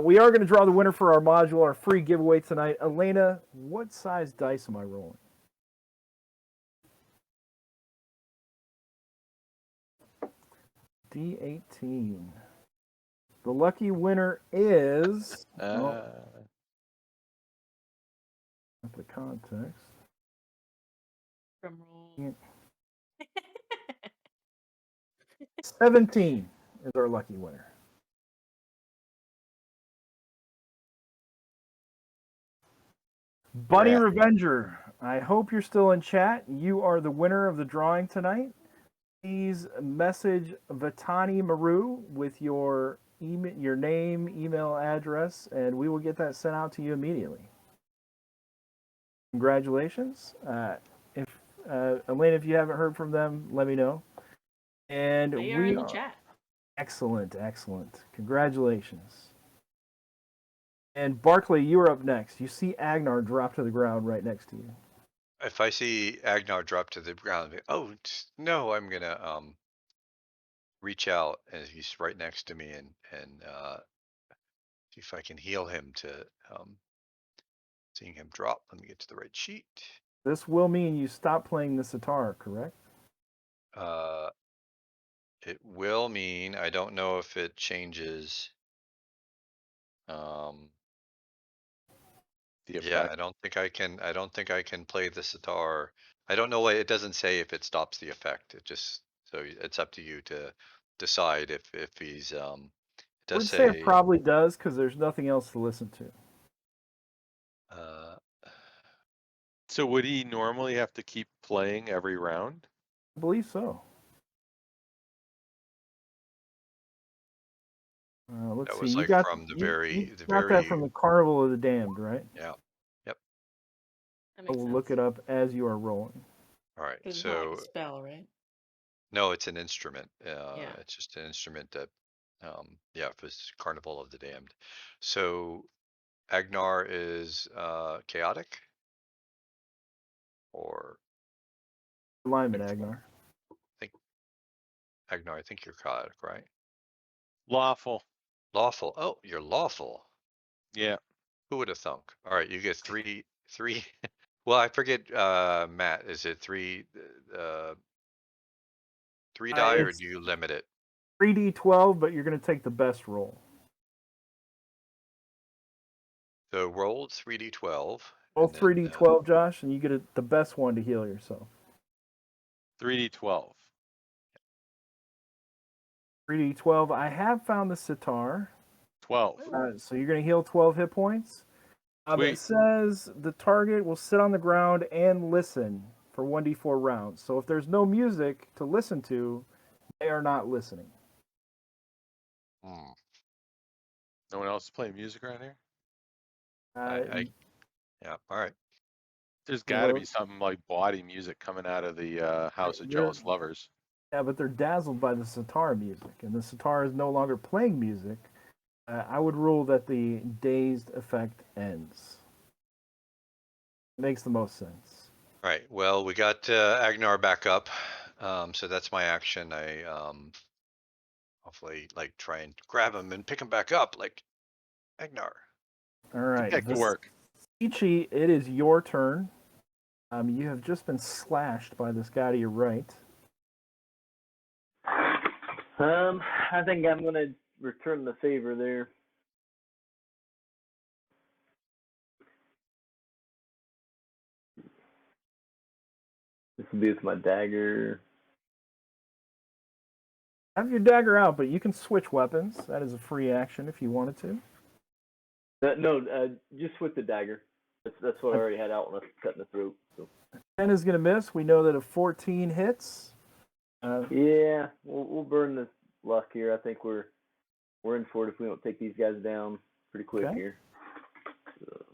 We are going to draw the winner for our module, our free giveaway tonight. Elena, what size dice am I rolling? D18. The lucky winner is... Not the context.
Drum roll.
17 is our lucky winner. Bunny Revenger, I hope you're still in chat. You are the winner of the drawing tonight. Please message Vatani Maru with your email, your name, email address, and we will get that sent out to you immediately. Congratulations. If Elena, if you haven't heard from them, let me know. And
They are in the chat.
Excellent, excellent. Congratulations. And Barclay, you are up next. You see Agnar drop to the ground right next to you.
If I see Agnar drop to the ground, oh no, I'm gonna reach out, and he's right next to me, and see if I can heal him to seeing him drop. Let me get to the right sheet.
This will mean you stop playing the sitar, correct?
It will mean, I don't know if it changes.
The
Yeah,
effect.
I don't think I can play the sitar. I don't know what, it doesn't say if it stops the effect. It just, so it's up to you to decide if he's, it
I
does
would say it
say,
probably does because there's nothing else to listen to.
So would he normally have to keep playing every round?
I believe so. Let's
that
see.
was
You
like
got
from the
you got that from the Carnival of the Damned, right?
yeah. Yep.
That makes
We'll
sense.
look it up as you are rolling.
All right.
It's not like
So
a spell, right?
no, it's an instrument.
Yeah.
It's just an instrument that, yeah, it was Carnival of the Damned. So Agnar is chaotic, or
Alignment, Agnar.
Agnar, I think you're chaotic, right?
Lawful.
Lawful. Oh, you're lawful.
Yeah.
Who would have thunk? All right, you get three. Well, I forget, Matt, is it three die, or
It's
do you limit it?
3d12, but you're going to take the best roll.
So roll 3d12.
Roll
and then,
3d12, Josh, and you get the best one to heal yourself.
3d12.
3d12. I have found the sitar.
12.
So you're going to heal 12 hit points. It
Sweet.
says the target will sit on the ground and listen for 1d4 rounds. So if there's no music to listen to, they are not listening.
No one else is playing music around here?
yeah, all right.
There's got to be something like body music coming out of the House of Jealous Lovers.
Yeah, but they're dazzled by the sitar music, and the sitar is no longer playing music. I would rule that the dazed effect ends. Makes the most sense.
All right, well, we got Agnar back up, so that's my action. I hopefully like try and grab him and pick him back up, like Agnar.
All right,
Get back to work.
Ichi, it is your turn. You have just been slashed by this guy to your right.
I think I'm gonna return the favor there. This will be with my dagger.
Have your dagger out, but you can switch weapons. That is a free action if you wanted to.
No, just with the dagger. That's what I already had out when I was cutting the throat. So.
10 is going to miss. We know that a 14 hits.
Yeah, we'll burn the luck here. I think we're in for it if we don't take these guys down pretty quick here. So.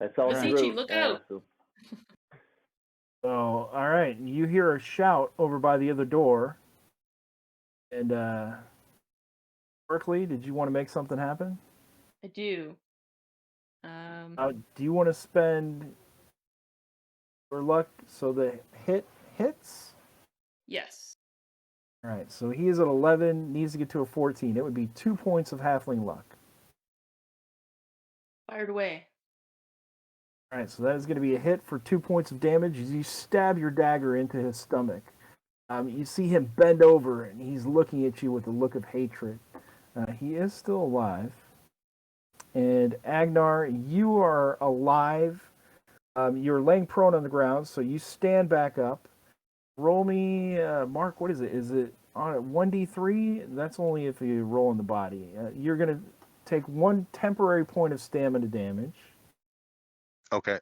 That's all.
Basichi, look out!
So, all right, you hear a shout over by the other door. And Berkeley, did you want to make something happen?
I do.
Do you want to spend your luck so the hit hits?
Yes.
All right, so he is at 11, needs to get to a 14. It would be 2 points of halfling luck.
Fired away.
All right, so that is going to be a hit for 2 points of damage as you stab your dagger into his stomach. You see him bend over, and he's looking at you with a look of hatred. He is still alive. And Agnar, you are alive. You're laying prone on the ground, so you stand back up. Roll me, Mark, what is it? Is it on a 1d3? That's only if you roll in the body. You're going to take 1 temporary point of stamina damage.
Okay.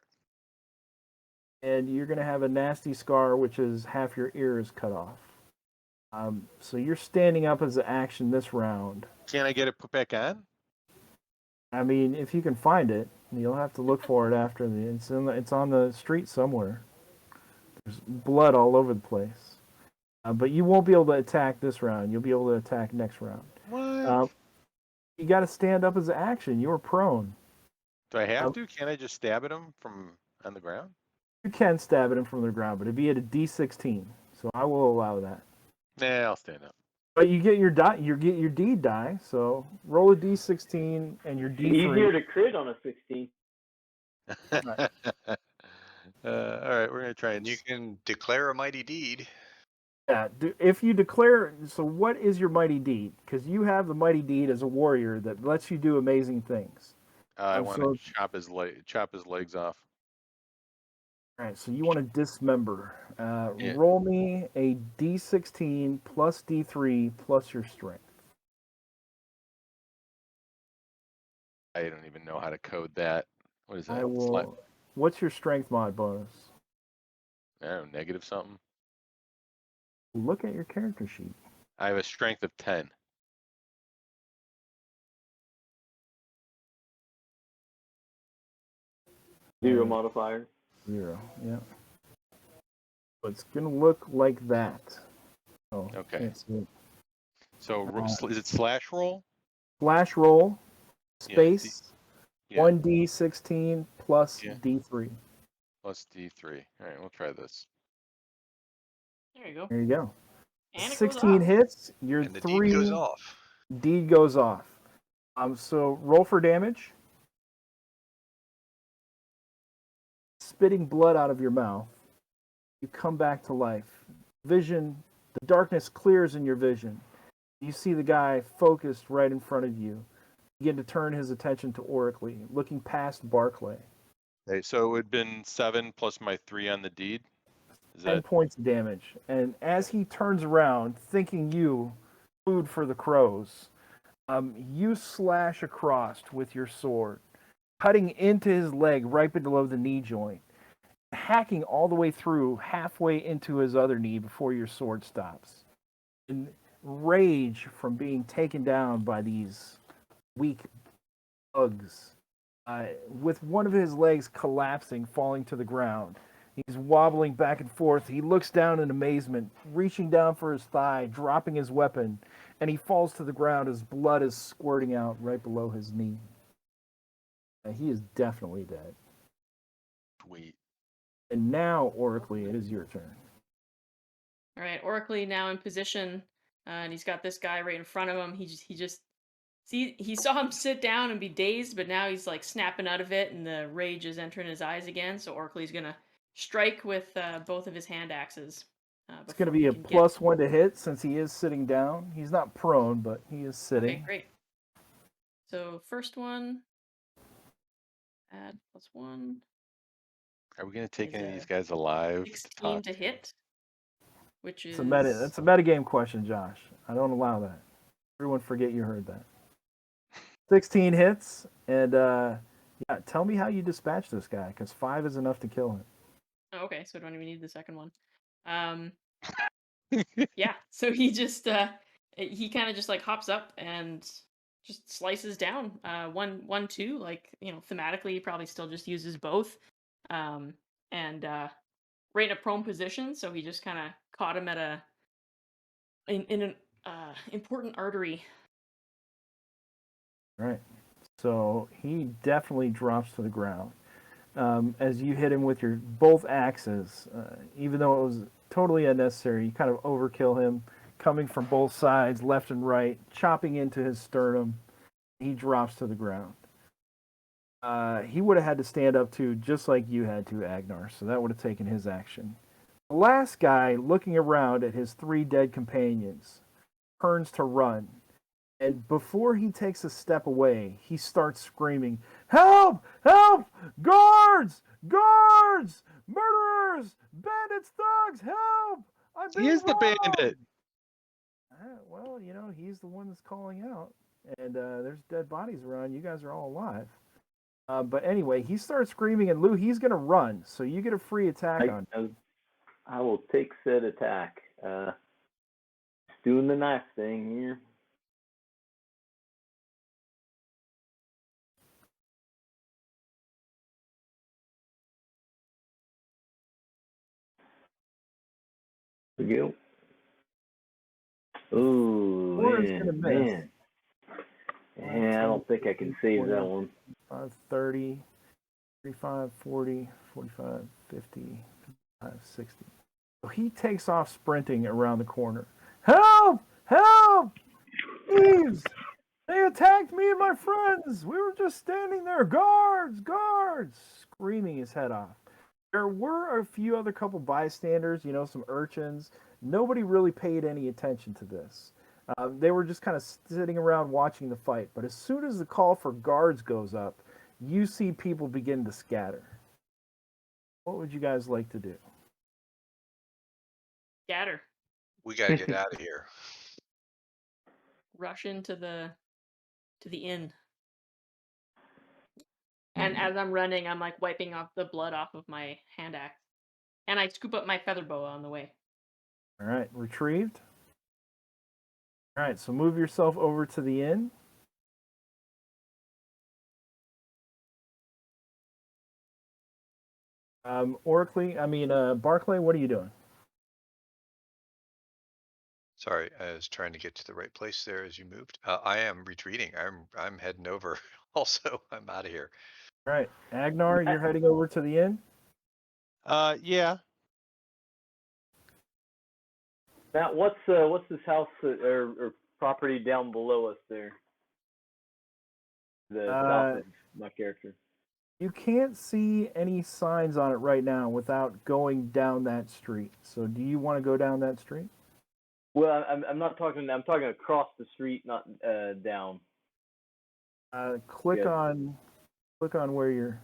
And you're going to have a nasty scar, which is half your ear is cut off. So you're standing up as an action this round.
Can I get it put back on?
I mean, if you can find it, you'll have to look for it after it's on the street somewhere. There's blood all over the place. But you won't be able to attack this round. You'll be able to attack next round.
What?
You got to stand up as an action. You were prone.
Do I have to? Can't I just stab at him from on the ground?
You can stab at him from the ground, but it'd be at a D16. So I will allow that.
Nah, I'll stand up.
But you get your die. You get your D die. So roll a D16 and your D3.
Easier to crit on a 16.
All right, we're gonna try and.
You can declare a mighty deed.
Yeah. If you declare, so what is your mighty deed? Because you have the mighty deed as a warrior that lets you do amazing things.
I want to chop his legs off.
All right. So you want to dismember.
Yeah.
Roll me a D16 plus D3 plus your strength.
I don't even know how to code that. What is that?
I will. What's your strength mod bonus?
I don't know, negative something.
Look at your character sheet.
I have a strength of 10.
Zero modifier.
0. Yeah. So it's gonna look like that. Oh,
Okay.
can't see it.
So is it slash roll?
Slash roll, space,
Yeah.
1d16 plus
Yeah.
D3.
Plus D3. All right, we'll try this.
There you go.
There you go.
And it goes
16
off.
hits. Your
And the
3
deed goes off.
deed goes off. So roll for damage. Spitting blood out of your mouth. You come back to life. Vision, the darkness clears in your vision. You see the guy focused right in front of you. Begin to turn his attention to Oracly, looking past Barclay.
Okay, so it would have been 7 plus my 3 on the deed. Is
10
that
points of damage. And as he turns around, thinking you food for the crows, you slash across with your sword, cutting into his leg right below the knee joint, hacking all the way through halfway into his other knee before your sword stops. In rage from being taken down by these weak bugs, with one of his legs collapsing, falling to the ground. He's wobbling back and forth. He looks down in amazement, reaching down for his thigh, dropping his weapon, and he falls to the ground as blood is squirting out right below his knee. He is definitely dead.
sweet?
And now, Oracly, it is your turn.
All right, Oracly now in position, and he's got this guy right in front of him. He saw him sit down and be dazed, but now he's like snapping out of it, and the rage is entering his eyes again. So Oracly's gonna strike with both of his hand axes.
It's going to be a +1 to hit since he is sitting down. He's not prone, but he is sitting.
Okay, great. So first one, add +1.
Are we gonna take
Is
any of
a
these guys alive?
16 to hit, which is
That's a metagame question, Josh. I don't allow that. Everyone forget you heard that. 16 hits, and yeah, tell me how you dispatch this guy, because 5 is enough to kill him.
Oh, okay, so I don't even need the second one. Yeah, so he just he kind of just like hops up and just slices down 1 2, like, thematically he probably still just uses both, and right in a prone position, so he just kind of caught him at in an important artery.
Right. So he definitely drops to the ground. As you hit him with your both axes, even though it was totally unnecessary, you kind of overkill him, coming from both sides, left and right, chopping into his sternum. He drops to the ground. He would have had to stand up too, just like you had to, Agnar. So that would have taken his action. The last guy, looking around at his 3 dead companions, turns to run. And before he takes a step away, he starts screaming, "Help! Help! Guards! Guards! Murderers! Bandits! Thugs! Help! I'm
He
being
is the
robbed!"
bandit.
Well, he's the one that's calling out. And there's dead bodies around. You guys are all alive. But anyway, he starts screaming, and Lou, he's going to run. So you get a free attack on him.
I will take said attack. Doing the knife thing here. There we go. Ooh,
Or it's going to miss.
man. Yeah, I don't think I can save that one.
30, 35, 40, 45, 50, 55, 60. So he takes off sprinting around the corner. Help! Help! Thieves! They attacked me and my friends! We were just standing there. Guards! Guards! Screaming his head off. There were a few other couple bystanders, some urchins. Nobody really paid any attention to this. They were just kind of sitting around watching the fight. But as soon as the call for guards goes up, you see people begin to scatter. What would you guys like to do?
Scatter.
We gotta get out of here.
Rush into the inn. And as I'm running, I'm like wiping off the blood off of my hand axe. And I scoop up my feather boa on the way.
All right, retrieved. All right, so move yourself over to the inn. Barclay, what are you doing?
Sorry, I was trying to get to the right place there as you moved. I am retreating. I'm heading over. Also, I'm out of here.
All right, Agnar, you're heading over to the inn?
Yeah.
Matt, what's this house or property down below us there? The south of my character.
You can't see any signs on it right now without going down that street. So do you want to go down that street?
Well, I'm not talking. I'm talking across the street, not down.
Click on where you're.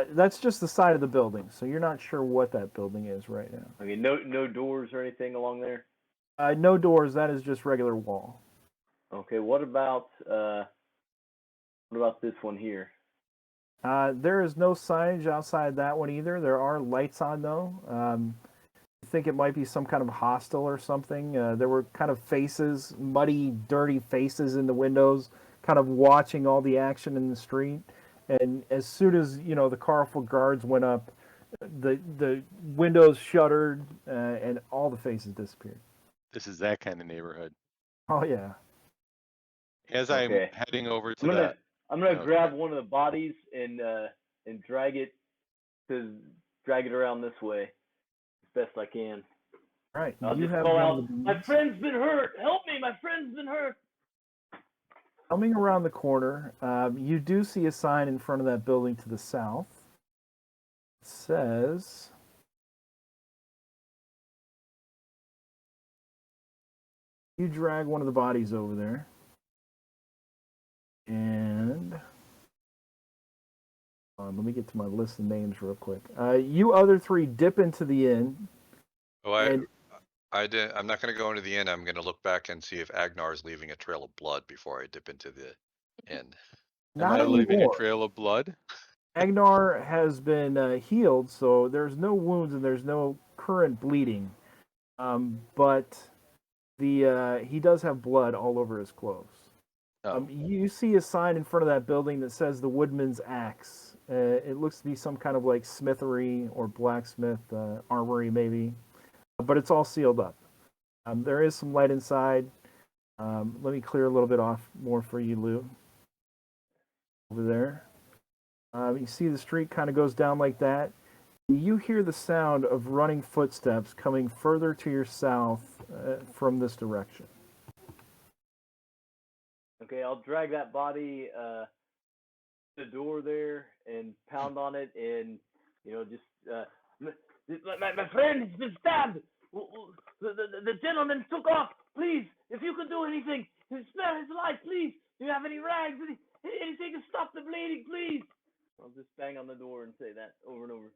That's just the side of the building, so you're not sure what that building is right now.
I mean, no doors or anything along there.
No doors. That is just regular wall.
Okay. What about this one here?
There is no signage outside that one either. There are lights on though. I think it might be some kind of hostel or something. There were kind of faces, muddy, dirty faces in the windows, kind of watching all the action in the street. And as soon as the colorful guards went up, the windows shuttered and all the faces disappeared.
This is that kind of neighborhood.
Oh yeah.
As I'm heading over to
I'm gonna grab one of the bodies and drag it around this way as best I can.
All right.
I'll just call out, "My friend's been hurt. Help me! My friend's been hurt."
Coming around the corner, you do see a sign in front of that building to the south. It says, you drag one of the bodies over there. And let me get to my list of names real quick. You other 3 dip into the inn.
Oh, I did. I'm not going to go into the inn. I'm going to look back and see if Agnar is leaving a trail of blood before I dip into the inn.
Am I leaving a trail of blood?
Agnar has been healed, so there's no wounds and there's no current bleeding. But he does have blood all over his clothes.
Oh.
You see a sign in front of that building that says the Woodman's Axe. It looks to be some kind of like smithery or blacksmith armory maybe. But it's all sealed up. There is some light inside. Let me clear a little bit off more for you, Lou. over there. You see the street kind of goes down like that. You hear the sound of running footsteps coming further to your south from this direction.
Okay, I'll drag that body to the door there and pound on it, and just my friend has been stabbed. The gentleman took off. Please, if you could do anything to spare his life, please. Do you have any rags? Anything to stop the bleeding, please? I'll just bang on the door and say that over and over.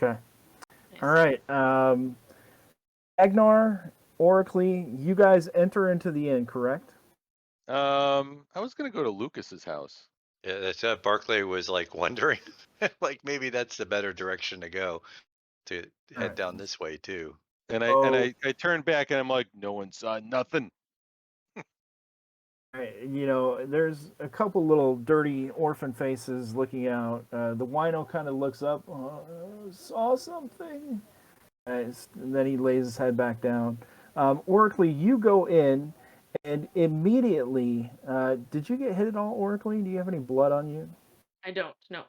Okay.
Nice.
All right. Agnar, Oracly, you guys enter into the inn, correct?
I was gonna go to Lucas's house.
Yeah, that's Barclay was like wondering, like maybe that's the better direction to go, to head
Alright.
down this way too.
And
Oh.
I turned back and I'm like, no one saw nothing.
There's a couple little dirty orphan faces looking out. The wino kind of looks up, saw something. And then he lays his head back down. Oracly, you go in, and immediately, did you get hit at all, Oracly? Do you have any blood on you?
I don't. No.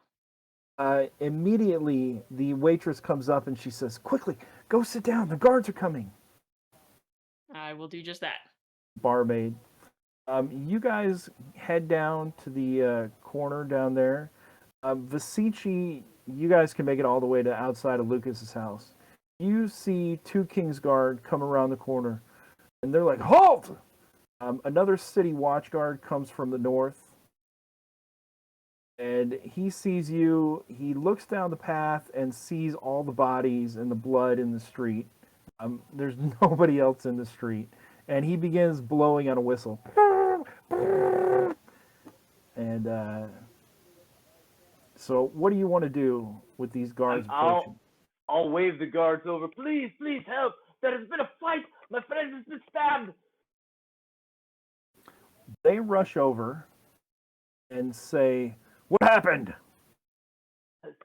Immediately, the waitress comes up and she says, "Quickly, go sit down. The guards are coming."
I will do just that.
Barmaid. You guys head down to the corner down there. Vasici, you guys can make it all the way to outside of Lucas's house. You see two Kingsguard come around the corner, and they're like, "Halt!" Another city watchguard comes from the north, and he sees you. He looks down the path and sees all the bodies and the blood in the street. There's nobody else in the street, and he begins blowing on a whistle. And so, what do you want to do with these guards approaching?
I'll wave the guards over. Please, please help! There has been a fight. My friend has been stabbed.
They rush over and say, "What happened?"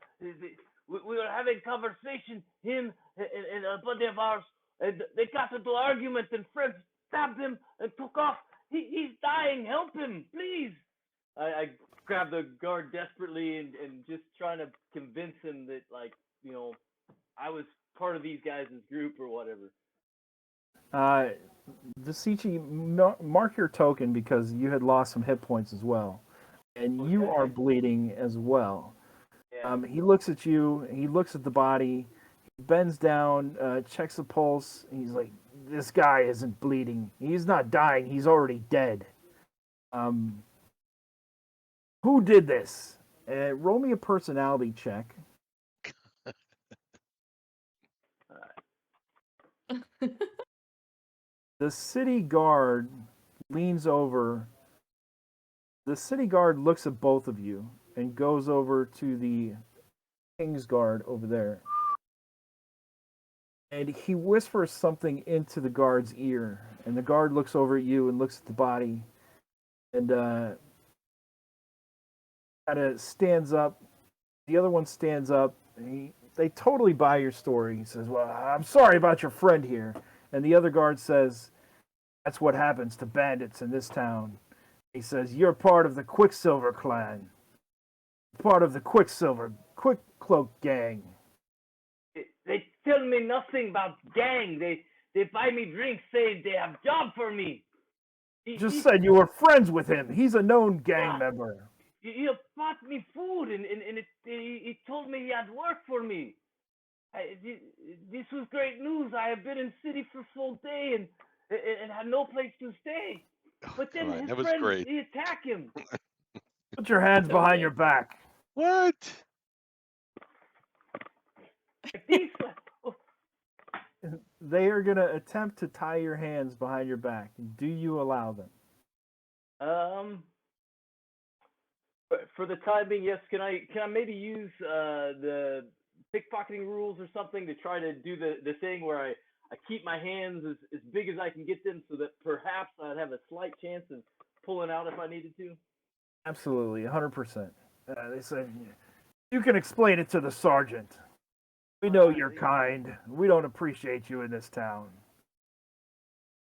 We were having conversation, him and a buddy of ours, and they got into an argument, and Fred stabbed him and took off. He's dying. Help him, please. I grabbed the guard desperately and just trying to convince him that, I was part of these guys' group or whatever.
Vasici, mark your token because you had lost some hit points as well. And you are bleeding as well.
Yeah.
He looks at you, he looks at the body, he bends down, checks the pulse, and he's like, "This guy isn't bleeding. He's not dying, he's already dead." Who did this? Roll me a personality check. The city guard leans over. The city guard looks at both of you and goes over to the King's Guard over there. And he whispers something into the guard's ear. And the guard looks over at you and looks at the body. And kind of stands up. The other one stands up. They totally buy your story. He says, "Well, I'm sorry about your friend here." And the other guard says, "That's what happens to bandits in this town." He says, "You're part of the Quicksilver clan. Part of the Quick Cloak gang."
They tell me nothing about gang. They buy me drinks, say they have job for me.
Just said you were friends with him. He's a known gang member.
He bought me food, and he told me he had work for me. This was great news. I have been in city for full day and had no place to stay. But then
God,
his
that was
friends,
great.
they attack him.
Put your hands behind your back.
What?
These,
They are going to attempt to tie your hands behind your back. Do you allow them?
for the time being, yes. Can I maybe use the pickpocketing rules or something to try to do the thing where I keep my hands as big as I can get them so that perhaps I'd have a slight chance of pulling out if I needed to?
Absolutely, 100%. They say, "You can explain it to the sergeant. We know you're kind. We don't appreciate you in this town.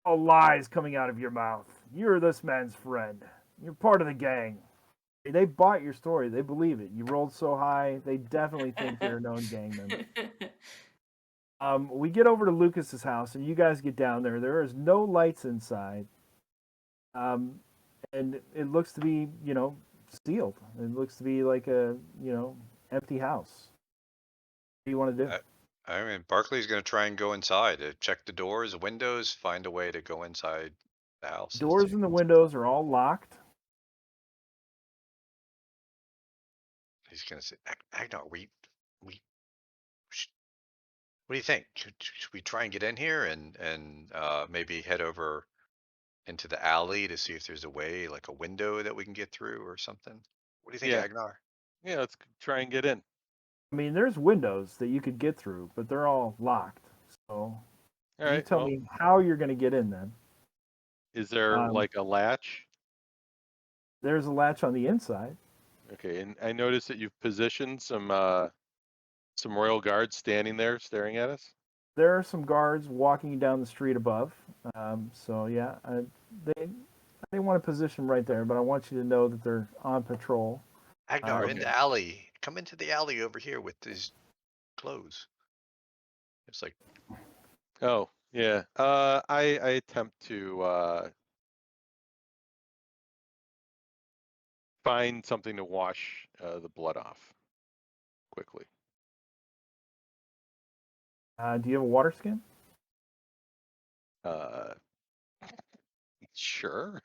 All lies coming out of your mouth. You're this man's friend. You're part of the gang." They bought your story. They believe it. You rolled so high. They definitely think you're a known gangman. We get over to Lucas's house, and you guys get down there. There is no lights inside, and it looks to be, sealed. It looks to be like a, empty house. What do you want to do?
I mean, Barkley's going to try and go inside, check the doors, windows, find a way to go inside the house.
Doors and the windows are all locked.
He's going to say, Agnar, what do you think? Should we try and get in here and maybe head over into the alley to see if there's a way, like a window that we can get through or something? What do you think,
Yeah.
Agnar?
Yeah, let's try and get in.
I mean, there's windows that you could get through, but they're all locked. So
All
you
right.
tell me how you're going to get in then.
Is there like a latch?
There's a latch on the inside.
Okay, and I noticed that you've positioned some royal guards standing there staring at us.
There are some guards walking down the street above. So yeah, they want to position right there, but I want you to know that they're on patrol.
Agnar, in
Okay.
the alley. Come into the alley over here with these clothes. It's like,
Oh, yeah. I attempt to find something to wash the blood off quickly.
Do you have a water skin?
Sure.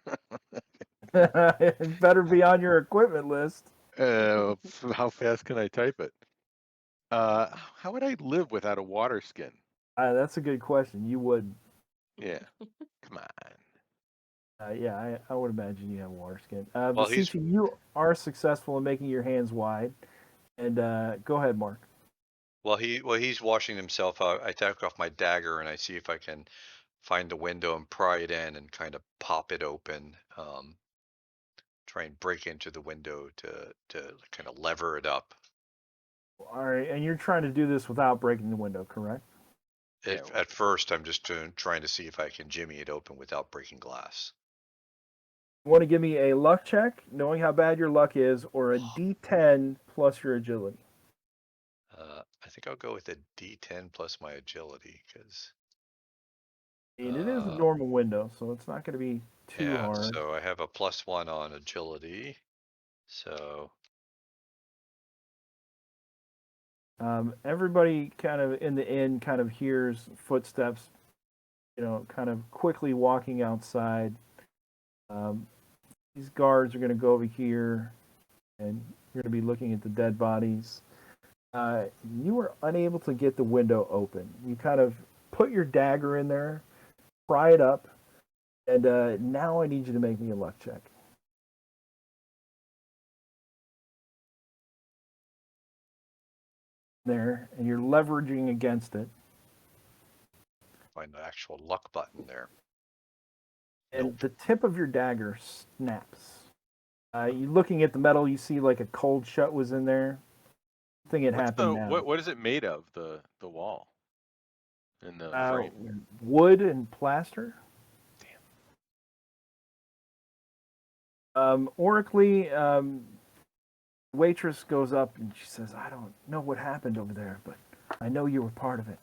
It better be on your equipment list.
How fast can I type it? How would I live without a water skin?
That's a good question. You would.
Yeah. Come on.
Yeah, I would imagine you have a water skin.
Well,
But Cici, you are successful in making your hands wide. And go ahead, Mark.
while he's washing himself out, I take off my dagger and I see if I can find the window and pry it in and kind of pop it open. Try and break into the window to kind of lever it up.
All right, and you're trying to do this without breaking the window, correct?
At first, I'm just trying to see if I can jimmy it open without breaking glass.
You want to give me a luck check, knowing how bad your luck is, or a D10 plus your agility?
I think I'll go with a D10 plus my agility because.
I mean, it is a normal window, so it's not going to be too hard.
So I have a +1 on agility. So
Everybody kind of in the inn kind of hears footsteps, kind of quickly walking outside. These guards are going to go over here, and you're going to be looking at the dead bodies. You were unable to get the window open. You kind of put your dagger in there, pry it up, and now I need you to make me a luck check. There, and you're leveraging against it.
find the actual luck button there.
And the tip of your dagger snaps. You looking at the metal, you see like a cold shut was in there. I think it happened now.
What is it made of? The wall and the frame.
Wood and plaster. Oracly, waitress goes up and she says, "I don't know what happened over there, but I know you were part of it.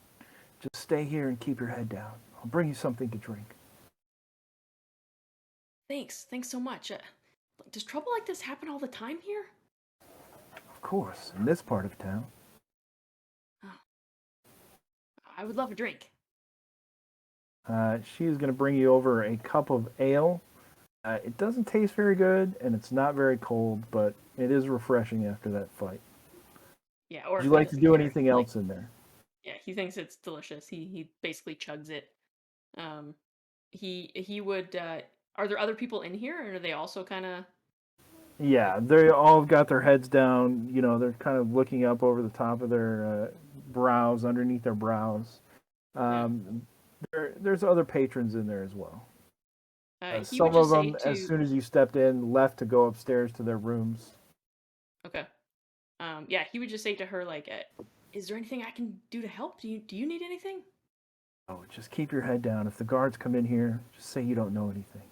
Just stay here and keep your head down. I'll bring you something to drink."
Thanks so much. Does trouble like this happen all the time here?
Of course, in this part of town.
Oh. I would love a drink.
She is going to bring you over a cup of ale. It doesn't taste very good, and it's not very cold, but it is refreshing after that fight.
Yeah. Or
would you like to do anything else in there?
Yeah, he thinks it's delicious. He basically chugs it. He would. Are there other people in here, or are they also kind of?
Yeah, they all got their heads down. They're kind of looking up over the top of their brows, underneath their brows. There's other patrons in there as well. Some of them, as soon as you stepped in, left to go upstairs to their rooms.
Okay. Yeah, he would just say to her, like, is there anything I can do to help? Do you need anything?
Oh, just keep your head down. If the guards come in here, just say you don't know anything.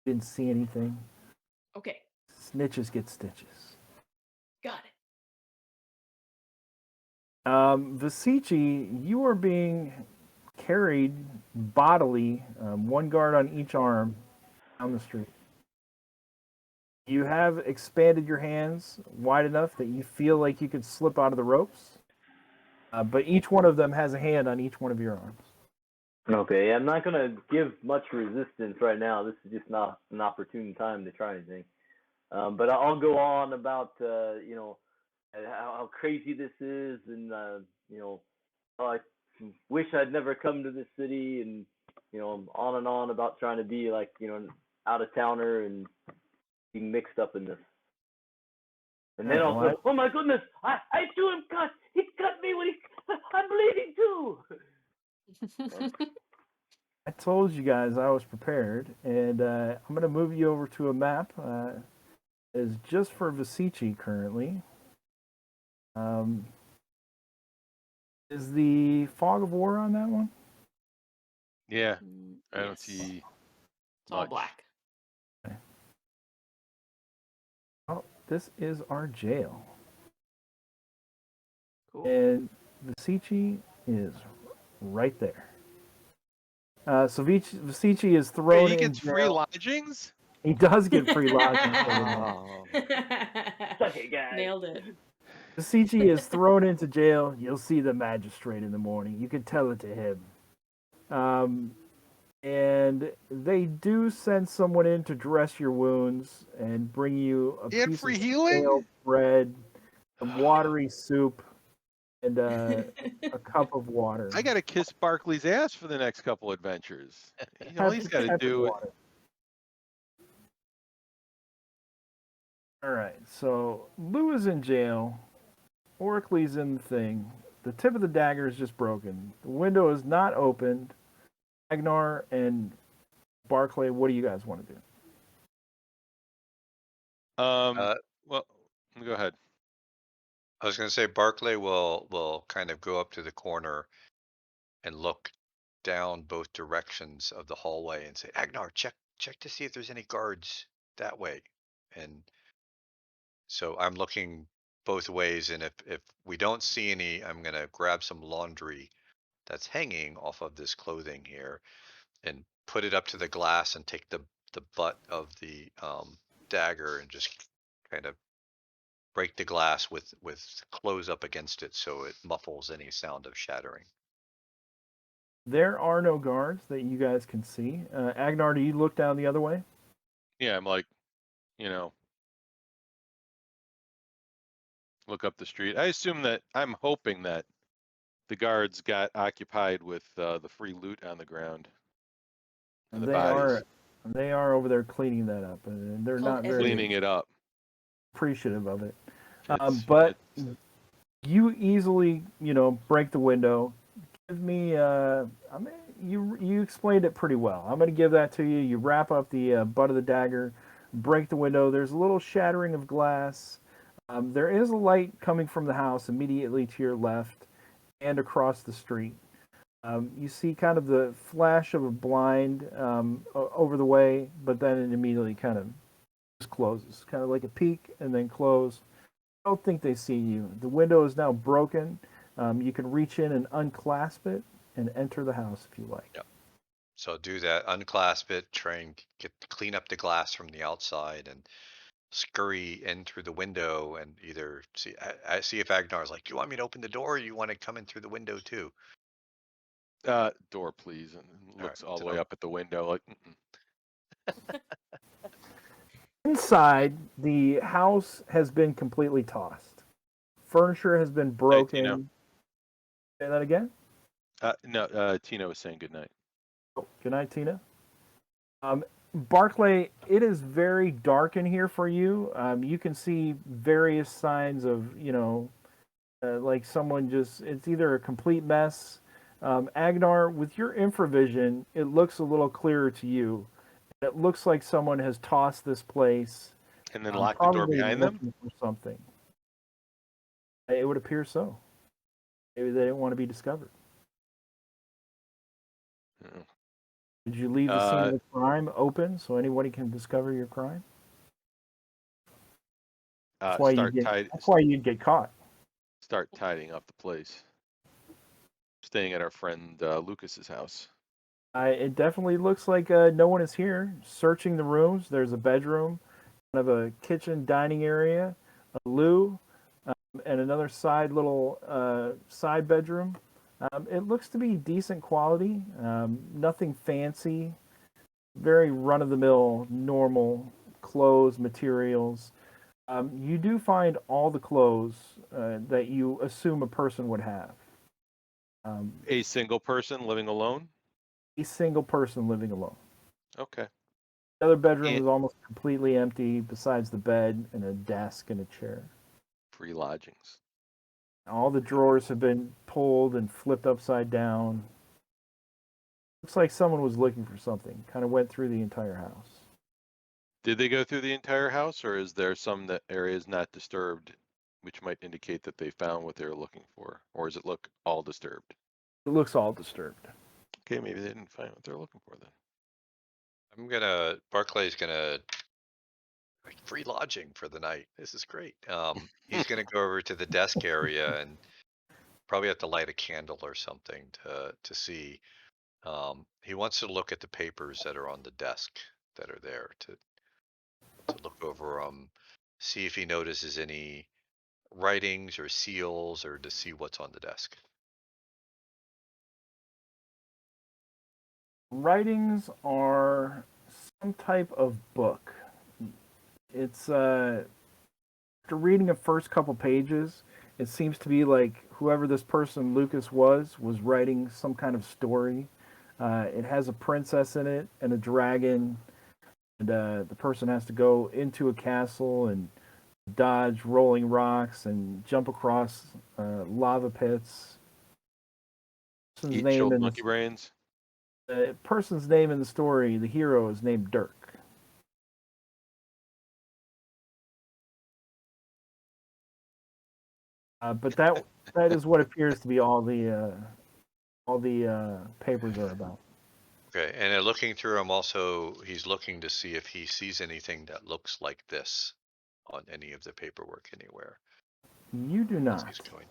Didn't see anything.
Okay.
snitches get stitches.
Got it.
Vasici, you are being carried bodily, one guard on each arm, down the street. You have expanded your hands wide enough that you feel like you could slip out of the ropes, but each one of them has a hand on each one of your arms.
Okay, I'm not gonna give much resistance right now. This is just not an opportune time to try anything. But I'll go on about how crazy this is, and how I wish I'd never come to this city, and on and on about trying to be like an out of towner and being mixed up in this. And then
Alright,
also, oh my goodness, I too am cut. He cut me when I'm bleeding too.
I told you guys I was prepared, and I'm going to move you over to a map. Is just for Vasici currently. Is the Fog of War on that one?
Yeah, I don't
Yes.
see
It's all
much.
black.
Oh, this is our jail.
Cool.
And Vasici is right there. So Vasici is thrown
Wait, he
in
gets free
jail.
lodgings?
He does get free lodging.
Oh.
Suck it, guys.
Nailed it.
Vasici is thrown into jail. You'll see the magistrate in the morning. You can tell it to him. And they do send someone in to dress your wounds and bring you a
He had
piece
free
of
healing?
stale bread, some watery soup, and a cup of water.
I gotta kiss Barkley's ass for the next couple adventures. All he's got to
Tepid
do.
water. All right, so Lou is in jail. Oracle's in the thing. The tip of the dagger is just broken. The window is not opened. Agnar and Barclay, what do you guys want to do?
Well, go ahead.
I was going to say Barclay will kind of go up to the corner and look down both directions of the hallway and say, Agnar, check to see if there's any guards that way. And so I'm looking both ways, and if we don't see any, I'm going to grab some laundry that's hanging off of this clothing here and put it up to the glass and take the butt of the dagger and just kind of break the glass with clothes up against it so it muffles any sound of shattering.
There are no guards that you guys can see. Agnar, do you look down the other way?
Yeah, I'm like, look up the street. I'm hoping that the guards got occupied with the free loot on the ground. And the bodies.
They are over there cleaning that up, and they're
Called
not very
Cleaning it up.
appreciative of it.
It's-
But
it's-
you easily, break the window. Give me, you explained it pretty well. I'm going to give that to you. You wrap up the butt of the dagger, break the window. There's a little shattering of glass. There is a light coming from the house immediately to your left and across the street. You see kind of the flash of a blind over the way, but then it immediately kind of just closes, kind of like a peek and then close. I don't think they see you. The window is now broken. You can reach in and unclasp it and enter the house if you like.
Yep. So do that, unclasp it, try and clean up the glass from the outside and scurry in through the window and either I see if Agnar's like, do you want me to open the door or you want to come in through the window too?
Door, please. And looks
right,
all the
so-
way up at the window like,
Inside, the house has been completely tossed. Furniture has been broken.
Tino.
Say that again?
No, Tina was saying goodnight.
Oh, good night, Tina. Barclay, it is very dark in here for you. You can see various signs of, like someone it's either a complete mess. Agnar, with your infravision, it looks a little clearer to you. It looks like someone has tossed this place.
And then lock the door behind them?
looking for something. It would appear so. Maybe they didn't want to be discovered.
Mm.
Did you leave the scene of the crime open so anybody can discover your crime? That's why you get. That's why you'd get caught.
Start tidying up the place. Staying at our friend Lucas's house.
It definitely looks like no one is here. Searching the rooms, there's a bedroom, kind of a kitchen dining area, a loo, and another side bedroom. It looks to be decent quality, nothing fancy, very run of the mill, normal clothes, materials. You do find all the clothes that you assume a person would have.
A single person living alone?
A single person living alone.
Okay.
The other bedroom is almost completely empty, besides the bed and a desk and a chair.
Free lodgings.
All the drawers have been pulled and flipped upside down. Looks like someone was looking for something. Kind of went through the entire house.
Did they go through the entire house, or is there some areas not disturbed, which might indicate that they found what they were looking for? Or does it look all disturbed?
It looks all disturbed.
Okay, maybe they didn't find what they're looking for then.
Barclay's gonna like free lodging for the night. This is great. He's gonna go over to the desk area and probably have to light a candle or something to see. He wants to look at the papers that are on the desk that are there to look over them, see if he notices any writings or seals, or to see what's on the desk.
Writings are some type of book. It's after reading the first couple pages, it seems to be like whoever this person Lucas was writing some kind of story. It has a princess in it and a dragon, and the person has to go into a castle and dodge rolling rocks and jump across lava pits. Person's
Eat
name
chilled
in
monkey brains.
the person's name in the story, the hero, is named Dirk. But that is what appears to be all the papers are about.
Okay, and in looking through them, also he's looking to see if he sees anything that looks like this on any of the paperwork anywhere.
You do not.
He's going.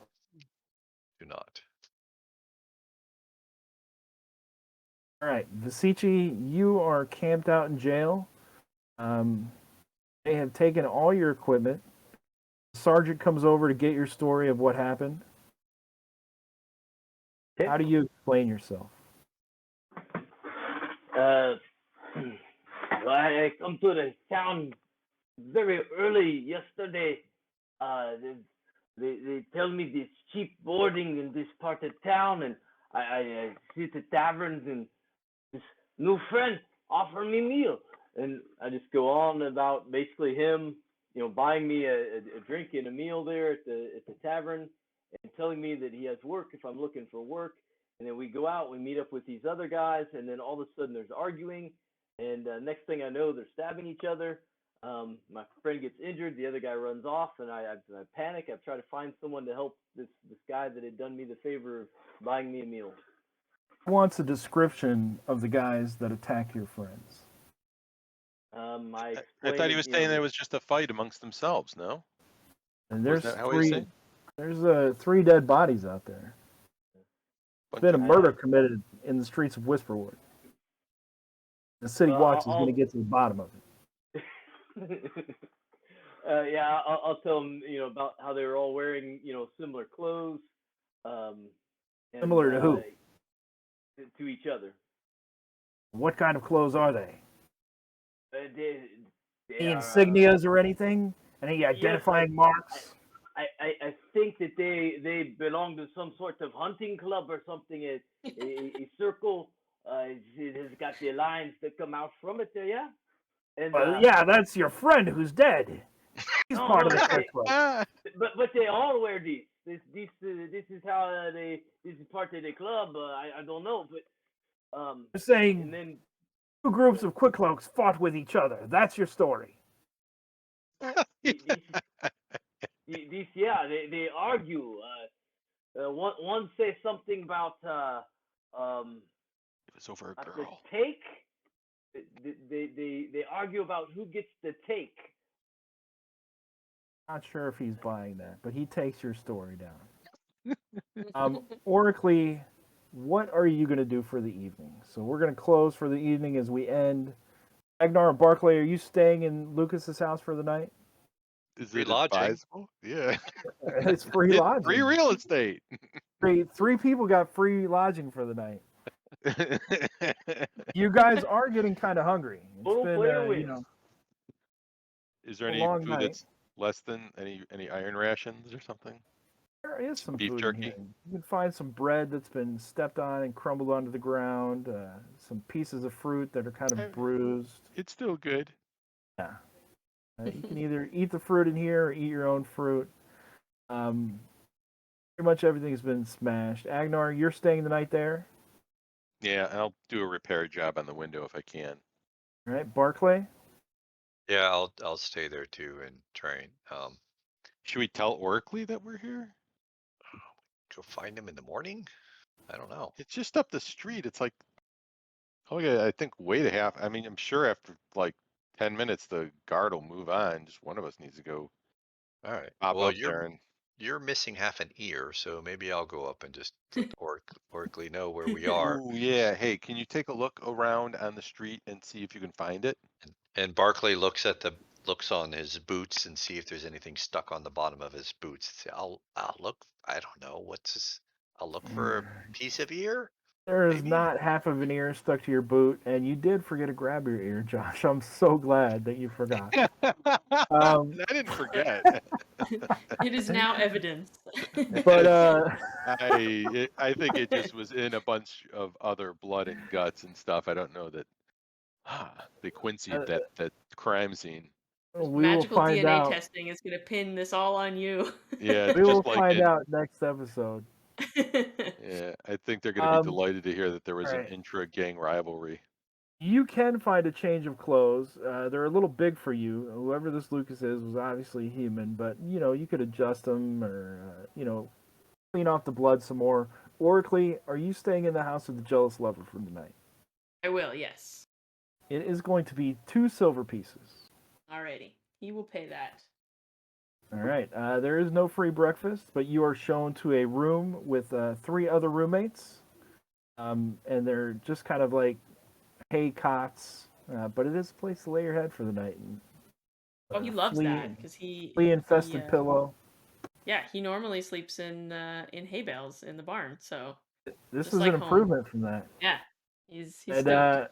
Do not.
All right, Visici, you are camped out in jail. They have taken all your equipment. The sergeant comes over to get your story of what happened.
Okay.
How do you explain yourself?
Well, I come to the town very early yesterday. They tell me there's cheap boarding in this part of town, and I sit at taverns, and this new friend offered me a meal, and I just go on about basically him, buying me a drink and a meal there at the tavern, and telling me that he has work if I'm looking for work. And then we go out, we meet up with these other guys, and then all of a sudden there's arguing, and next thing I know, they're stabbing each other. My friend gets injured, the other guy runs off, and I panic. I try to find someone to help this guy that had done me the favor of buying me a meal.
Who wants a description of the guys that attacked your friends?
I thought he was saying that it was just a fight amongst themselves, no?
And there's
that how he was saying?
There's 3 dead bodies out there. There's been a murder committed in the streets of Whisperwood. The city watch is going to get to the bottom of it.
Yeah, I'll tell them, about how they were all wearing, similar clothes.
Similar to who?
To each other.
What kind of clothes are they?
They
Any insignias or anything? Any identifying marks?
I think that they belong to some sort of hunting club or something. A circle. It has got the lines that come out from it there, yeah. And
yeah, that's your friend who's dead. He's part of the Quick Club.
But they all wear these. This is how this is part of the club. I don't know, but
You're saying
and then
2 groups of Quick Cloaks fought with each other. That's your story.
These yeah, they argue. One says something about
It was over a girl.
the take. They argue about who gets the take.
Not sure if he's buying that, but he takes your story down. Oracly, what are you going to do for the evening? So we're going to close for the evening as we end. Agnar and Barclay, are you staying in Lucas's house for the night?
Is
Free
it
lodging.
advisable? Yeah.
It's free
It's
lodging.
free real estate.
Three people got free lodging for the night. You guys are getting kind of hungry. It's
Total
been,
player
you
wins.
know,
Is there
a
any
long
food
night.
that's less than any iron rations or something?
There is some
Beef
food
jerky?
in here. You can find some bread that's been stepped on and crumbled onto the ground. Some pieces of fruit that are kind of bruised.
It's still good.
Yeah. You can either eat the fruit in here or eat your own fruit. Pretty much everything's been smashed. Agnar, you're staying the night there?
Yeah, and I'll do a repair job on the window if I can.
All right. Barclay?
Yeah, I'll stay there too and train.
Should we tell Oracly that we're here?
Go find him in the morning? I don't know.
It's just up the street. It's like, oh yeah, I think wait a half. I mean, I'm sure after like 10 minutes, the guard will move on. Just one of us needs to go
All right.
pop
Well,
up there and
you're missing half an ear, so maybe I'll go up and just let Oracly know where we are.
Ooh, yeah. Hey, can you take a look around on the street and see if you can find it?
And Barclay looks on his boots and see if there's anything stuck on the bottom of his boots. Say, I'll look. I don't know what's this. I'll look for a piece of ear.
There is
Maybe?
not half of an ear stuck to your boot, and you did forget to grab your ear, Josh. I'm so glad that you forgot.
I didn't forget.
It is now evidence.
But
I think it just was in a bunch of other blood and guts and stuff. I don't know that the Quincy that crime scene.
we will
Magical
find
DNA
out.
testing is going to pin this all on you.
Yeah,
We will
just like
find
in,
out next episode.
yeah, I think they're going to be delighted to hear that there was an
right.
intra-gang rivalry.
You can find a change of clothes. They're a little big for you. Whoever this Lucas is was obviously human, but you could adjust them or clean off the blood some more. Oracly, are you staying in the house of the jealous lover for the night?
I will, yes.
It is going to be 2 silver pieces.
Alrighty. He will pay that.
All right. There is no free breakfast, but you are shown to a room with 3 other roommates, and they're just kind of like hay cots, but it is a place to lay your head for the night. And,
Oh, he loves
flea,
that because
flea-infested pillow.
Yeah, he normally sleeps in hay bales in the barn. So
This
just
is
like
an
home.
improvement from that.
Yeah, he's
And
stoked.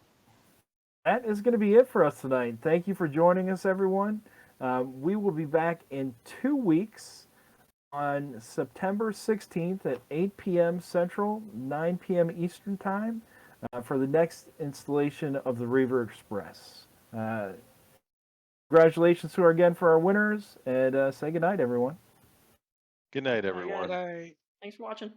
that is going to be it for us tonight. Thank you for joining us, everyone. We will be back in 2 weeks on September 16th at 8 p.m. Central, 9 p.m. Eastern Time for the next installation of the Reaver Express. Congratulations to our winners, and say goodnight, everyone.
Good night, everyone.
Good night.
Thanks for watching.